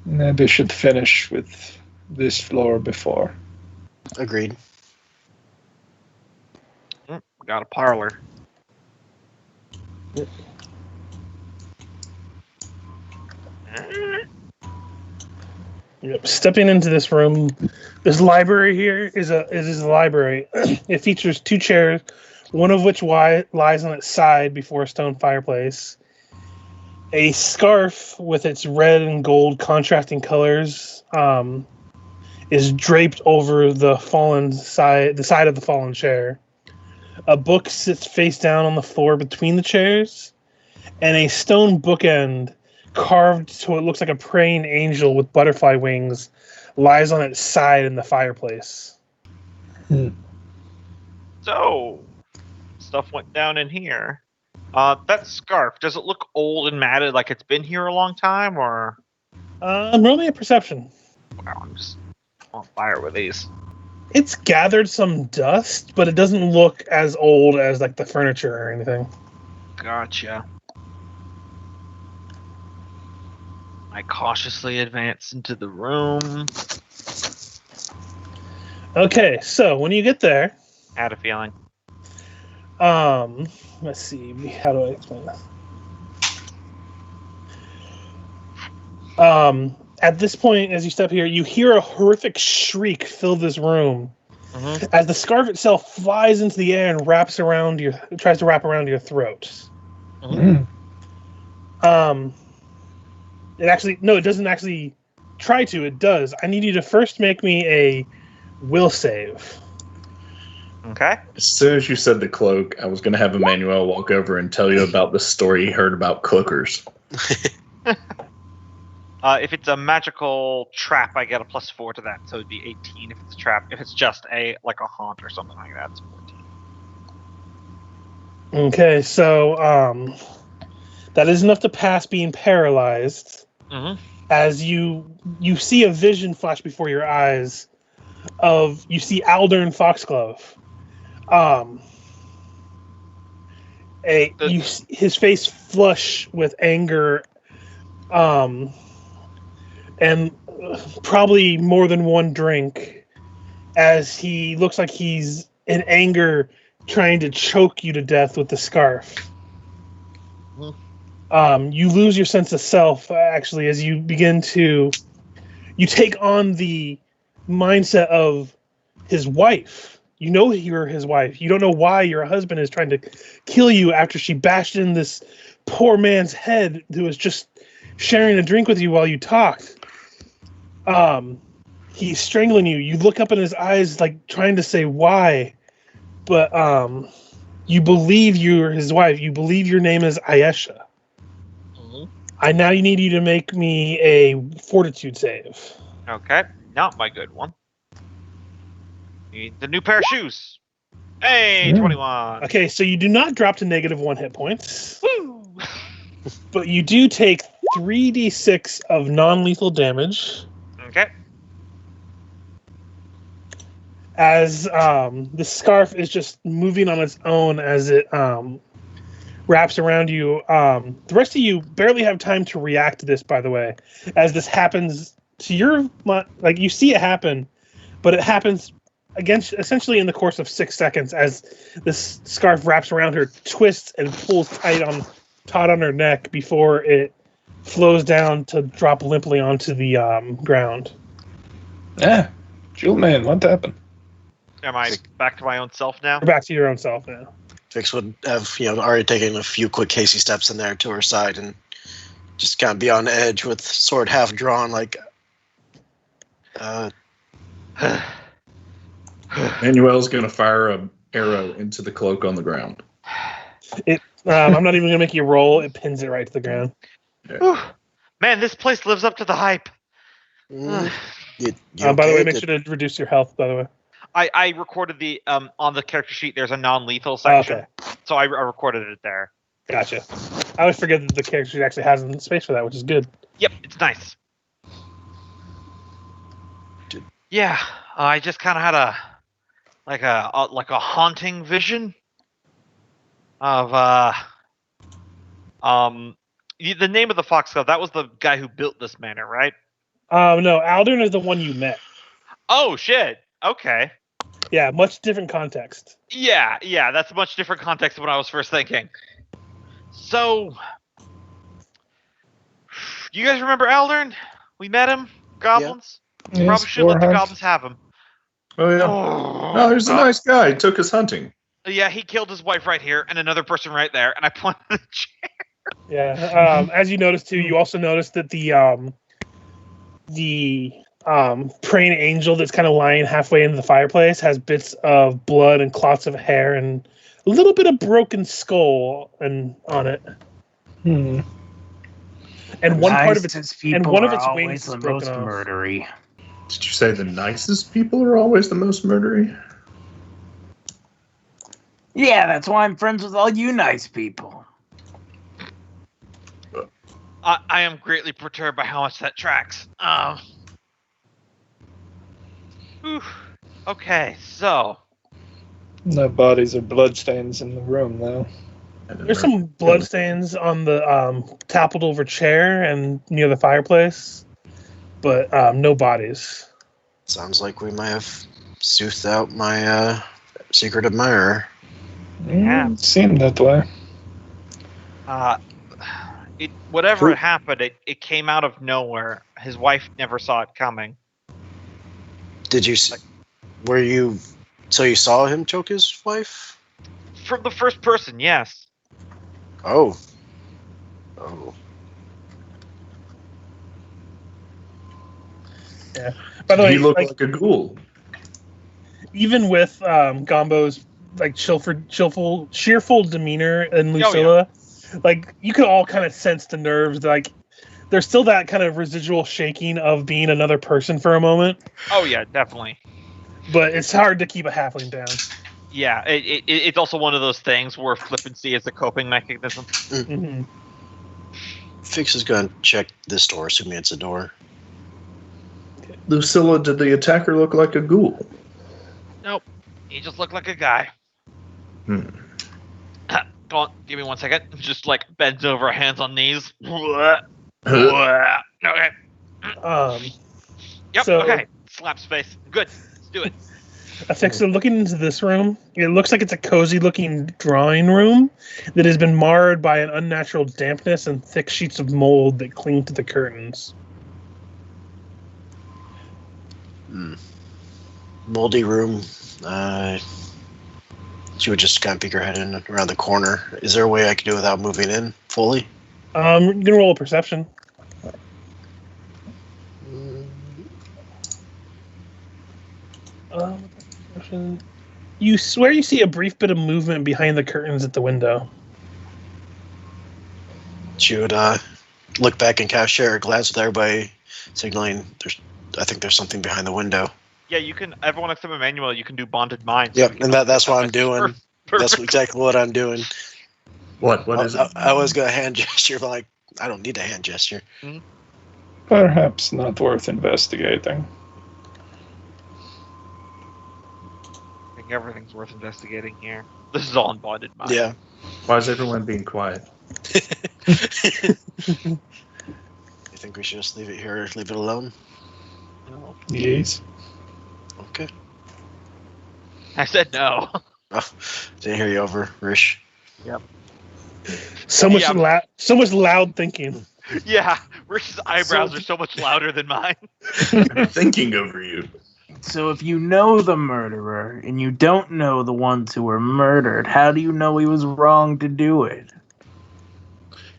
Maybe should finish with this floor before. Agreed. We got a parlor. Yep. Stepping into this room, this library here is a library. It features 2 chairs, one of which lies on its side before a stone fireplace. A scarf with its red and gold contrasting colors is draped over the side of the fallen chair. A book sits face down on the floor between the chairs, and a stone bookend carved so it looks like a praying angel with butterfly wings lies on its side in the fireplace. So, stuff went down in here. That scarf, does it look old and matted like it's been here a long time, or? Roll me a perception. Wow, I'm just on fire with these. It's gathered some dust, but it doesn't look as old as like the furniture or anything. Gotcha. I cautiously advance into the room. Okay, so when you get there, Had a feeling. let's see, how do I explain this? At this point, as you step here, you hear a horrific shriek fill this room as the scarf itself flies into the air and tries to wrap around your throat. It doesn't actually try to. It does. I need you to first make me a will save. Okay. As soon as you said the cloak, I was going to have Emanuele walk over and tell you about the story he heard about cloakers. If it's a magical trap, I get a +4 to that, so it'd be 18 if it's a trap. If it's just a haunt or something like that, it's 14. Okay, so that is enough to pass being paralyzed. As you see a vision flash before your eyes you see Aldern Foxglove. His face flush with anger, and probably more than one drink, as he looks like he's in anger trying to choke you to death with the scarf. You lose your sense of self, actually, as you take on the mindset of his wife. You know you're his wife. You don't know why your husband is trying to kill you after she bashed in this poor man's head who was just sharing a drink with you while you talked. He's strangling you. You look up in his eyes, like trying to say why, but you believe you're his wife. You believe your name is Ayesha. Now you need you to make me a fortitude save. Okay, not my good one. Need the new pair of shoes. Hey, 21. Okay, so you do not drop to -1 hit points. Woo! But you do take 3d6 of non-lethal damage. Okay. As the scarf is just moving on its own as it wraps around you. The rest of you barely have time to react to this, by the way, as this happens to you see it happen, but it happens essentially in the course of 6 seconds as this scarf wraps around her, twists and pulls taut on her neck before it flows down to drop limply onto the ground. Yeah, Jewel Man, what happened? Am I back to my own self now? You're back to your own self now. Fix would have already taken a few quick hasty steps in there to her side and just kind of be on edge with sword half drawn, like. Emanuele's going to fire an arrow into the cloak on the ground. I'm not even going to make you roll. It pins it right to the ground. Whew. Man, this place lives up to the hype. You By the way, okay? make sure to reduce your health, by the way. I recorded the on the character sheet. There's a non-lethal section, Okay. so I recorded it there. Gotcha. I always forget that the character sheet actually has space for that, which is good. Yep, it's nice. Yeah, I just kind of had a haunting vision of the name of the foxglove. That was the guy who built this manor, right? No, Aldern is the one you met. Oh shit. Okay. Yeah, much different context. Yeah, that's a much different context than what I was first thinking. So, you guys remember Aldern? We met him. Goblins. Yes, Probably should let the Warhunt. goblins have him. Oh yeah. No, he was a nice guy. He took us hunting. Yeah, he killed his wife right here and another person right there, and I pointed at the chair. Yeah. As you noticed too, you also noticed that the praying angel that's kind of lying halfway into the fireplace has bits of blood and clots of hair and a little bit of broken skull on it. Hmm. And one part of its people one of are its always wings the is broken most off. murdery. Did you say the nicest people are always the most murdery? Yeah, that's why I'm friends with all you nice people. I am greatly perturbed by how much that tracks. Okay, so No bodies or bloodstains in the room, though. There's some bloodstains on the toppled over chair and near the fireplace, but no bodies. Sounds like we might have soothed out my secret admirer. Yeah. It seemed that way. Whatever happened, it came out of nowhere. His wife never saw it coming. Did you? So you saw him choke his wife? From the first person, yes. Oh. Yeah. By the way, He looked like a ghoul. even with Gombo's like cheerful demeanor and Lucilla, like you could all kind of sense the nerves. Like there's still that kind of residual shaking of being another person for a moment. Oh yeah, definitely. But it's hard to keep a halfling down. Yeah, it's also one of those things where flippancy is a coping mechanism. Mm-hmm. Fix is going to check this door, assuming it's a door. Lucilla, did the attacker look like a ghoul? Nope, he just looked like a guy. Hmm. Go on, give me 1 second. Just like bends over, hands on knees. Okay. Yep. So- okay. Slap space. Good. Let's do it. Ephixa, looking into this room, it looks like it's a cozy-looking drawing room that has been marred by an unnatural dampness and thick sheets of mold that cling to the curtains. Moldy room. She would just kind of peek her head in around the corner. Is there a way I could do it without moving in fully? You're gonna roll a perception. Perception. You swear you see a brief bit of movement behind the curtains at the window. She would look back and cast share a glance with everybody, signaling I think there's something behind the window. Yeah, you can. Everyone except Emanuele, you can do bonded minds. Yep, and that's what I'm doing. That's Perfect. exactly what I'm doing. What is it? I was going to hand gesture, but like, I don't need a hand gesture. Perhaps not worth investigating. I think everything's worth investigating here. This is all in bonded minds. Yeah. Why is everyone being quiet? You think we should just leave it here, leave it alone? No. Yes. Okay. I said no. Oh, didn't hear you over, Ris'sh. Yep. So much Yeah. so much loud thinking. Yeah, Rish's eyebrows are so much louder than mine. I'm thinking over you. So if you know the murderer and you don't know the ones who were murdered, how do you know he was wrong to do it?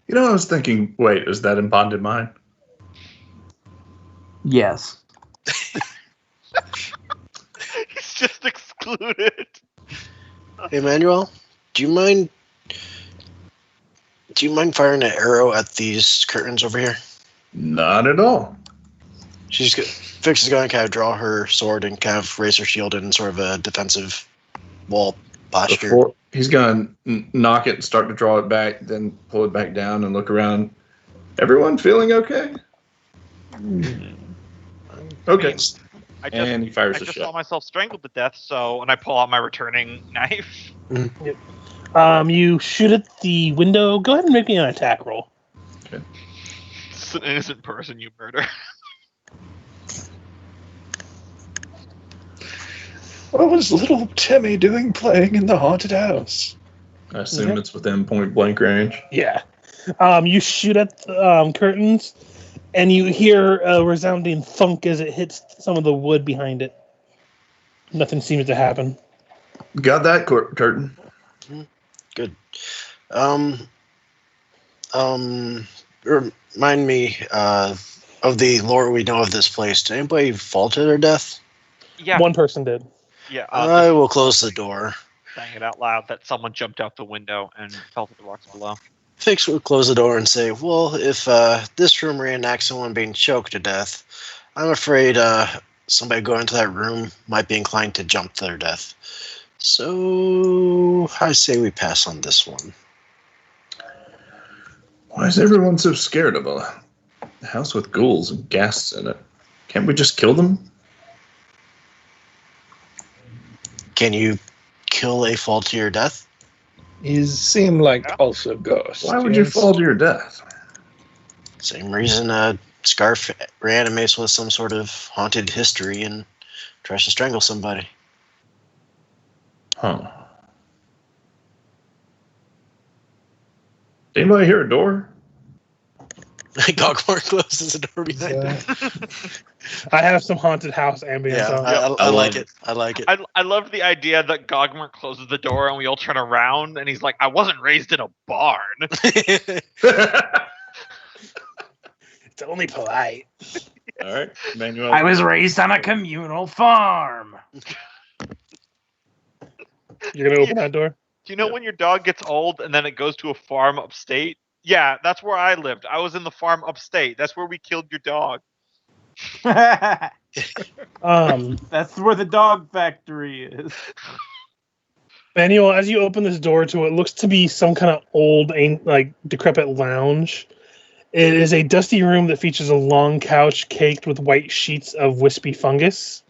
You know, I was thinking, wait, is that in Bonded Mind? Yes. He's just excluded. Hey, Emanuele, do you mind Do you mind firing an arrow at these curtains over here? Not at all. Fix is going to kind of draw her sword and kind of raise her shield in sort of a defensive wall posture. He's going to knock it and start to draw it back, then pull it back down and look around. Everyone feeling okay? Okay. And he fires I a just shot. saw myself strangled to death, and I pull out my returning knife. You shoot at the window. Go ahead and make me an attack roll. It's an innocent person you murder. What was little Timmy doing playing in the haunted house? I assume it's within point blank range. Yeah. You shoot at the curtains, and you hear a resounding thunk as it hits some of the wood behind it. Nothing seems to happen. Got that curtain. Good. Remind me of the lore we know of this place. Did anybody fall to their death? Yeah. One person did. Yeah. I will close the door. Saying it out loud that someone jumped out the window and fell to the rocks below. Fix will close the door and say, well, if this room reenacts someone being choked to death, I'm afraid somebody going into that room might be inclined to jump to their death. So I say we pass on this one. Why is everyone so scared of a house with ghouls and ghasts in it? Can't we just kill them? Can you kill a fall to your death? You seem like also ghosts. Why would you fall to your death? Same reason Scarf reanimates with some sort of haunted history and tries to strangle somebody. Huh. Did anybody hear a door? Gogmert closes the door behind him. I have some haunted house ambience. Yeah, I like it. I like it. I love the idea that Gogmert closes the door and we all turn around and he's like, I wasn't raised in a barn. It's only polite. All right, Emanuele. I was raised on a communal farm. You're gonna open that door? Do you know when your dog gets old and then it goes to a farm upstate? Yeah, that's where I lived. I was in the farm upstate. That's where we killed your dog. That's where the dog factory is. Manuel, as you open this door to what looks to be some kind of old, decrepit lounge, it is a dusty room that features a long couch caked with white sheets of wispy fungus.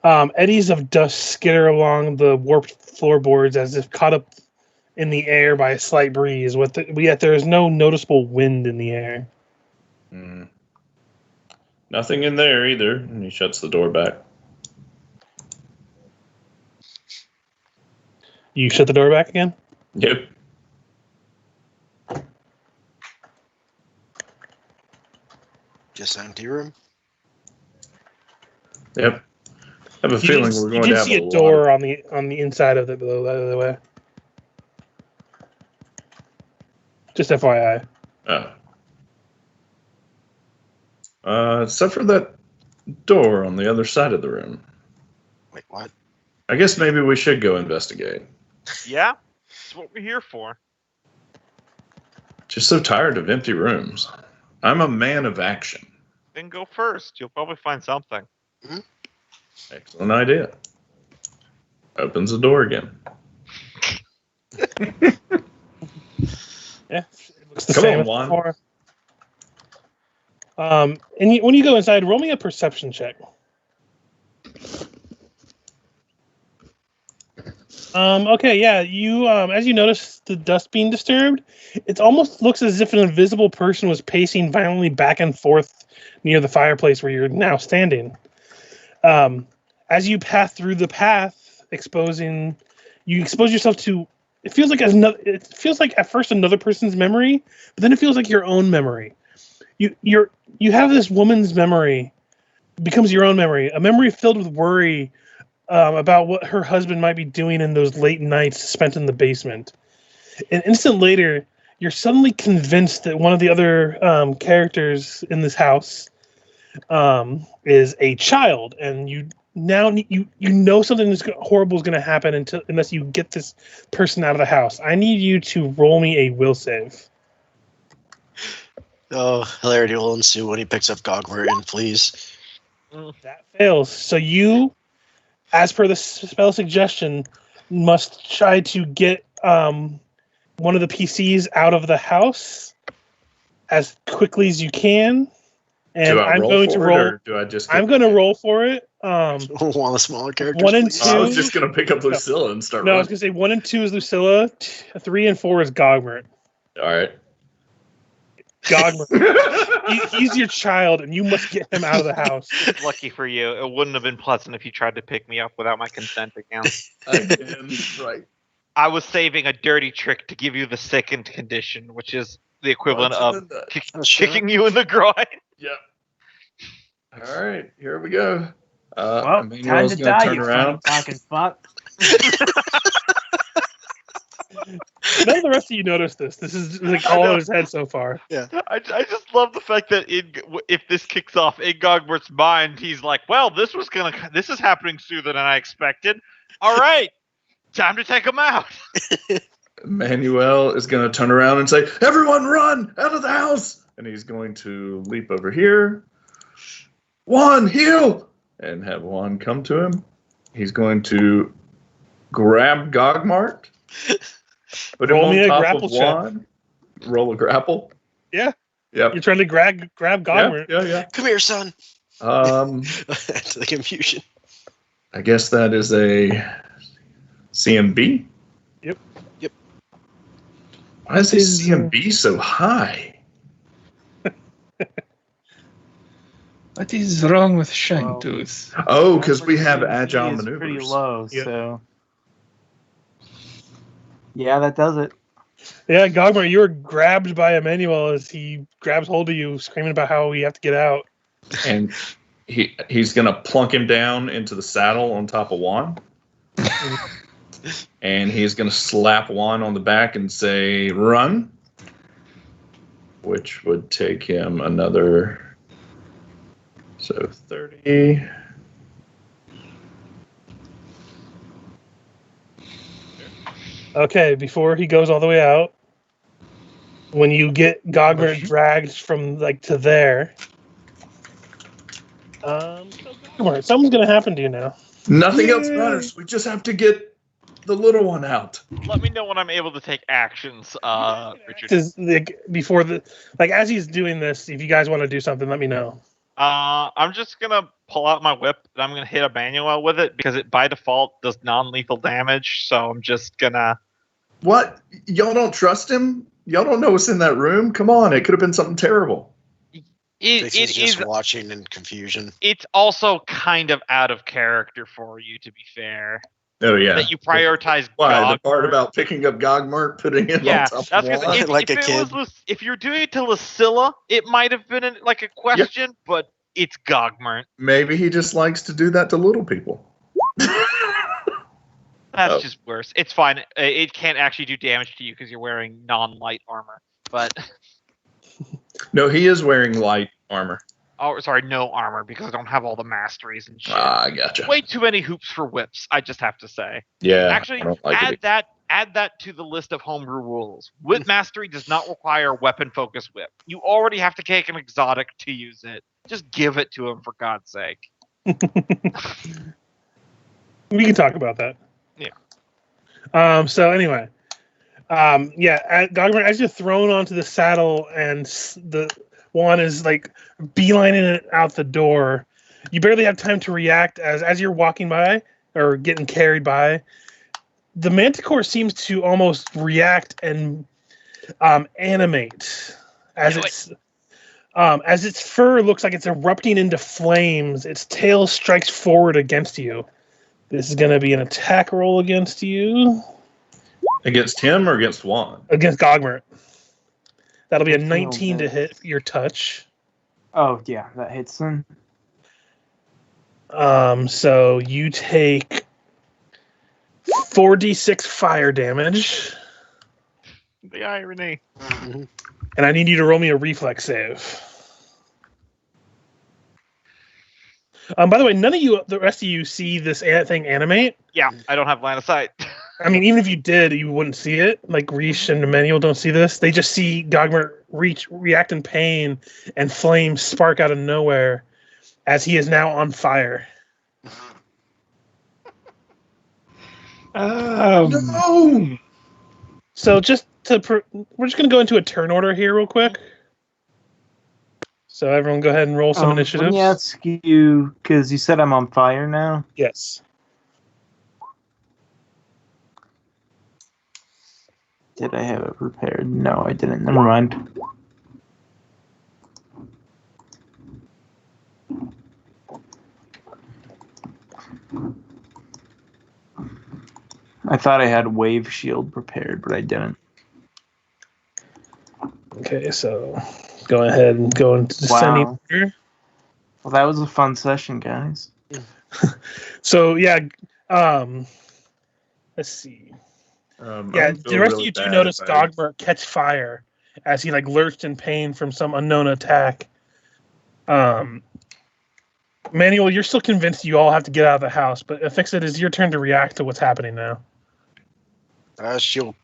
Eddies of dust skitter along the warped floorboards as if caught up in the air by a slight breeze, yet there is no noticeable wind in the air. Nothing in there either. And he shuts the door back. You shut the door back again? Yep. Just an empty room? Yep. I have a feeling we're going to have you did see a door on the inside of it, below, by the way. Just FYI. Except for that door on the other side of the room. Wait, what? I guess maybe we should go investigate. Yeah, that's what we're here for. Just so tired of empty rooms. I'm a man of action. Then go first. You'll probably find something. Mm-hmm. Excellent idea. Opens the door again. Yeah, it looks the Come same on, as Juan. before. When you go inside, roll me a perception check. Okay, yeah. You as you notice the dust being disturbed, it almost looks as if an invisible person was pacing violently back and forth near the fireplace where you're now standing. As you pass through the path, you expose yourself to. It feels like at first another person's memory, but then it feels like your own memory. You have this woman's memory, becomes your own memory, a memory filled with worry about what her husband might be doing in those late nights spent in the basement. An instant later, you're suddenly convinced that one of the other characters in this house is a child, and you now you know something horrible is going to happen unless you get this person out of the house. I need you to roll me a will save. Oh, hilarity will ensue when he picks up Gogmert and flees. That fails. So you, as per the spell suggestion, must try to get one of the PCs out of the house as quickly as you can. And Do I I'm roll going to for it, roll. or do I just? I'm going to roll for it. One of the smaller characters. 1 and please. 2. I was just gonna pick up Lucilla and start. No, I was running. going to say 1 and 2 is Lucilla, 3 and 4 is Gogmert. All right. Gogmert, he's your child, and you must get him out of the house. Lucky for you, it wouldn't have been pleasant if you tried to pick me up without my consent again. Again, right. I was saving a dirty trick to give you the second condition, which is the equivalent of kicking you in the groin. Yeah. All right, here we go. Well, time Emanuele's to gonna die, turn you around. fucking fuck. None of the rest of you noticed this. This is like all in his head so far. I just love the fact that if this kicks off in Gogmert's mind, he's like, "Well, this is happening sooner than I expected. All right, time to take him out." Emanuele is going to turn around and say, "Everyone run out of the house!" And he's going to leap over here. Juan, heal! And have Juan come to him. He's going to grab Gogmert. Put him Roll on me a top grapple of Juan. Roll a grapple. Yeah. Yep. You're trying to grab Gogmert. Yeah. Come here, son. To the confusion. I guess that is a CMB? Yep. Why is his CMB so high? What is wrong with Shanktooth? Oh, because we have Average agile is maneuvers. pretty low, Yep. so yeah, that does it. Yeah, Gogmert, you were grabbed by Emanuele as he grabs hold of you, screaming about how we have to get out. And he's going to plunk him down into the saddle on top of Juan. And he's going to slap Juan on the back and say, "Run," which would take him another... So 30. Okay, before he goes all the way out, when you get Gogmert dragged from to there, Gogmert, something's gonna happen to you now. Nothing else matters. We just have to get the little one out. Let me know when I'm able to take actions, Richard. Before as he's doing this, if you guys want to do something, let me know. I'm just gonna pull out my whip and I'm gonna hit Emanuele with it because it by default does non-lethal damage. So I'm just gonna. What? Y'all don't trust him? Y'all don't know what's in that room? Come on, it could have been something terrible. It It just is. watching in confusion. It's also kind of out of character for you, to be fair. Oh yeah. That you prioritize. Why? The part Gogmert. about picking up Gogmert, putting him Yeah, on top that's of because Juan? if, Like if a it kid. was if you're doing it to Lucilla, it might have been a question, but it's Gogmert. Maybe he just likes to do that to little people. That's just worse. It's fine. It can't actually do damage to you because you're wearing non-light armor. But No, he is wearing light armor. no armor because I don't have all the masteries and shit. I gotcha. Way too many hoops for whips. I just have to say. Yeah. Actually, I don't like add it. that to the list of homebrew rules. Whip mastery does not require weapon focus whip. You already have to take an exotic to use it. Just give it to him for God's sake. We can talk about that. Yeah. So anyway, Gogmert, as you're thrown onto the saddle and the one is beelining it out the door, you barely have time to react as you're walking by or getting carried by. The manticore seems to almost react and animate as its fur looks like it's erupting into flames. Its tail strikes forward against you. This is going to be an attack roll against you. Against him or against Juan? Against Gogmert. That'll be a 15 19 to will hit your touch. Oh yeah, that hits then. So you take 4d6 fire damage, The irony. and I need you to roll me a reflex save. By the way, none of you, the rest of you, see this thing animate. Yeah, I don't have line of sight. I mean, even if you did, you wouldn't see it. Like Ris'sh and Emanuele don't see this. They just see Gogmert react in pain and flames spark out of nowhere as he is now on fire. No! So we're just going to go into a turn order here real quick. So everyone go ahead and roll some Let initiatives. me ask you, because you said I'm on fire now. Yes. Did I have it prepared? No, I didn't. Never mind. I thought I had wave shield prepared, but I didn't. Okay, so go ahead and go into descending order. Well, that was a fun session, guys. So yeah, let's see. Yeah, the rest of you do notice Gogmert catch fire as he lurched in pain from some unknown attack. Emanuele, you're still convinced you all have to get out of the house, but Ephixa, it is your turn to react to what's happening now. She'll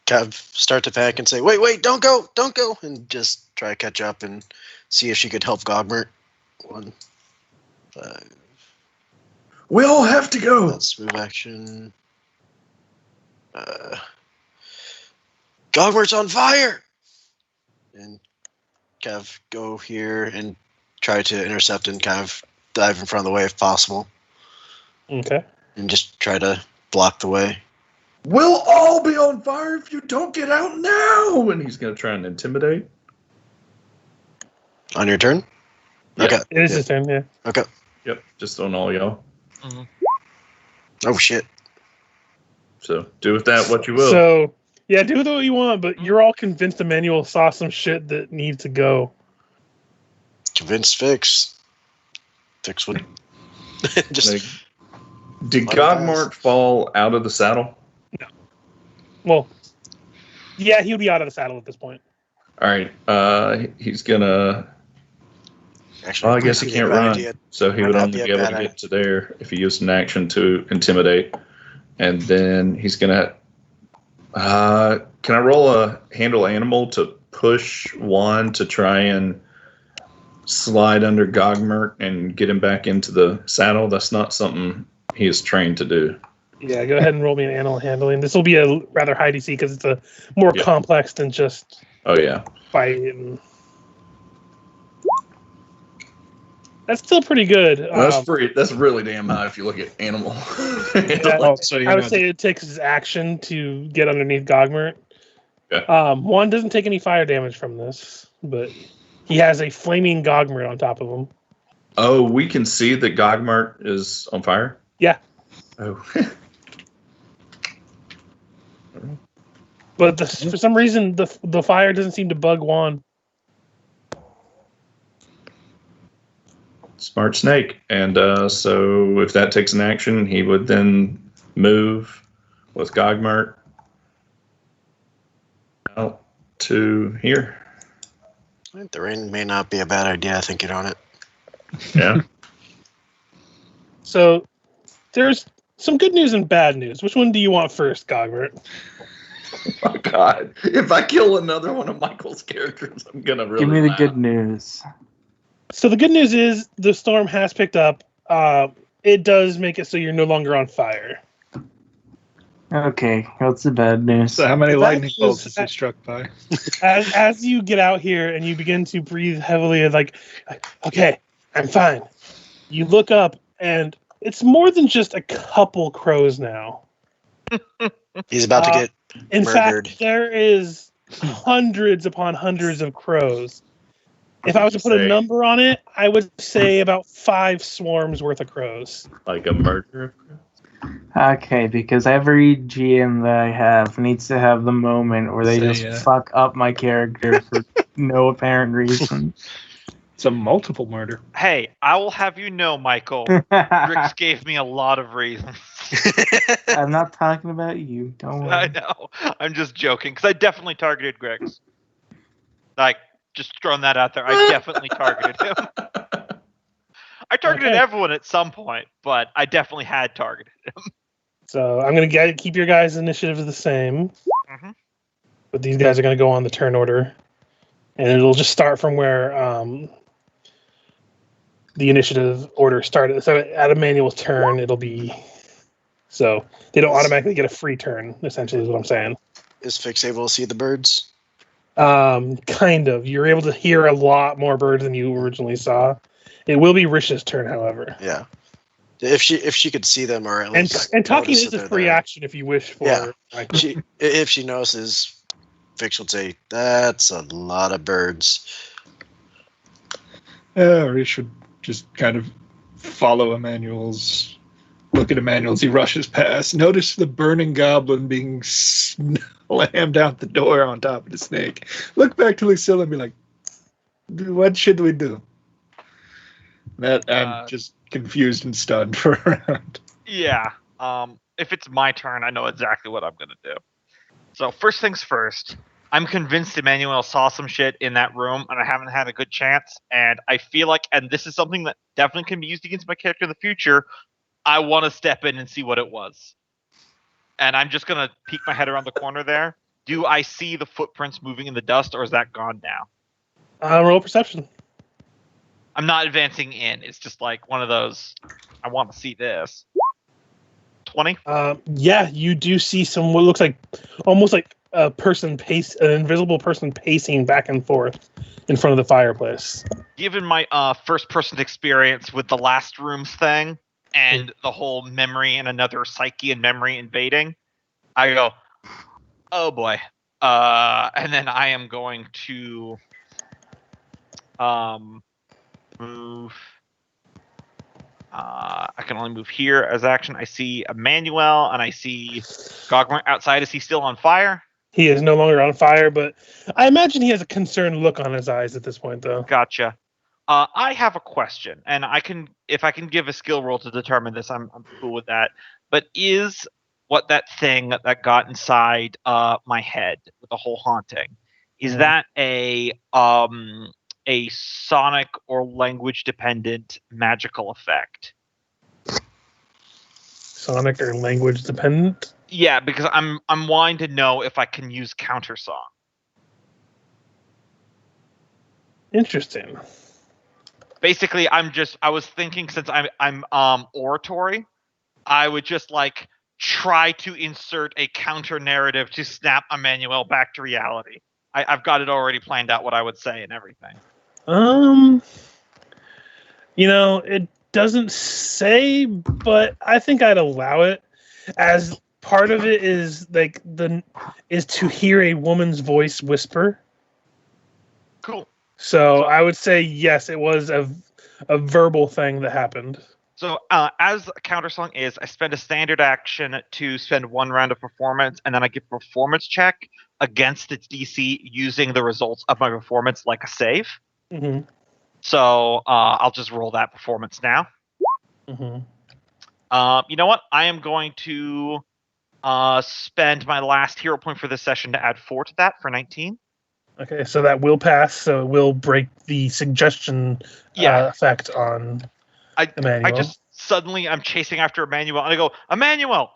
kind of start to panic and say, wait, don't go, and just try to catch up and see if she could help Gogmert. 1, 5. We all have to go. That's move action. Gogmert's on fire! And kind of go here and try to intercept and kind of dive in front of the way if possible. Okay. And just try to block the way. We'll all be on fire if you don't get out now! And he's going to try and intimidate. On your turn? Yeah. Okay. It is his turn, yeah. Okay. Yep, just on all y'all. Mhm. Oh, shit. So do with that what you will. So, yeah, do with what you want, but you're all convinced Emanuele saw some shit that needs to go. Convinced Fix. Fix would... just... Did Gogmert fall out of the saddle? No. Well, yeah, he would be out of the saddle at this point. All right. He's gonna. Actually, Well, I guess he can't run, so he would Might not only be a be able bad to get to there if he used an action to intimidate. And then he's gonna. Can I roll a handle animal to push one to try and slide under Gogmert and get him back into the saddle? That's not something he is trained to do. Yeah, go ahead and roll me an animal handling. This will be a rather high DC because it's a more complex than just Oh yeah. fighting. That's still pretty good. That's really damn high if you look at animal. I would say it takes his action to get underneath Gogmert. Yeah. One doesn't take any fire damage from this, but he has a flaming Gogmert on top of him. Oh, we can see that Gogmert is on fire? Yeah. Oh. But for some reason, the fire doesn't seem to bug Juan. Smart snake. And so if that takes an action, he would then move with Gogmert out to here. The rain may not be a bad idea thinking on it. Yeah. So there's some good news and bad news. Which one do you want first, Gogmert? Oh, God. If I kill another one of Michael's characters, I'm going to really Give me the laugh. good news. So the good news is the storm has picked up. It does make it so you're no longer on fire. Okay, what's the bad news? So how many The bad lightning news- bolts is he struck by? As you get out here and you begin to breathe heavily, like, okay, I'm fine. You look up and it's more than just a couple crows now. He's about to get In murdered. fact, there is hundreds upon hundreds of crows. If I was to put a number on it, I would say about 5 swarms worth of crows. Like a murder. Okay, because every GM that I have needs to have the moment where they just fuck up my character for no apparent reason. It's a multiple murder. Hey, I will have you know, Michael, Grix gave me a lot of reasons. I'm not talking about you. Don't worry. I know. I'm just joking, because I definitely targeted Grix. Like, just throwing that out there. I definitely targeted him. I targeted Okay. everyone at some point, but I definitely had targeted him. So I'm going to keep your guys' initiative the same. Mhm. But these guys are going to go on the turn order. And it'll just start from where the initiative order started. So at Emanuele's turn, it'll be... So they don't automatically get a free turn, essentially, is what I'm saying. Is Fix able to see the birds? Kind of. You're able to hear a lot more birds than you originally saw. It will be Ris'sh's turn, however. Yeah. If she could see them, or at least And talking notice is that a they're free there. action if you wish for. Yeah. Like, If she notices, Fix would say, "That's a lot of birds." Or he should just kind of follow Emanuele's. Look at Emanuele as he rushes past. Notice the burning goblin being slammed out the door on top of the snake. Look back to Lucilla and be like, what should we do? That I'm just confused and stunned for a round. Yeah. If it's my turn, I know exactly what I'm gonna do. So first things first, I'm convinced Emanuele saw some shit in that room, and I haven't had a good chance. And I feel like, and this is something that definitely can be used against my character in the future, I want to step in and see what it was. And I'm just gonna peek my head around the corner there. Do I see the footprints moving in the dust, or is that gone now? roll perception. I'm not advancing in. It's just like one of those, I want to see this. 20? Yeah, you do see some what looks like almost like an invisible person pacing back and forth in front of the fireplace. Given my first-person experience with the last rooms thing and the whole memory and another psyche and memory invading, I go, oh boy. And then I am going to move. I can only move here as action. I see Emanuele and I see Gogmert outside. Is he still on fire? He is no longer on fire, but I imagine he has a concerned look on his eyes at this point, though. Gotcha. I have a question, and if I can give a skill roll to determine this, I'm cool with that. But is what that thing that got inside my head with the whole haunting, is that a sonic or language dependent magical effect? Sonic or language dependent? Yeah, because I'm wanting to know if I can use countersong. Interesting. Basically, I was thinking, since I'm oratory, I would just like try to insert a counter narrative to snap Emanuele back to reality. I've got it already planned out what I would say and everything. It doesn't say, but I think I'd allow it, as part of it is is to hear a woman's voice whisper. Cool. So I would say yes, it was a verbal thing that happened. So as a countersong is, I spend a standard action to spend 1 round of performance, and then I get a performance check against its DC using the results of my performance like a save. Mm-hmm. So I'll just roll that performance now. Mm-hmm. You know what? I am going to spend my last hero point for this session to add 4 to that for 19. Okay, so that will pass. So it will break the suggestion effect on Emanuele. I just suddenly I'm chasing after Emanuele, and I go, Emanuele!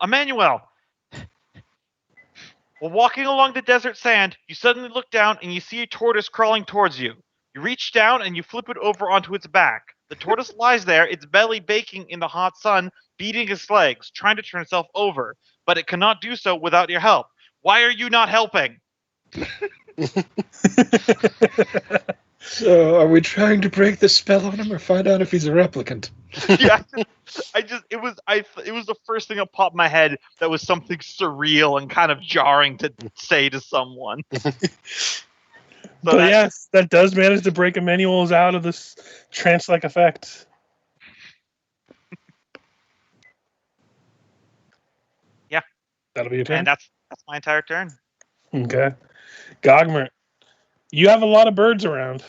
While walking along the desert sand, you suddenly look down and you see a tortoise crawling towards you. You reach down and you flip it over onto its back. The tortoise lies there, its belly baking in the hot sun, beating its legs, trying to turn itself over, but it cannot do so without your help. Why are you not helping? So, are we trying to break the spell on him or find out if he's a replicant? Yeah, it was the first thing that popped in my head that was something surreal and kind of jarring to say to someone. But yes, that does manage to break Emanuele's out of this trance-like effect. Yeah. That'll be your turn? And that's my entire turn. Okay. Gogmert, you have a lot of birds around.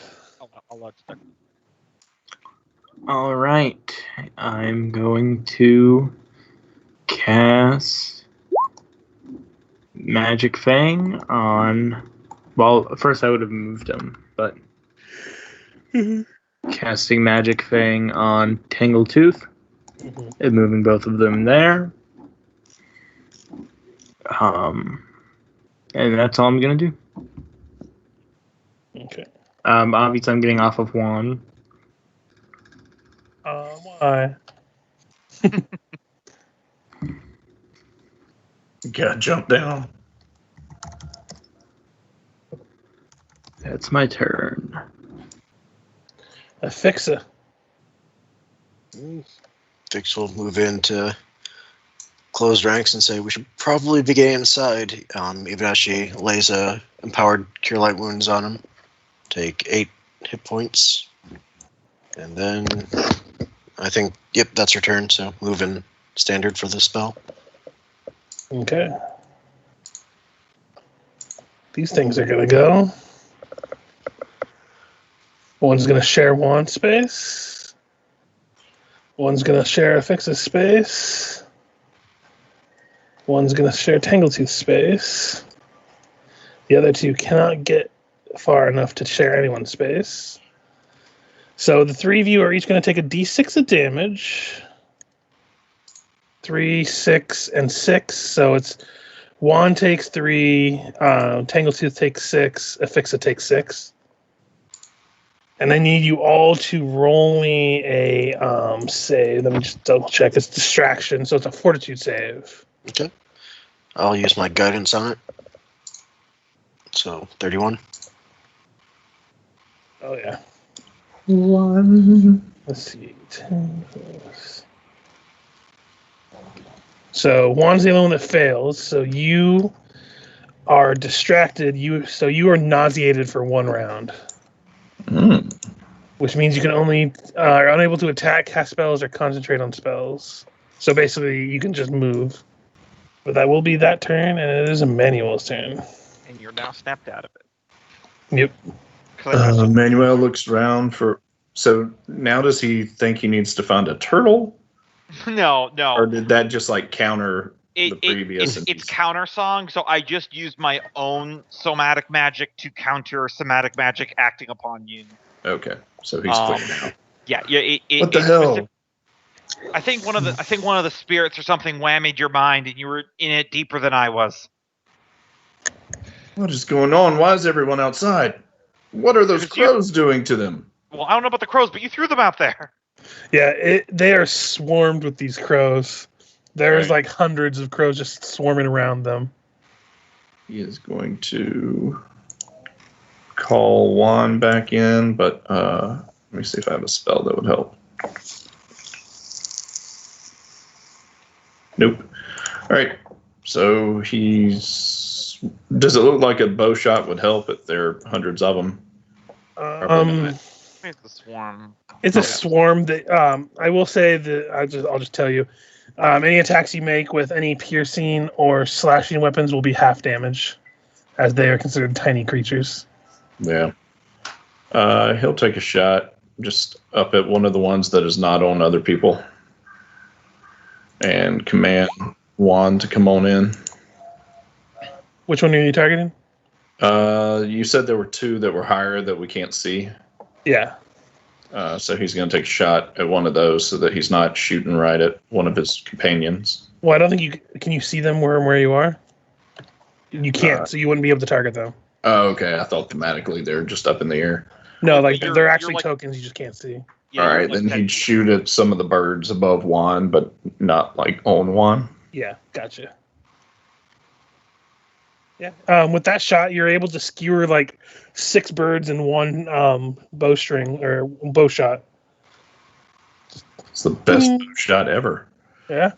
All right. I'm going to cast Magic Fang on... Well, first I would have moved him, but... casting Magic Fang on Tangletooth and moving both of them there. And that's all I'm gonna do. Okay. Obviously, I'm getting off of Juan. Why? Gotta jump down. That's my turn. Ephixa. Fix will move in to close ranks and say we should probably be getting inside. Even as she lays a empowered Cure Light Wounds on him. Take 8 hit points. And then I think, yep, that's her turn, so move in standard for the spell. Okay. These things are gonna go. One's gonna share one space. One's gonna share Ephixa space. One's gonna share Tangletooth space. The other two cannot get far enough to share anyone's space. So the 3 of you are each gonna take a d6 of damage. 3, 6, and 6. So it's Juan takes 3, Tangletooth takes 6, Ephixa takes 6. And I need you all to roll me a save. Let me just double check. It's distraction, so it's a fortitude save. Okay. I'll use my guidance on it. So 31. Oh yeah. 1. Let's see. 10 plus. So Juan's the only one that fails. So you are distracted. You are nauseated for 1 round. Which means you can only are unable to attack, cast spells, or concentrate on spells. So basically, you can just move. But that will be that turn, and it is Emanuele's turn. And you're now snapped out of it. Yep. Emanuele looks around for. So now does he think he needs to find a turtle? No. Or did that just like counter the previous? It's counter song, so I just used my own somatic magic to counter somatic magic acting upon you. Okay, so he's clear now. Yeah. What the hell? I think one of the spirits or something whammied your mind, and you were in it deeper than I was. What is going on? Why is everyone outside? What are those crows doing to them? Well, I don't know about the crows, but you threw them out there. Yeah, they are swarmed with these crows. There's like hundreds of crows just swarming around them. He is going to call Juan back in, but let me see if I have a spell that would help. Nope. All right. So does it look like a bow shot would help if there are hundreds of them? It's a swarm. It's a swarm that I will say that I'll just tell you. Any attacks you make with any piercing or slashing weapons will be half damage, as they are considered tiny creatures. Yeah. He'll take a shot just up at one of the ones that is not on other people. And command Juan to come on in. Which one are you targeting? You said there were 2 that were higher that we can't see. Yeah. So he's going to take a shot at one of those so that he's not shooting right at one of his companions. Well, I don't think can you see them where you are? You can't, so you wouldn't be able to target them. Oh, okay. I thought thematically they're just up in the air. No, like they're actually tokens you just can't see. Yeah, all right, then he'd shoot at some of the birds above Juan, but not like on Juan. Yeah, gotcha. Yeah. With that shot, you're able to skewer like 6 birds in one bowstring or bow shot. It's the best shot ever. Yeah.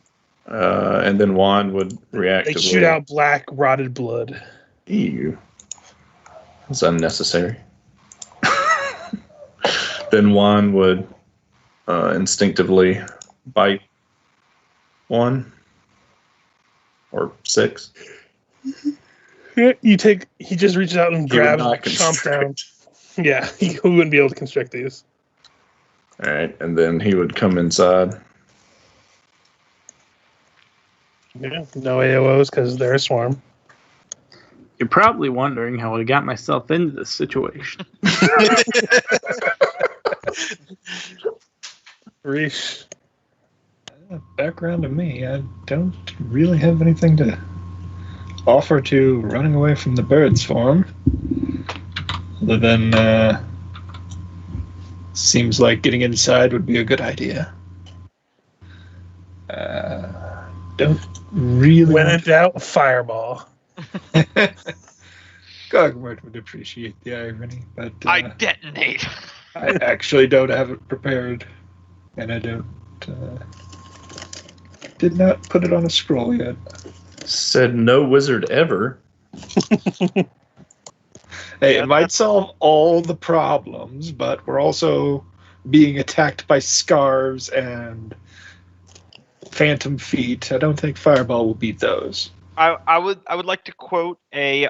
And then Juan would react. They shoot out black rotted blood. Ew. That's unnecessary. Then Juan would instinctively bite 1 or 6. Yeah, he just reaches out and grabs, chomps down. Yeah, he wouldn't be able to constrict these. All right, and then he would come inside. Yeah, no AOs because they're a swarm. You're probably wondering how I got myself into this situation. Ris'sh. Background to me, I don't really have anything to offer to running away from the birds for him. Other than, seems like getting inside would be a good idea. Don't really. When in doubt, fireball. Gogmert would appreciate the irony, but I detonate. I actually don't have it prepared, and I don't. Did not put it on a scroll yet. Said no wizard ever. Hey, it might solve all the problems, but we're also being attacked by scarves and phantom feet. I don't think Fireball will beat those. I would like to quote a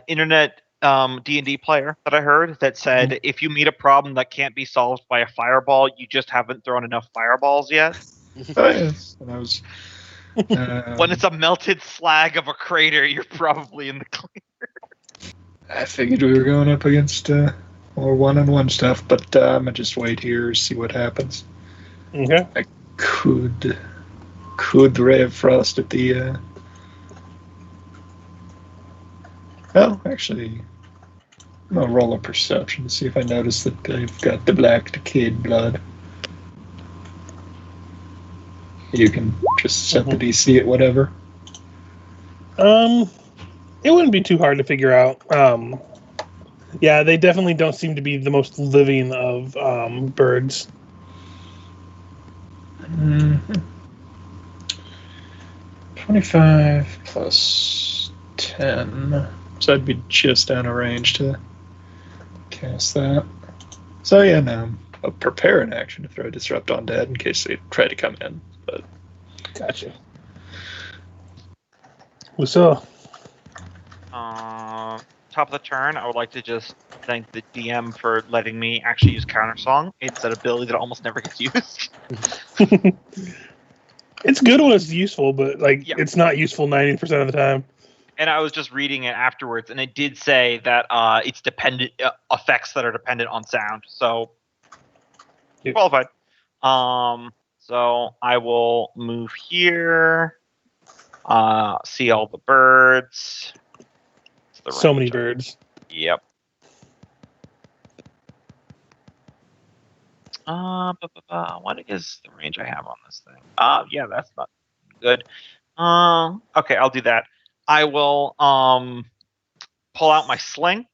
internet D&D player that I heard that said, if you meet a problem that can't be solved by a fireball, you just haven't thrown enough fireballs yet. Oh, yes. And I was, when it's a melted slag of a crater, you're probably in the clear. I figured we were going up against more one-on-one stuff, but I'm going to just wait here, see what happens. Okay. I could Ray of Frost at the... Well, actually, I'm going to roll a perception to see if I notice that they've got the black decayed blood. You can just set the DC at whatever. It wouldn't be too hard to figure out. Yeah, they definitely don't seem to be the most living of birds. 25 plus 10. So I'd be just out of range to cast that. So yeah, no, I'll prepare an action to throw Disrupt on dead in case they try to come in. But Gotcha. Lucilla. Top of the turn, I would like to just thank the DM for letting me actually use Countersong. It's an ability that almost never gets used. It's good when it's useful, but it's not useful 90% of the time. And I was just reading it afterwards, and it did say that it's dependent effects that are dependent on sound. So qualified. So I will move here. See all the birds. So many birds. Yep. What is the range I have on this thing? Yeah, that's not good. Okay, I'll do that. I will pull out my sling,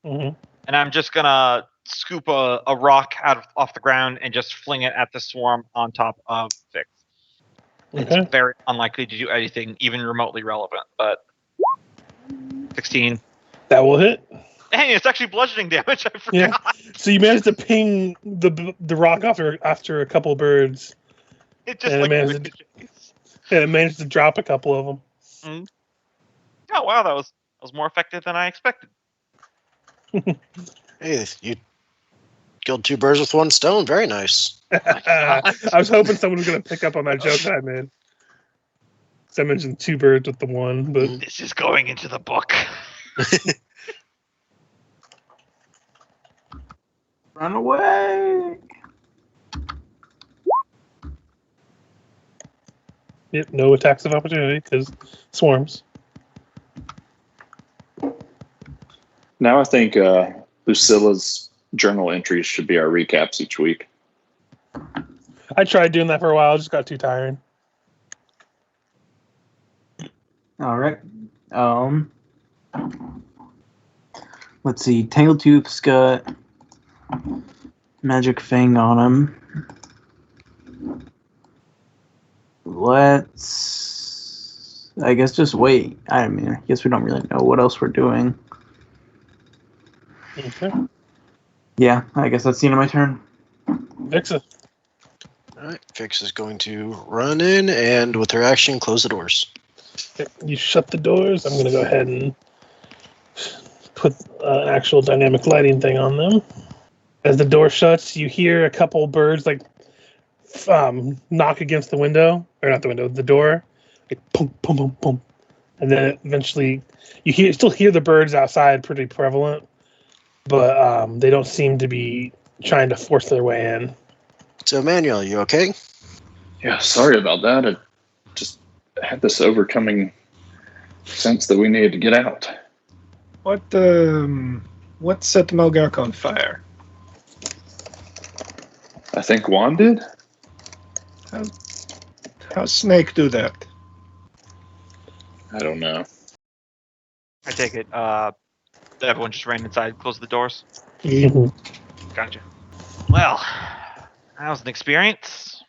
and I'm just gonna scoop a rock off the ground and just fling it at the swarm on top of Fix. Okay. It's very unlikely to do anything even remotely relevant, but 16. That will hit. Hey, it's actually bludgeoning damage. I forgot. Yeah. So you managed to ping the rock after a couple of birds. It just and it managed to drop a couple of them. Mm-hmm. Oh wow, that was more effective than I expected. Hey, you killed 2 birds with 1 stone. Very nice. I was hoping someone was going to pick up on that joke that I made. So I mentioned 2 birds with the 1, but this is going into the book. Run away! Yep, no attacks of opportunity because swarms. Now I think Lucilla's journal entries should be our recaps each week. I tried doing that for a while, just got too tired. All right. Let's see. Tangletooth's got Magic Fang on him. Let's, I guess, just wait. I guess we don't really know what else we're doing. Okay. Yeah, I guess that's the end of my turn. Ephixa. Alright, Fix is going to run in and with her action close the doors. Okay, you shut the doors. I'm going to go ahead and put an actual dynamic lighting thing on them. As the door shuts, you hear a couple birds knock against the window, or not the window, the door, like boom, boom, boom, boom, and then eventually you still hear the birds outside, pretty prevalent, but they don't seem to be trying to force their way in. So, Emanuele, you okay? Yeah, sorry about that. I just had this overcoming sense that we needed to get out. What set the Melgark on fire? I think Juan did? How snake do that? I don't know. I take it. Everyone just ran inside, closed the doors. Gotcha. Well, that was an experience.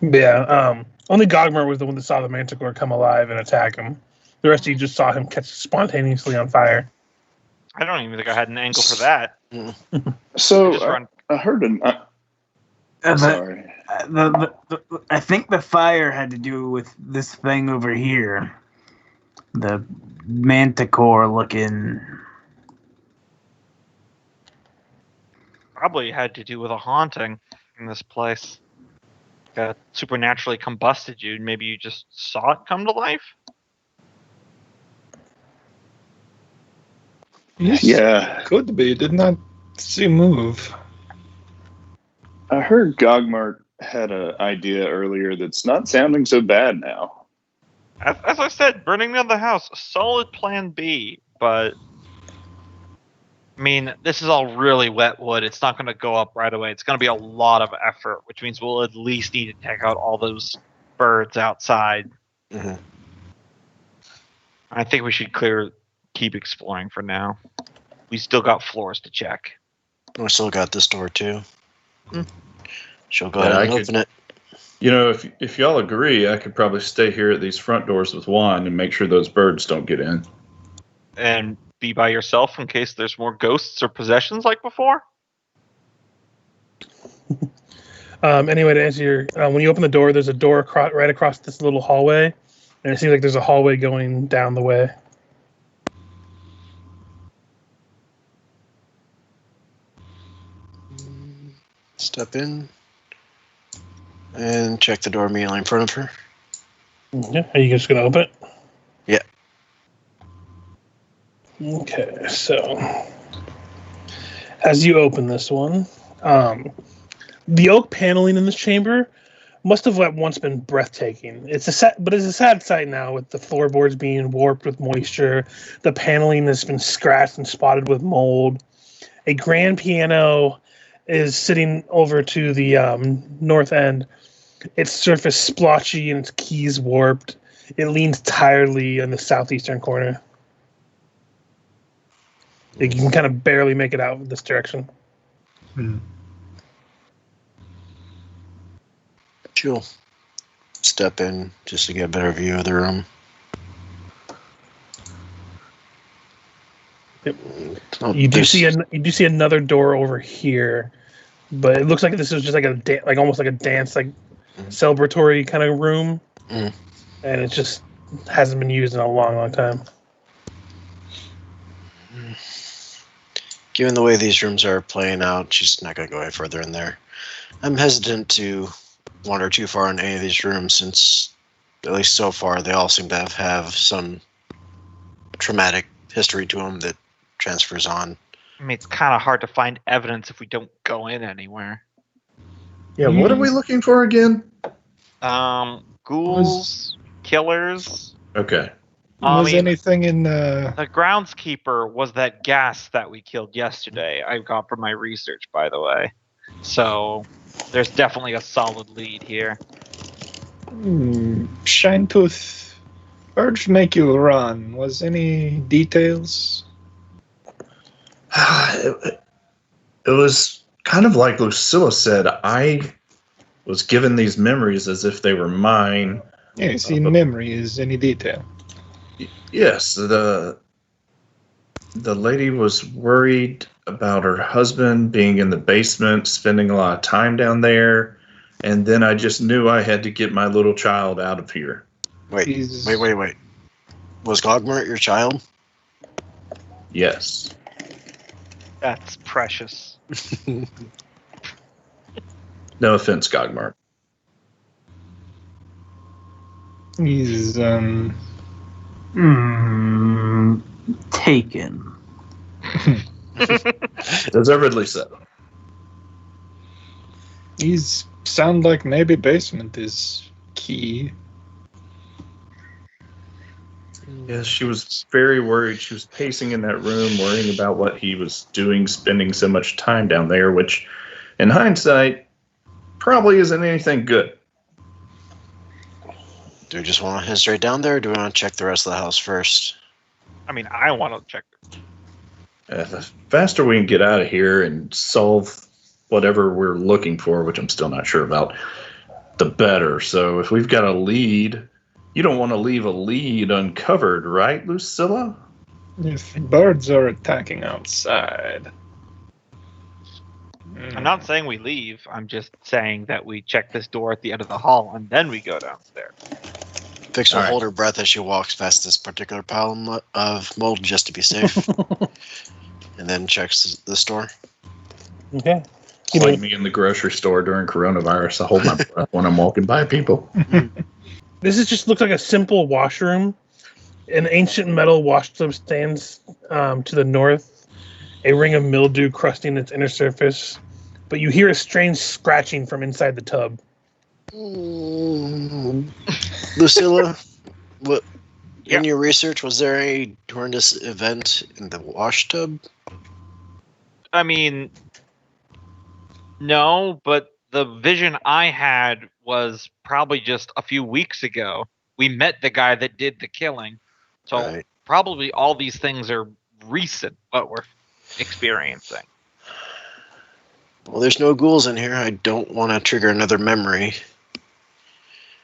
Yeah, only Gogmert was the one that saw the Manticore come alive and attack him. The rest of you just saw him catch spontaneously on fire. I don't even think I had an angle for that. So, I heard an... sorry. I think the fire had to do with this thing over here. The manticore looking. Probably had to do with a haunting in this place. Supernaturally combusted you. Maybe you just saw it come to life? Yeah. Could be. Did not see move. I heard Gogmert had an idea earlier that's not sounding so bad now. As I said, burning down the house, solid plan B, but I mean, this is all really wet wood. It's not going to go up right away. It's going to be a lot of effort, which means we'll at least need to take out all those birds outside. Mm-hmm. I think we should keep exploring for now. We still got floors to check. We still got this door too. She'll go Yeah, ahead I and could- open it. You know, if y'all agree, I could probably stay here at these front doors with Juan and make sure those birds don't get in. And be by yourself in case there's more ghosts or possessions like before? Anyway, to answer your, when you open the door, there's a door right across this little hallway, and it seems like there's a hallway going down the way. Step in and check the door immediately in front of her. Yeah, are you just gonna open it? Yeah. Okay, so as you open this one, the oak paneling in this chamber must have at once been breathtaking. It's a sad sight now, with the floorboards being warped with moisture. The paneling has been scratched and spotted with mold. A grand piano is sitting over to the north end. Its surface splotchy and its keys warped. It leans tiredly in the southeastern corner. You can kind of barely make it out this direction. She'll step in just to get a better view of the room. Yep. Oh, You do there's- see another door over here, but it looks like this is just like almost like a dance, like celebratory kind of room, and it just hasn't been used in a long, long time. Given the way these rooms are playing out, she's not going to go any further in there. I'm hesitant to wander too far in any of these rooms, since, at least so far, they all seem to have some traumatic history to them that transfers on. I mean, it's kind of hard to find evidence if we don't go in anywhere. Yeah, what are we looking for again? Ghouls, killers. Okay. Was anything in The groundskeeper was that gas that we killed yesterday. I got from my research, by the way. So there's definitely a solid lead here. Shinetooth urged make you run. Was any details? It was kind of like Lucilla said. I was given these memories as if they were mine. Yes, in memory is any detail. Yes, the lady was worried about her husband being in the basement, spending a lot of time down there, and then I just knew I had to get my little child out of here. Wait. Was Gogmert your child? Yes. That's precious. No offense, Gogmert. He's Taken. Deservedly so. These sound like maybe basement is key. Yes, she was very worried. She was pacing in that room, worrying about what he was doing, spending so much time down there, which, in hindsight, probably isn't anything good. Do we just want to head straight down there, or do we want to check the rest of the house first? I mean, I want to check. The faster we can get out of here and solve whatever we're looking for, which I'm still not sure about, the better. So if we've got a lead, you don't want to leave a lead uncovered, right, Lucilla? If birds are attacking outside. I'm not saying we leave. I'm just saying that we check this door at the end of the hall and then we go downstairs. Fix will hold her breath as she walks past this particular pile of mold just to be safe. And then checks the store. Okay. It's like me in the grocery store during coronavirus. I hold my breath when I'm walking by people. This just looks like a simple washroom. An ancient metal washtub stands to the north, a ring of mildew crusting its inner surface, but you hear a strange scratching from inside the tub. Lucilla, what Yeah. in your research, was there a horrendous event in the wash tub? I mean, no, but the vision I had was probably just a few weeks ago. We met the guy that did the killing. So Right. probably all these things are recent, what we're experiencing. Well, there's no ghouls in here. I don't want to trigger another memory.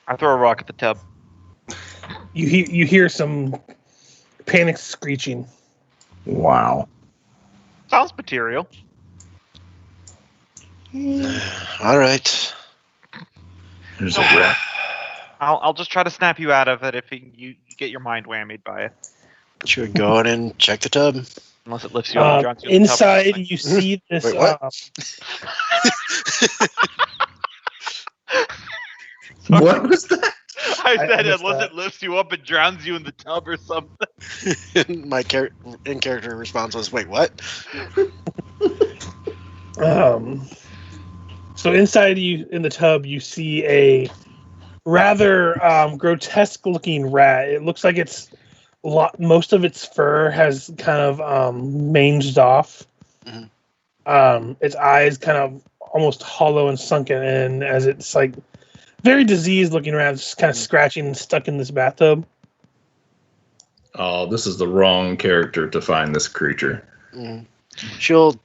I throw a rock at the tub. You hear some panic screeching. Wow. Sounds material. All right. There's a rat. I'll just try to snap you out of it if you get your mind whammied by it. Should we go in and check the tub? Unless it lifts you up and drops you in the tub or Inside, something. you see this. Wait, what? What was that? I said missed unless that. it lifts you up and drowns you in the tub or something. My in-character response was, "Wait, what?" So inside you in the tub, you see a rather grotesque-looking rat. It looks like most of its fur has kind of manged off. Mhm. Its eyes kind of almost hollow and sunken in, as it's like very diseased looking around, just kind of scratching and stuck in this bathtub. Oh, this is the wrong character to find this creature. Mhm. She'll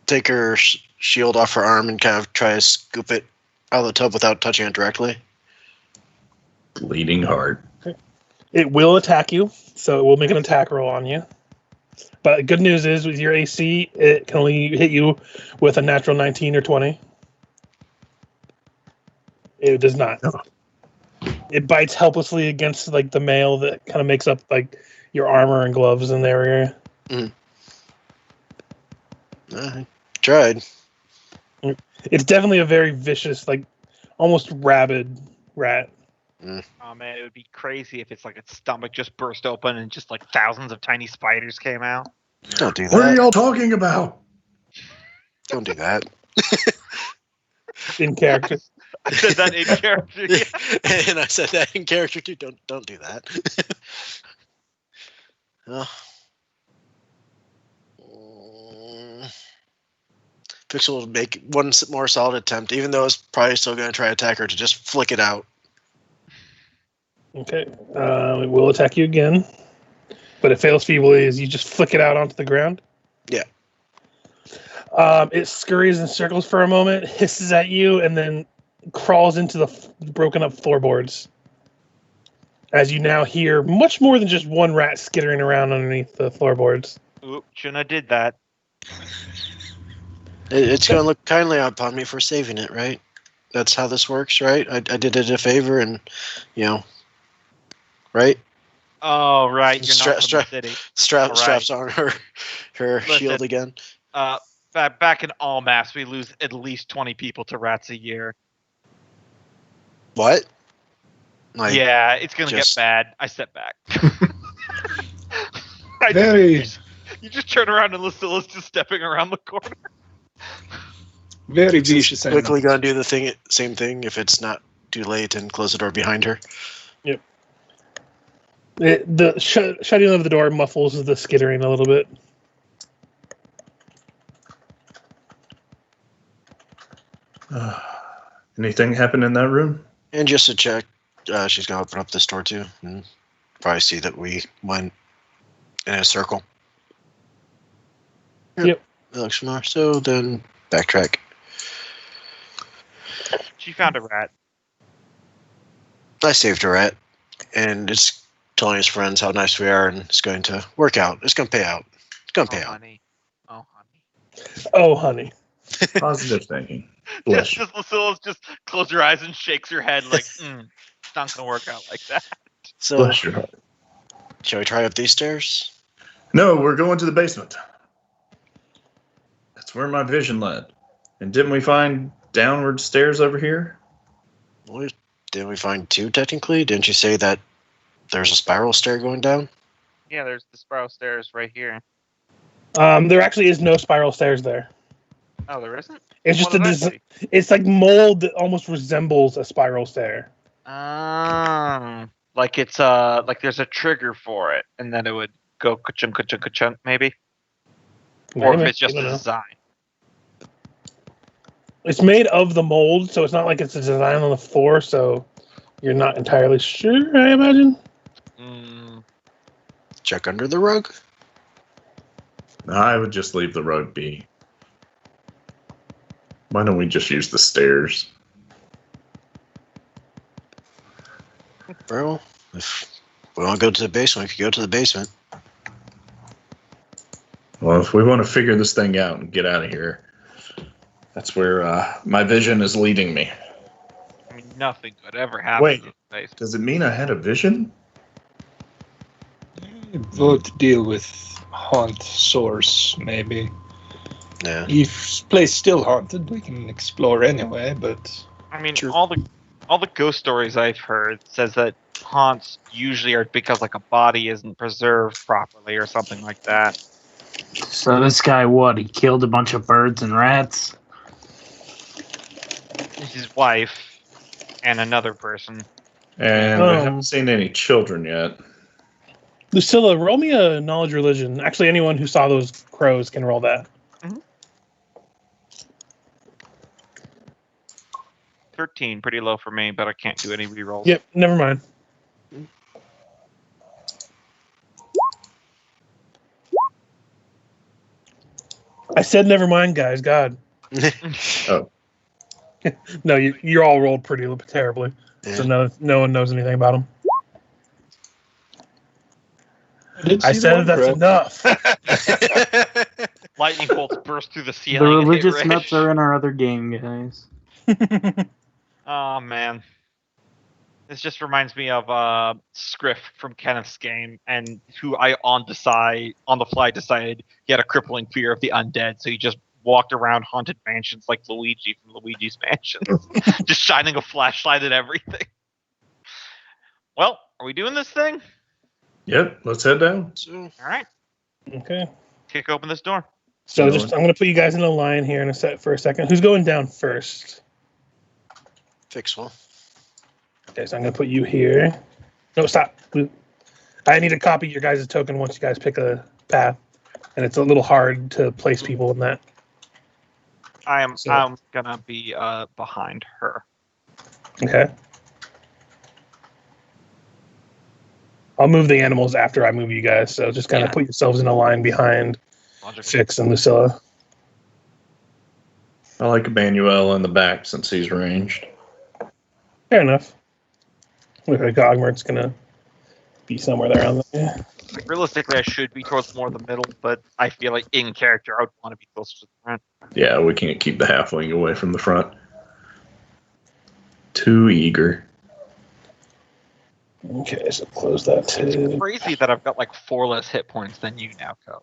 take her shield off her arm and kind of try to scoop it out of the tub without touching it directly. Bleeding heart. It will attack you, so it will make an attack roll on you. But the good news is, with your AC, it can only hit you with a natural 19 or 20. It does not. It bites helplessly against like the mail that kind of makes up like your armor and gloves in the area. Tried. It's definitely a very vicious, like almost rabid rat. Oh man, it would be crazy if it's like its stomach just burst open and just like thousands of tiny spiders came out. Don't do What are that. y'all talking about? Don't do that. In character. I said that in character. Yeah. And I said that in character too. Don't do that. Oh. Pixel will make one more solid attempt, even though it's probably still going to try to attack her, to just flick it out. Okay. It will attack you again. But it fails feebly as you just flick it out onto the ground. Yeah. It scurries in circles for a moment, hisses at you, and then crawls into the broken up floorboards. As you now hear much more than just one rat skittering around underneath the floorboards. Oop, shouldn't have did that. It's going to look kindly upon me for saving it, right? That's how this works, right? I did it a favor, and, right? Oh, right. You're not from the city. Straps on her Listen, shield again. Back in Almas, we lose at least 20 people to rats a year. What? Like, Yeah, it's going to get just- bad. I step back. You just turn around and Lucilla's just stepping around the corner. Very vicious. Quickly gonna do the same thing if it's not too late and close the door behind her. Yep. The shutting of the door muffles the skittering a little bit. Anything happen in that room? And just to check, she's gonna open up this door too, and probably see that we went in a circle. Yep. It looks familiar. So then backtrack. She found a rat. I saved a rat, and it's telling his friends how nice we are, and it's going to work out. It's going to pay out. It's going to pay out. Honey. Oh, honey. Oh, honey. Positive thinking. Bless you. Just Lucilla's just closes her eyes and shakes her head like, it's not going to work out like that. So, Bless your heart. shall we try up these stairs? No, we're going to the basement. That's where my vision led. And didn't we find downward stairs over here? Well, didn't we find two technically? Didn't you say that there's a spiral stair going down? Yeah, there's the spiral stairs right here. There actually is no spiral stairs there. Oh, there isn't? It's just What did I see? it's like mold that almost resembles a spiral stair. Like it's like there's a trigger for it, and then it would go ka-chunk, ka-chunk, ka-chunk, maybe? Or if Maybe, it's just I a don't know. design. It's made of the mold, so it's not like it's a design on the floor, so you're not entirely sure, I imagine. Check under the rug? I would just leave the road be. Why don't we just use the stairs? Bro, if we want to go to the basement, we can go to the basement. Well, if we want to figure this thing out and get out of here, that's where my vision is leading me. I mean, nothing could ever happen. Wait. in this place. Does it mean I had a vision? Vote to deal with haunt source, maybe. Yeah. If place still haunted, we can explore anyway, but I mean, True. all the ghost stories I've heard says that haunts usually are because like a body isn't preserved properly or something like that. So this guy, what? He killed a bunch of birds and rats? His wife and another person. And I haven't seen any children yet. Lucilla, roll me a knowledge religion. Actually, anyone who saw those crows can roll that. 13, pretty low for me, but I can't do any rerolls. Yep, never mind. I said never mind, guys. God. Oh. No, you're all rolled pretty terribly. Yeah. So no one knows anything about them. I see said one that's crap. enough. Lightning bolts burst through the The ceiling. and hit religious nuts Ris'sh. are in our other game, guys. Oh man, this just reminds me of Scriff from Kenneth's game, and who I on the fly decided he had a crippling fear of the undead, so he just walked around haunted mansions like Luigi from Luigi's Mansion, just shining a flashlight at everything. Well, are we doing this thing? Yep, let's head down. So, All right, Okay. kick open this door. So I'm going to put you guys in a line here in a set for a second. Who's going down first? fix one. Okay, so I'm going to put you here. No, stop. I need to copy your guys' token once you guys pick a path, and it's a little hard to place people in that. I'm So- gonna be behind her. Okay. I'll move the animals after I move you guys, so just kind of Yeah. put yourselves in a line behind Logical. Fix and Lucilla. I like Emanuele in the back since he's ranged. Fair enough. Look like Gogmert's going to be somewhere around there. Like, realistically, I should be towards more the middle, but I feel like in character, I would want to be closer to the front. Yeah, we can't keep the halfling away from the front. Too eager. Okay, so close that too. Crazy that I've got like 4 less hit points than you now, Co.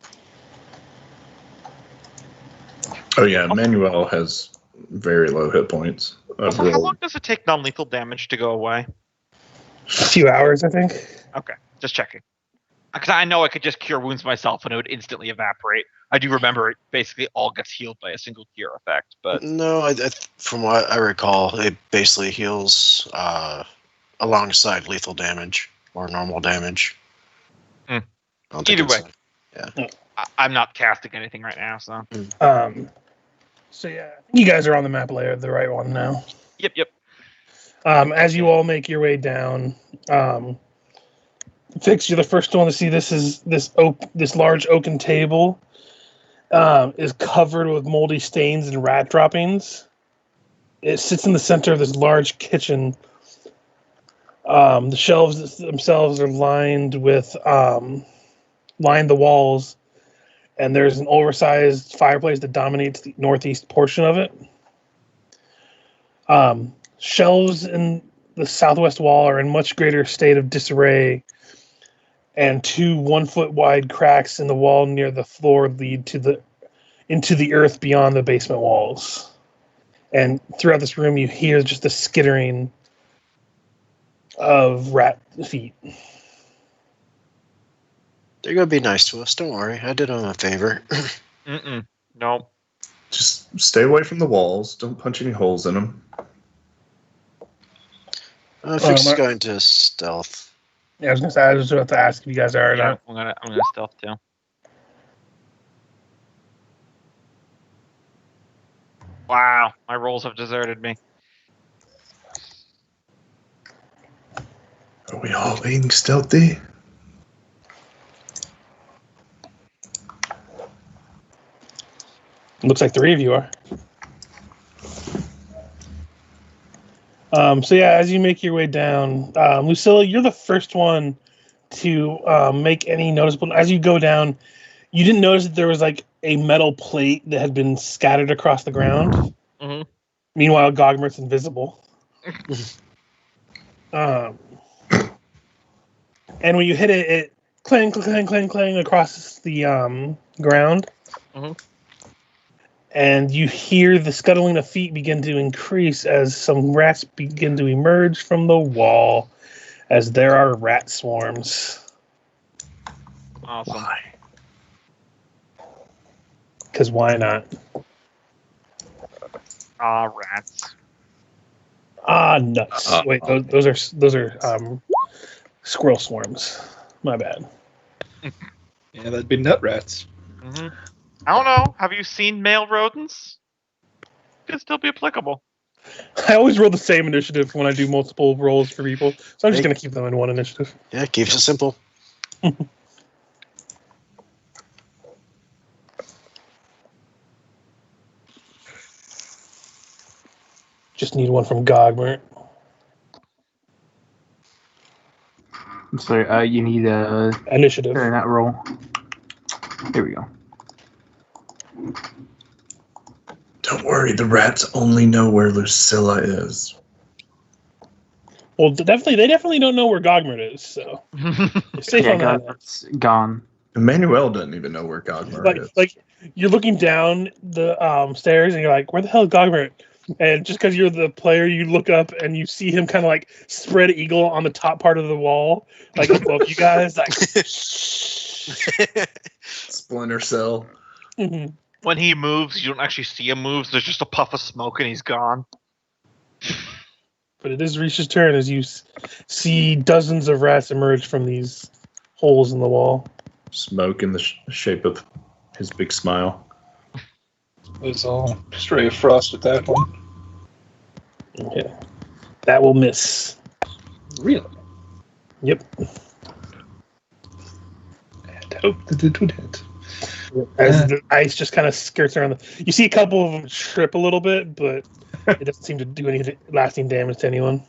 Oh yeah, Emanuele has very low hit points. I've Also, how rolled- long does it take non-lethal damage to go away? A few hours, I think. Okay, just checking. Because I know I could just cure wounds myself and it would instantly evaporate. I do remember it basically all gets healed by a single cure effect, but No, from what I recall, it basically heals alongside lethal damage or normal damage. Mm. I don't think Either way. I'm not casting anything right now, so. So yeah, I think you guys are on the map layer, the right one now. Yep. As you all make your way down, Fix, you're the first one to see this large oaken table is covered with moldy stains and rat droppings. It sits in the center of this large kitchen. The shelves themselves are lined the walls, and there's an oversized fireplace that dominates the northeast portion of it. Shelves in the southwest wall are in much greater state of disarray, and 2 1-foot wide cracks in the wall near the floor lead into the earth beyond the basement walls. And throughout this room, you hear just the skittering of rat feet. They're gonna be nice to us. Don't worry. I did them a favor. Nope. Just stay away from the walls. Don't punch any holes in them. Fix is going to stealth. Yeah, I was about to ask if you guys are or not. I'm gonna stealth too. Wow, my rolls have deserted me. Are we all being stealthy? Looks like 3 of you are. So yeah, as you make your way down, Lucilla, you're the first one to make any noticeable. As you go down, you didn't notice that there was like a metal plate that had been scattered across the ground. Mm-hmm. Meanwhile, Gogmert's invisible. And when you hit it, it clang, clang, clang, clang across the ground. Mm-hmm. And you hear the scuttling of feet begin to increase as some rats begin to emerge from the wall, as there are rat swarms. Awesome. Why? Because why not? Rats. Nuts. Wait, those are squirrel swarms. My bad. Yeah, that'd be nut rats. Mm-hmm. I don't know. Have you seen male rodents? Could still be applicable. I always roll the same initiative when I do multiple rolls for people, so I'm just going to keep them in one initiative. Yeah, keeps it simple. Just need one from Gogmert. I'm sorry, you need a Initiative. not roll. There we go. Don't worry, the rats only know where Lucilla is. Well, they definitely don't know where Gogmert is, so you're safe on that. It's gone. Emanuele doesn't even know where Gogmert is. Like you're looking down the stairs and you're like, where the hell is Gogmert? And just because you're the player, you look up and you see him kind of like spread eagle on the top part of the wall, like above you guys, like Splinter Cell. Mhm. When he moves, you don't actually see him move. So there's just a puff of smoke and he's gone. But it is Ris'sh's turn as you see dozens of rats emerge from these holes in the wall. Smoke in the shape of his big smile. It was all stray of frost at that one. Okay. That will miss. Really? Yep. I'd hope that it would hit. As the ice just kind of skirts around you see a couple of them trip a little bit, but it doesn't seem to do any lasting damage to anyone.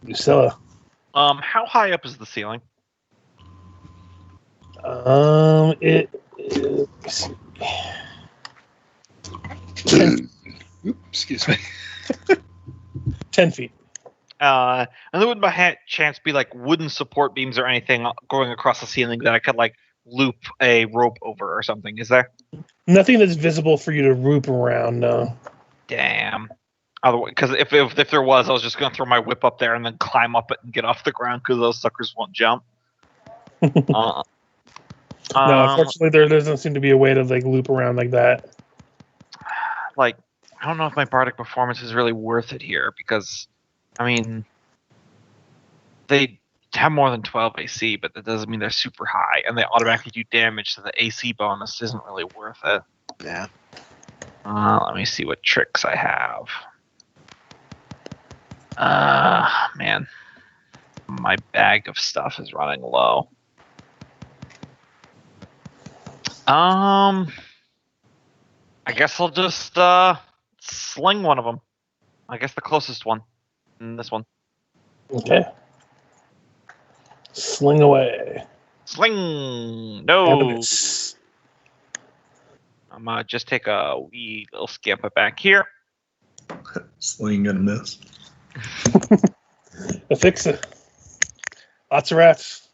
Lucilla. How high up is the ceiling? It is excuse me. 10 feet. And there would by chance be like wooden support beams or anything going across the ceiling that I could like loop a rope over or something, is there? Nothing that's visible for you to roop around, no. Damn. Otherwise, because if there was, I was just going to throw my whip up there and then climb up it and get off the ground because those suckers won't jump. Uh, No, unfortunately, there doesn't seem to be a way to like loop around like that. like, I don't know if my bardic performance is really worth it here because, I mean, they have more than 12 AC, but that doesn't mean they're super high, and they automatically do damage, so the AC bonus isn't really worth it. Yeah. Let me see what tricks I have. Man, my bag of stuff is running low. I guess I'll just sling one of them. I guess the closest one. This one. Okay. Sling away. Sling! And No! a miss. I'm gonna just take a wee little scamper back here. Sling and a miss. Ephixa. Lots of rats.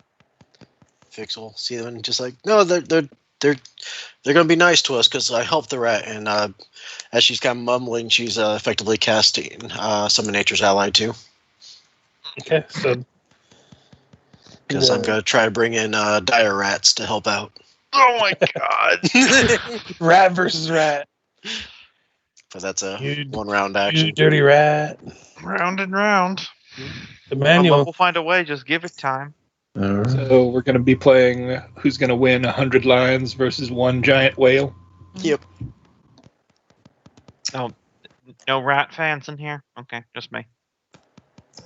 Fixel, see them and just like, no, they're gonna be nice to us because I helped the rat, and as she's kind of mumbling, she's effectively casting Summon Nature's Ally too. Okay, so Because I'm gonna try to bring in dire rats to help out. Oh my god! rat versus rat. But that's a You- 1 round You action. dirty rat. Round and round. Emanuele. We'll find a way. Just give it time. All right. So we're going to be playing who's going to win 100 lions versus 1 giant whale. Yep. Oh, no rat fans in here? Okay, just me.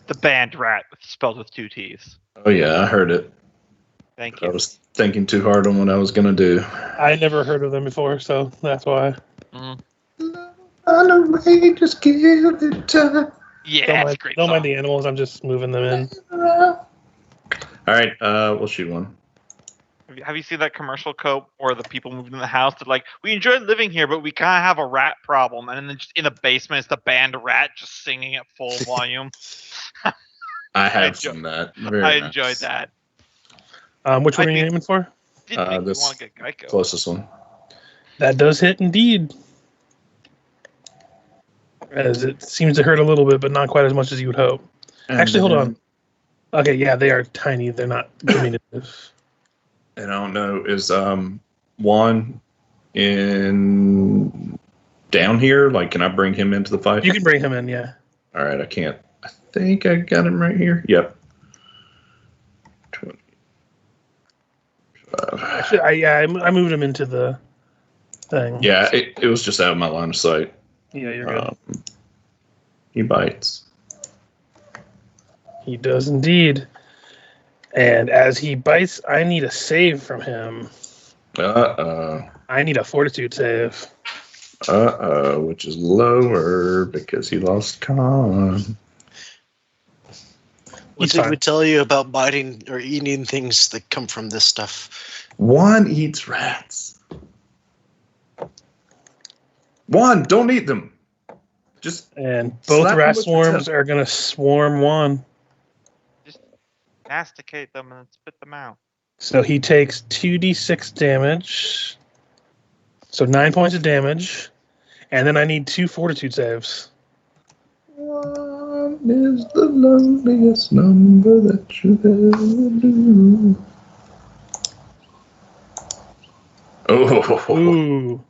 The band rat, spelled with 2 T's. Oh yeah, I heard it. Thank I you. was thinking too hard on what I was gonna do. I never heard of them before, so that's why. Mm. On a way, just give it time. Yeah, Don't it's mind, a great don't song. mind the animals. I'm just moving them in. All right, we'll shoot one. Have you seen that commercial coat where the people moving in the house? They're like, we enjoy living here, but we kind of have a rat problem. And then just in the basement, it's the band rat just singing at full volume. I have enjoy- seen that. Very I nice. enjoyed that. Which one I are you think- aiming for? Didn't make me This want to get Geico. closest one. That does hit indeed. As it seems to hurt a little bit, but not quite as much as you would hope. Actually, hold on. Okay, yeah, they are tiny. They're not diminutive. And I don't know, is Juan in down here? Like, can I bring him into the fight? You can bring him in, yeah. All right, I can't. I think I got him right here. Yep. 20. Actually, I moved him into the thing. Yeah, it was just out of my line of sight. Yeah, you're good. He bites. He does indeed. And as he bites, I need a save from him. I need a fortitude save. Which is lower because he lost con. What He's did fine. we tell you about biting or eating things that come from this stuff? Juan eats rats. Juan, don't eat them. Just And both Slap him rat with the swarms tip. are going to swarm one. Masticate them and spit them out. So he takes 2d6 damage. So 9 points of damage. And then I need 2 fortitude saves. One is the loneliest number that you ever do. Oh,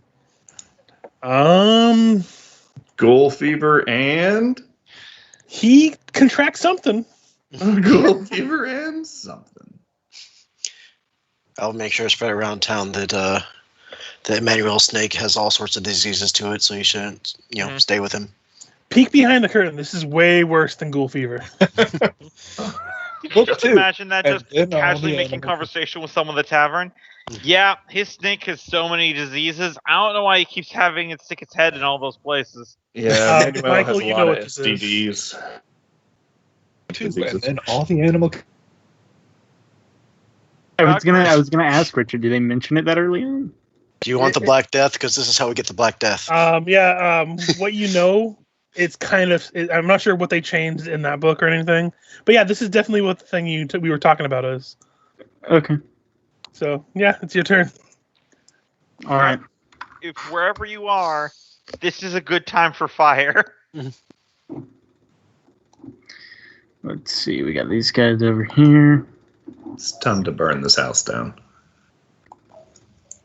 Ooh. ghoul fever and He contracts something. ghoul fever and something. I'll make sure to spread around town that that Emanuele Snake has all sorts of diseases to it, so you shouldn't, stay with him. Peek behind the curtain. This is way worse than ghoul fever. Just imagine that And just then all casually the making animals- conversation with someone at the tavern. Yeah, his snake has so many diseases. I don't know why he keeps having it stick its head in all those places. Yeah, Manuel Michael, has a you lot know of what this is. STDs. And then all the animal. I was gonna ask Richard. Did they mention it that early on? Do you want the Black Death? Because this is how we get the Black Death. What you know, it's kind of. I'm not sure what they changed in that book or anything, but yeah, this is definitely what the thing we were talking about is. Okay. So yeah, it's your turn. All right. If wherever you are, this is a good time for fire. Let's see. We got these guys over here. It's time to burn this house down.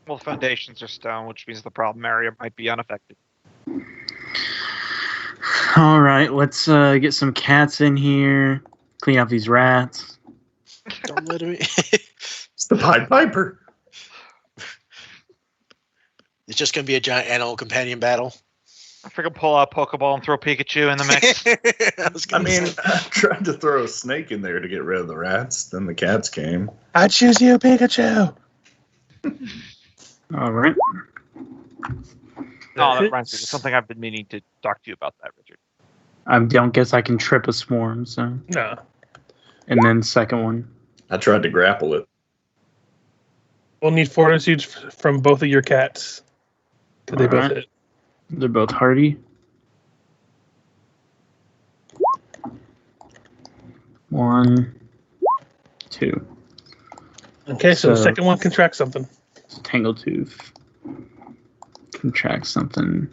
Well, foundations are stone, which means the problem area might be unaffected. All right, let's get some cats in here. Clean up these rats. Don't let me. It's the Pied Piper. It's just gonna be a giant animal companion battle. I figure pull out a Pokeball and throw Pikachu in the mix. I mean, I tried to throw a snake in there to get rid of the rats. Then the cats came. I choose you, Pikachu. All right. Oh, that reminds me. There's something I've been meaning to talk to you about that, Richard. I don't guess I can trip a swarm, so. No. And then second one. I tried to grapple it. We'll need fortitude from both of your cats. Did they both Alright. hit? They're both hardy. 1, 2. Okay, so the So- second one contracts something. Tangletooth. Contract something.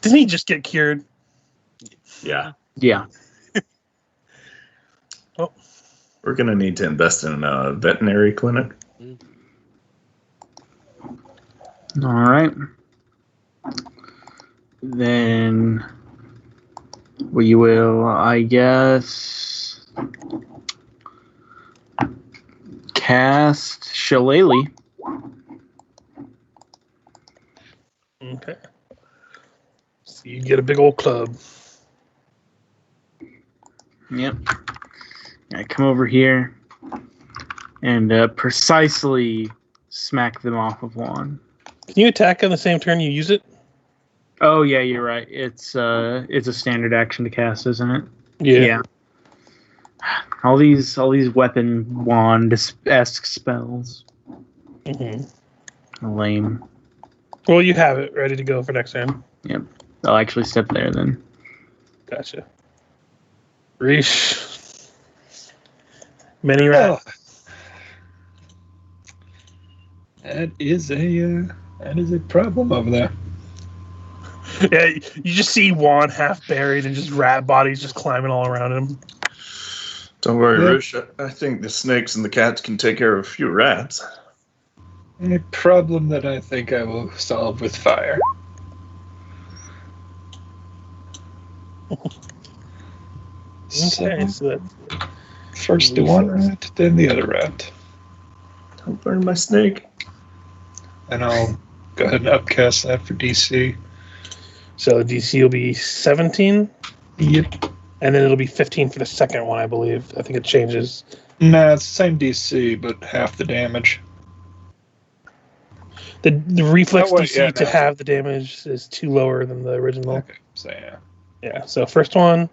Didn't he just get cured? Yeah. Yeah. We're going to need to invest in a veterinary clinic. All right. Then we will, I guess, cast Shillelagh. Okay. So you get a big old club. Yep. I come over here and precisely smack them off of one. Can you attack on the same turn you use it? Oh yeah, you're right. It's a standard action to cast, isn't it? Yeah. All these weapon wand-esque spells. Mm-hmm. Lame. Well, you have it ready to go for next turn. Yep. I'll actually step there then. Gotcha. Ris'sh. Many rats. That is a problem over there. Yeah, you just see Juan half buried and just rat bodies just climbing all around him. Don't worry, Yeah. Ris'sh. I think the snakes and the cats can take care of a few rats. A problem that I think I will solve with fire. Okay, so First the one rat, then the other rat. Don't burn my snake. And I'll go ahead and upcast that for DC. so DC will be 17, Yep. and then it'll be 15 for the second one, I believe. I think it changes. Nah, it's the same DC, but half the damage. The reflex Oh, wait, DC yeah, to no. have the damage is too lower than the original. Okay, so yeah. Yeah, so first one,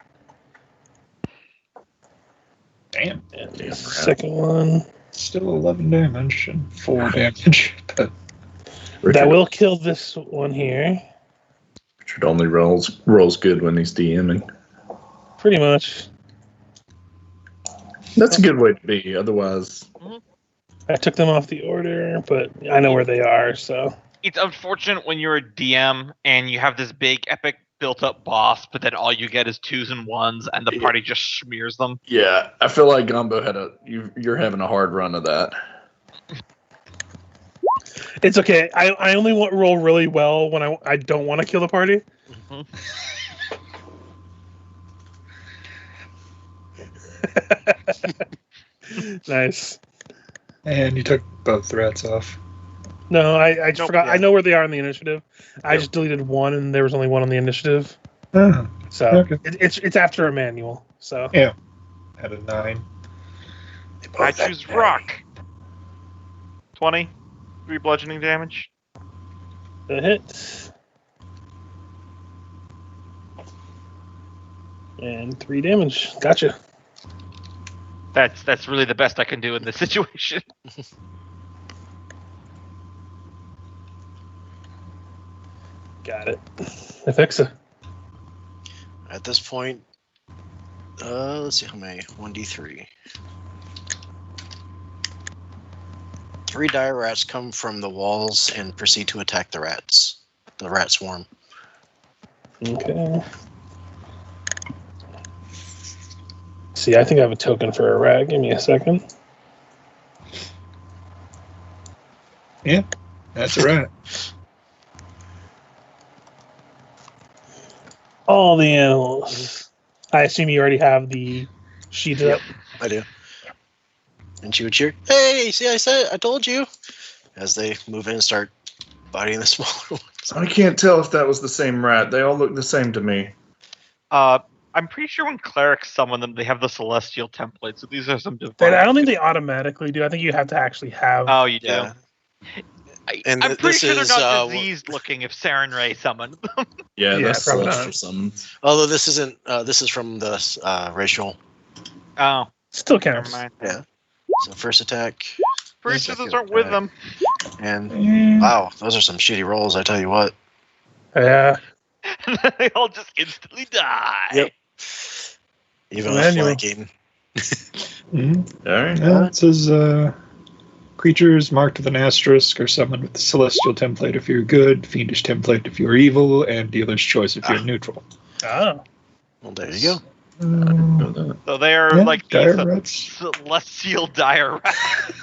Damn. and Damn rat. second one. Still 11 damage and 4 damage. But Richard, That will kill this one here, Richard only rolls good when he's DMing. pretty much. That's a good way to be. Otherwise, I took them off the order, but I know where they are, so. It's unfortunate when you're a DM and you have this big, epic, built-up boss, but then all you get is 2s and 1s, and the party just smears them. yeah, I feel like Gombo had you're having a hard run of that. It's okay. I only roll really well when I don't want to kill the party. Nice. and you took both rats off. No, I just Nope, forgot. yeah. I know where they are in the initiative. I just deleted one, and there was only one on the initiative. Oh, So Okay. it's after a manual. So Yeah. Had a 9. I choose rock. 20. 3 bludgeoning damage. the hit. And 3 damage. Gotcha. That's really the best I can do in this situation. Got it. Ephixa. At this point, let's see how many. 1d3. 3 dire rats come from the walls and proceed to attack the rats. The rat swarm. Okay. See, I think I have a token for a rat. Give me a second. Yeah, that's right. All the animals. I assume you already have the sheet Yep. up. I do. And she would cheer, "Hey, see, I told you!" As they move in and start biting the smaller ones. I can't tell if that was the same rat. They all look the same to me. I'm pretty sure when clerics summon them, they have the celestial template. So these are some divine. I don't think they automatically do. I think you have to actually have. Oh, you do. Yeah. And I'm pretty this sure they're is, not diseased looking if Saren Ray summoned them. Yeah, Yeah, that's probably celestial not. summons. Although this isn't. This is from the racial. Oh, Still never counts. mind. Yeah. So first attack. Pretty sure second those aren't with attack, them. And wow, those are some shitty rolls. I tell you what. Yeah. They all just instantly die. Yep. Even with Emanuele. flanking. Mm-hmm. All right. Yeah, it says creatures marked with an asterisk are summoned with the celestial template if you're good, fiendish template if you're evil, and dealer's choice if you're neutral. Oh. Well, there you go. I didn't know that. So they are Yeah, like dire these rats. celestial dire rats.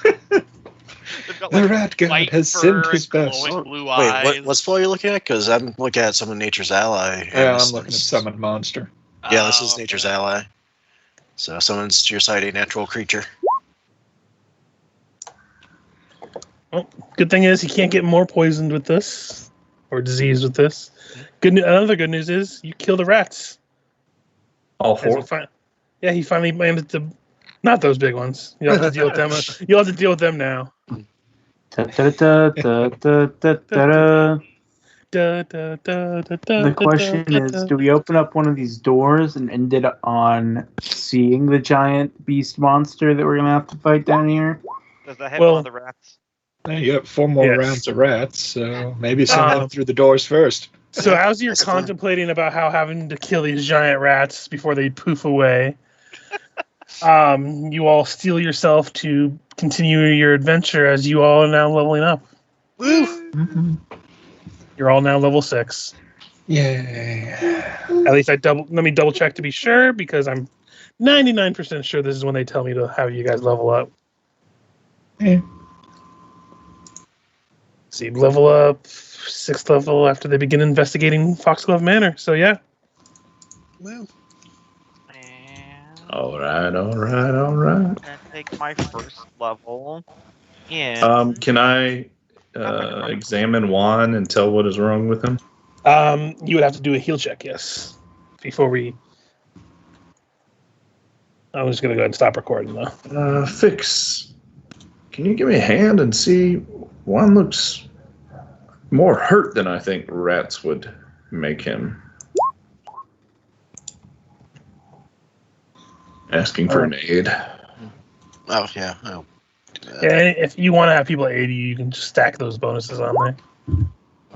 They've got, The rat god white has fur sent his and best. glowing blue Wait, eyes. what spell are you looking at? Because I'm looking at some of Nature's Ally. and Yeah, this I'm looking at is- summoned monster. Yeah, this is Oh, Nature's okay. Ally. So summons to your side a natural creature. Well, good thing is he can't get more poisoned with this or diseased with this. Another good news is you kill the rats. All As he four. he finally managed to. Not those big ones. You'll have to deal with them. You'll have to deal with them now. Da-da-da-da-da-da-da-da. The question is, do we open up one of these doors and end it on seeing the giant beast monster that we're going to have to fight down here? Does that hit Well- one of the rats? Hey, you got 4 more Yes. rounds of rats, so maybe send them Um, through the doors first. So as you're That's the plan. contemplating about how having to kill these giant rats before they poof away, you all steel yourself to continue your adventure as you all are now leveling up. Woo! Mm-hmm. You're all now level 6. Yay. At least let me double check to be sure, because I'm 99% sure this is when they tell me to have you guys level up. Yeah. So you level up 6th level after they begin investigating Foxglove Manor. So yeah. Woo! And All right. All right. I take my first level in. Can I examine Juan and tell what is wrong with him? You would have to do a heal check, yes. Before we... I'm just going to go ahead and stop recording, though. Fix. Can you give me a hand and see? Juan looks more hurt than I think rats would make him. Asking for an aid. Oh, yeah. Oh. Yeah, if you want to have people aid you, you can just stack those bonuses on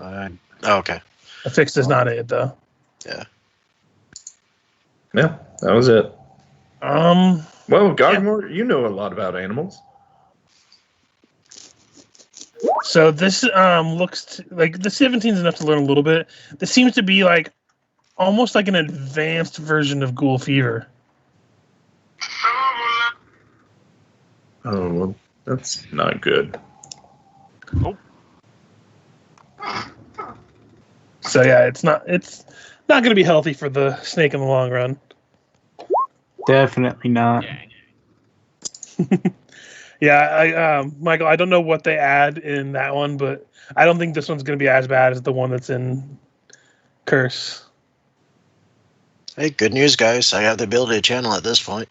there. Okay. A fix does not aid, though. Yeah. Yeah, that was it. Um, Well, Gogmert, you know a lot about animals. so this looks like the 17 is enough to learn a little bit. This seems to be like almost like an advanced version of Ghoul Fever. Oh, well, that's not good. So yeah, it's not going to be healthy for the snake in the long run. Definitely not. Yeah, Michael, I don't know what they add in that one, but I don't think this one's going to be as bad as the one that's in Curse. Hey, good news, guys. I have the ability to channel at this point.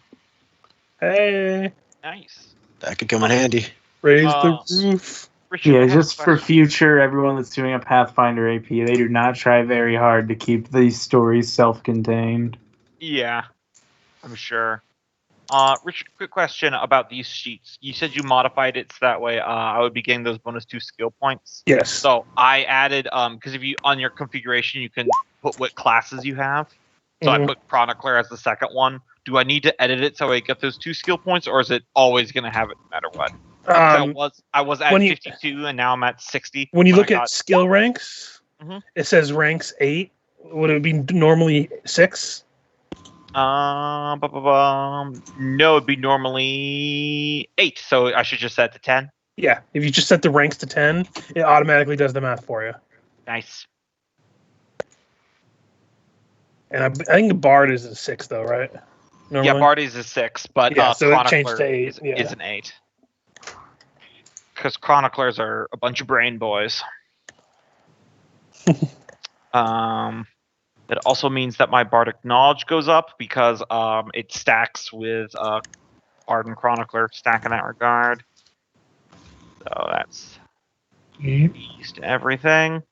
Hey, Nice. That could come in handy. raise Oh. the roof. Richard, I Yeah, have a just for question. future, everyone that's doing a Pathfinder AP, they do not try very hard to keep these stories self-contained. Yeah, I'm sure. Richard, quick question about these sheets. You said you modified it so that way I would be getting those bonus 2 skill points. Yes. So I added because if you on your configuration you can put what classes you have. So I Mhm. put Chronicler as the second one. Do I need to edit it so I get those 2 skill points, or is it always going to have it no matter what? I was at when you- 52 and now I'm at 60. When you but I look at got- skill ranks, Mhm. it says ranks 8. Would it be normally 6? no, it'd be normally 8, so I should just set it to 10. Yeah, if you just set the ranks to 10, it automatically does the math for you. Nice. And I think the Bard is a 6, though, right? Normally? Yeah, Barty's is 6, but Yeah, so it changed Chronicler to 8, is an 8. Because Chroniclers are a bunch of brain boys. That also means that my Bardic Knowledge goes up because it stacks with Bard and Chronicler stack in that regard. So that's used to everything.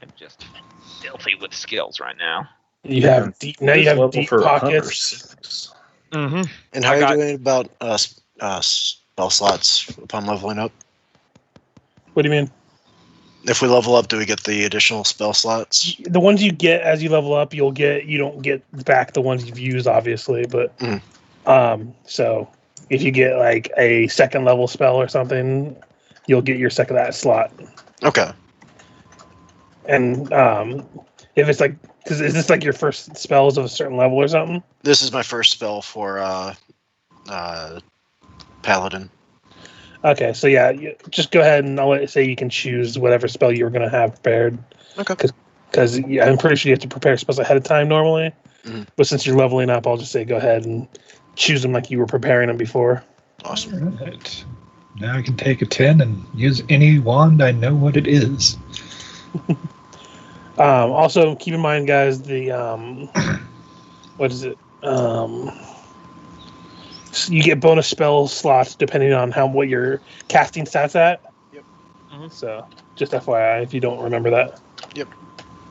I'm just filthy with skills right now. You have deep, now you This have level deep for pockets. 106. Mm-hmm. And how are you doing about spell slots upon leveling up? What do you mean? If we level up, do we get the additional spell slots? The ones you get as you level up, you don't get back the ones you've used, obviously, but so if you get like a second level spell or something, you'll get your second that slot. Okay. And if it's like, because is this like your first spells of a certain level or something? This is my first spell for Paladin. Okay, so yeah, just go ahead and I'll let it say you can choose whatever spell you were going to have prepared. Okay. Because I'm pretty sure you have to prepare spells ahead of time normally. Mm-hmm. But since you're leveling up, I'll just say go ahead and choose them like you were preparing them before. Awesome. All right. Now I can take a 10 and use any wand. I know what it is. Also, keep in mind, guys, the what is it? You get bonus spell slots depending on what your casting stats at. Yep. Mhm. So, just FYI, if you don't remember that. Yep.